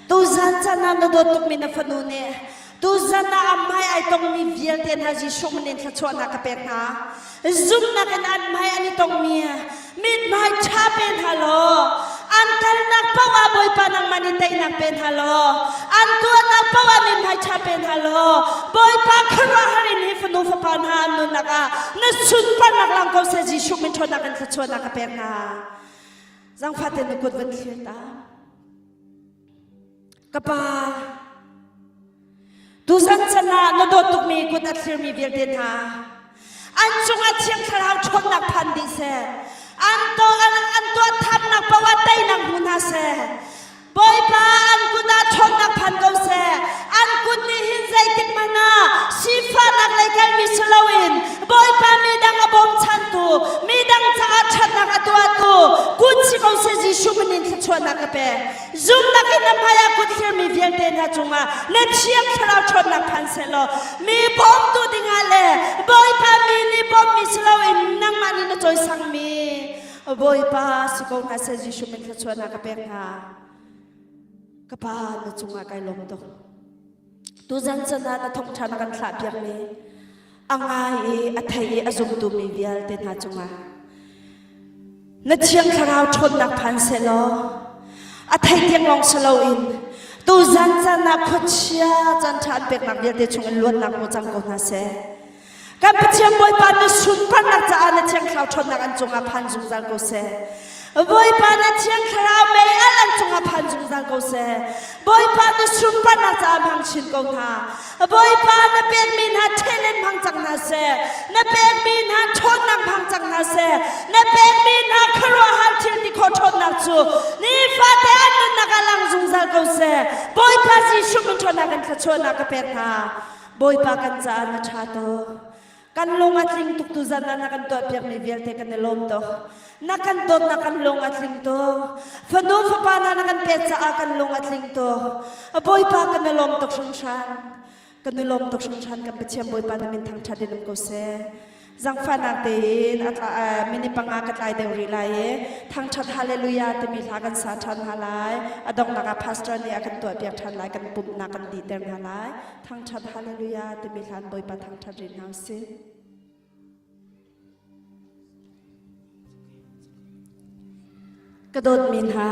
ตูจันจันนั้นโดดตุกมินฟันูเน่ตูจันน่ะอาไม่ไอต้องมีเวียนเทียนฮาจิชงมันเองขจรนักเป็ดนะซุ่มนักอันไม่อันนี้ต้องมีมิดไม่ชาเป็นฮัลโหลอันทันนักป้าวบอยปานังมันนี่เตยนักเป็นฮัลโหลอันตัวนักป้าวมิดไม่ชาเป็นฮัลโหลบอยปาคราฮารินีฟนูฟปานฮานุนักะนักสุดปานักลังเขาเสจิชุมินชนักอันขจรนักเป็ดนะจังฟัดเตนุกุดวันเขียนตากบ้าตูจันจันนะนโดตุกมีกุดอัดเสียมีเบียดเดนฮาอันจงอาเชียงคราวชนนักพันดิเซอันตัวทำนักประวัตินักมุนาเซบอยปาอันกุดาชนนักพันเกาเซอันกุดนี่หินใจติดมานาชีฟ้านักเลยกันมิสลาวินบอยปามีดังอบมชันตูมีดังจะอาชันนักตัวตูกุดชิเกาเซจิชุมนินขชวนนักเปซุ่มนักอินพายากุดเขียมีเวียนเดนฮาจุงาเนเชียงคราวชนนักพันเซโลมีบอมตูดิงาเลบอยปามีนี่บอมมิสลาวินนังมันนี่จอยสังมีบอยปาสิโกนาเซจิชุมนินขชวนนักเปฮากบ้านนะจุงอาไกลงตกตูจันจันนะทงชานักันขลาบยังนี้อังไงอัฐยอจุมตูมีเวียลเตนหาจุงอานัดเชียงคราวชนนักพันเซโลอัฐยเทียงลองสโลอินตูจันจันนะขดเชียจันชานเป็กนักเวียลเตชงล้วนนักมุจังโกนาเซกับเชียงบอยปานนัสุนพันนักจะอันเชียงคราวชนนักอันจุงอาพันจุงจังโกเซบอยปานเชียงคราวไม่อันจุงอาพันจุงจังโกเซบอยปานสุนพันนักจะพังชินโกนาบอยปานเป็กมินหาเทเลนพังจังนาเซนเป็กมินหาชนนักพังจังนาเซนเป็กมินหาครัวหาทิลที่โคชนนักจูนี่ฟาเตอันนุนักลังจุงจังโกเซบอยปาสิชุมชนนักกันขชนนักเป็กนาบอยปากันจานะชาโตกันลงอัดลิงตุกตุจันนะกันตัวเปียกในเวียลเทกันในลมโตนักกันโดนนักกันลงอัดลิงโตฟนูฟปานานักกันเป็ดจะอากันลงอัดลิงโตบอยปากันในลมตกชงชันกันในลมตกชงชันกันไปเชียมบอยปานามินทางชาดินกุเซจังฟันอักเดนอัตมินิปังอากัดไลเดวริไลทางชัดฮาเลลูยาจะมีทากันสาชันฮาไลอดองนักพาสตอร์นี่อากันตัวเปียกชันไลกันปุ่มนักกันดีเต็มฮาไลทางชัดฮาเลลูยาจะมีทานบอยปาทางชัดรินเฮาสิกระโดดมินฮา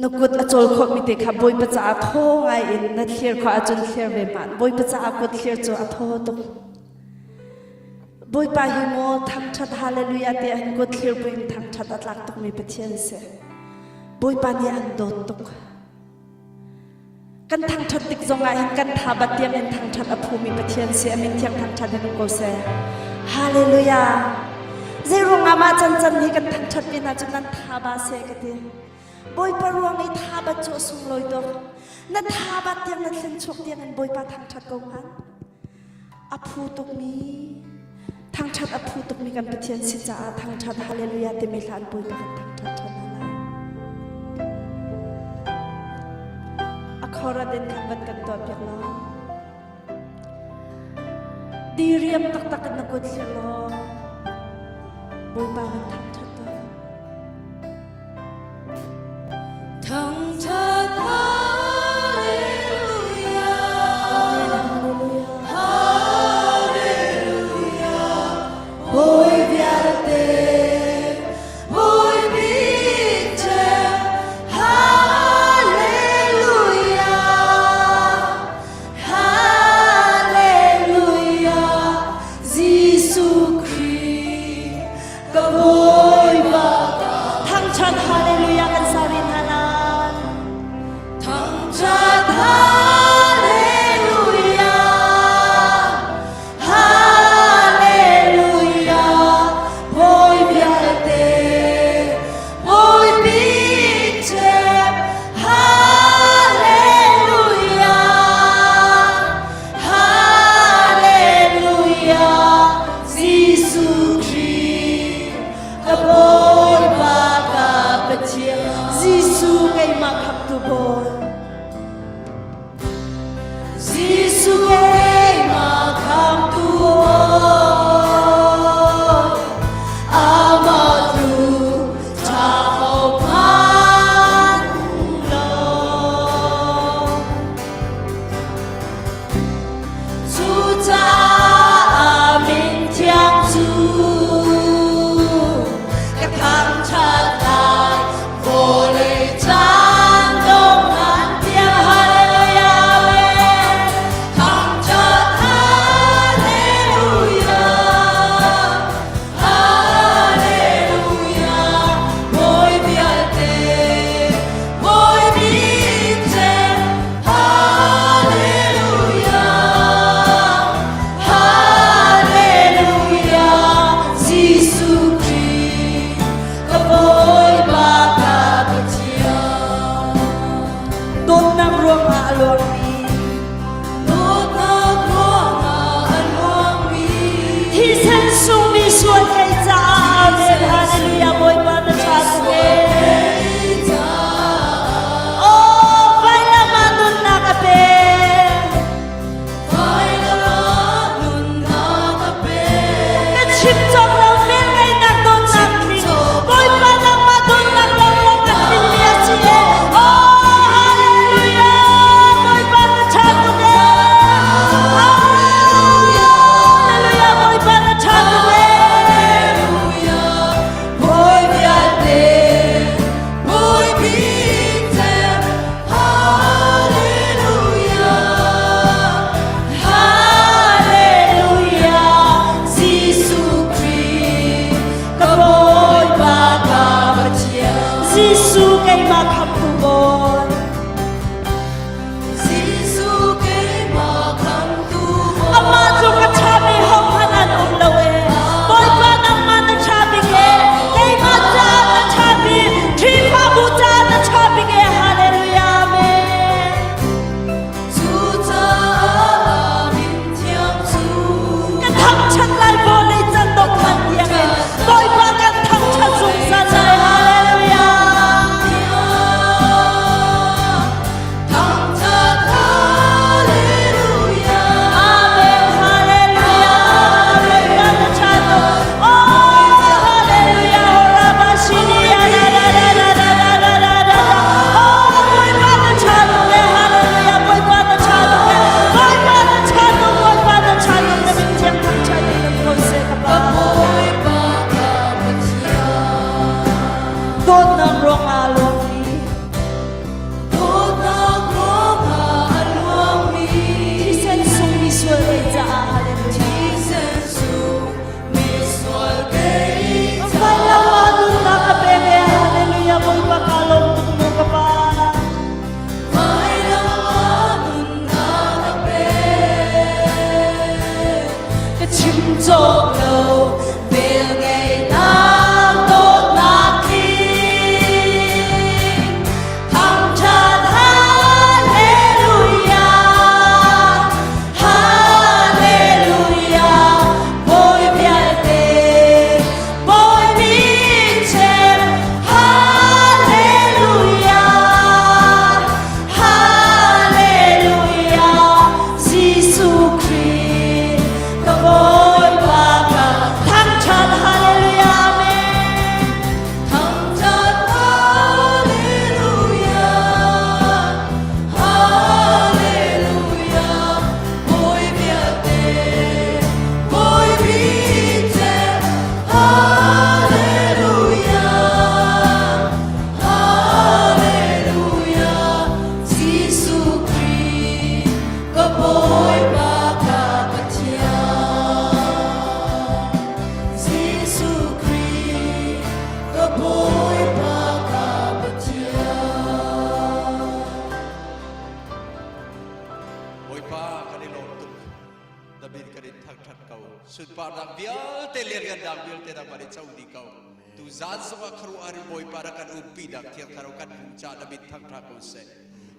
นกุดอจลขมิติขับบอยประจาโทไงอินนัดเขียร์ขวาจนเขียร์เวมันบอยประจากดเขียร์จูอโทตุบอยปาหิโมทางชัดฮาเลลูยาเตียนกดเขียร์บุญทางชัดอัตลักตุกมีประเทียนเสบอยปานีอันโดดตุกกันทางชัดติกจงไงกันทาบัดเตียงเห็นทางชัดอภูมิประเทียนเสมินเทียงทางชัดดินโกเซฮาเลลูยาเจรุงอามาจันจันนี่กันทางชัดวินาจันนั้นทาบาเซกันเดียบอยปารวงในทาบัดโจสุงลอยตัวนั่นทาบัดยังนั่นเล่นชกเดียงนั่นบอยปาทางชัดกงหันอภูตุกมีทางชัดอภูตุกมีกันประเทียนสิจ้าทางชัดฮาเลลูยาเตมิลานบอยปากันทางชัดชนะลายอคอระเดนกันบันกันตัวเปียกล้อดีเรียมตักตักกันนักกดเสียล้อบอยปากันทางชัดตัว
ทางชัดฮาเลลูยาฮาเลลูยาบอยเบียร์เตบอยบิเจฮาเลลูยาฮาเลลูยายิสุคริสต์กับ
Kaboy baka pachia Gisu kay makaptubol Gisu kay makaptubol Amadu tao panlo Suta amin tiang su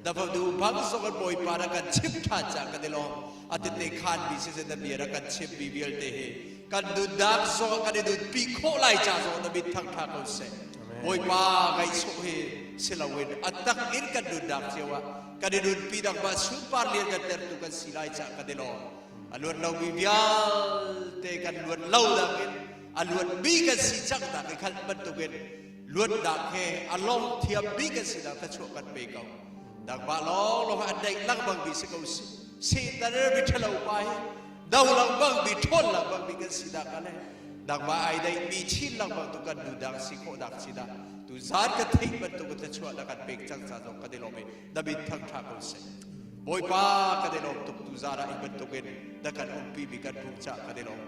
Dapat bang sokat boy para kan chip thaja kadelo atite khan bi se da biara kan chip bi bial te he กันดูดักโซกันดูปีโคไลจ่าโซนบิดทั้งทางเขาเสบอยป้าไงโซเฮเสลาเวนอัตตักอินกันดูดักเจ้ากันดูปีดักบาสุปาร์เลียนกันเตอร์ตุกันสิไลจ่ากันเดลอลวนเราวิญญาณเตกันลวนเล่าดักอินอลวนบีกันสิจักดักขันบันตุกันลวนดักเฮอลองเทียบบีกันสิดักกระโชกันเบกเอาดักบาลองลงอันใดลักบังบีสิเขาสิตาเรบิทะเลาไปดาวลักบังบีทนลักบังบีกันสิดักอะไรดักบาไอได้มีชิ้นลักบังตุกันดูดักสิโคดักสิดักตุซาร์กันทิ้งบันตุกันจะช่วยดักกันเบกจังซาจงกันเดลอมดับบิดทั้งทางเขาเสบอยป้ากันเดลอมตุซาระอิบันตุกันดักกันอุปปีบิกันพุกจักกันเดลอม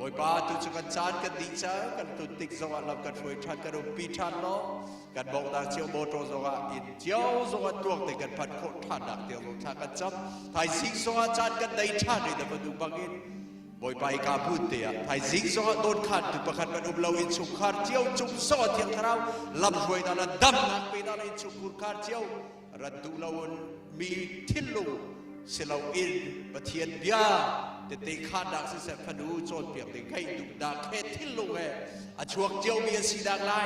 บอยป้าตุจุกันจานกันดีจ้ากันตุติกสวัสดิ์ลับกันช่วยทันกันอุปปีทันล้อกันบอกดักเชียวโบโตสวัสดิ์อินเจ้าสวัสดิ์ตัวเด็กกันพัดโคตรทันดักเดียวลงทางกันจับไทยสิงสวัสดิ์จานกันได้ทันในแต่มาดูบังอินบอยไปกาพูดเตียไทยสิงสวัสดิ์โดนขัดตุประคันกันอุบลาวินสุขาเจียวจุกซอเทียงเท้าลำช่วยนั่นดำนักไปนั่นสุขุขาเจียวรัดดูลาวนมีทิลลูเสลาอินปะเทียนเบียแต่ตีขาดักสิเสพดูโจนเปียกตีไก่ดุดักแค่ทิลลูเออช่วงเจียวมีสีดักไล่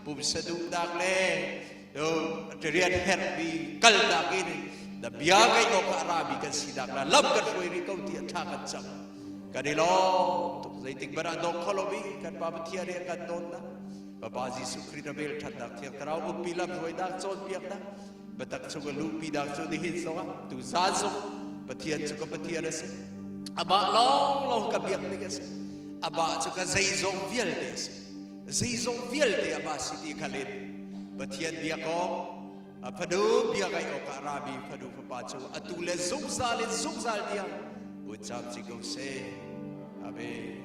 ปุ่มสะดุดักเล่เรียนเฮดบีกัลดักอินดับเบียไก่นกอาราบิกันสีดักละลับกันช่วยริเกาเตียนทางกันจับกันได้ล้อตุกใจติกบาราดอกคอลบีกันปาปเทียเรียกันโดนนะปาปาจิสุครีนเบลทัดดักเทียงเราอุปปีลับช่วยดักโจนเปียกนะบัตักสุกลูปีดักโจนหินสวะตุซาซุปเทียนสุกปเทียนเสabah long ka biak ni kasi abah chuka zaizong viel des zaizong viel de abah siti khalid pathian biak ko apadu biak ai ok arabi padu papachu atule zungzal dia ucap cikau se amen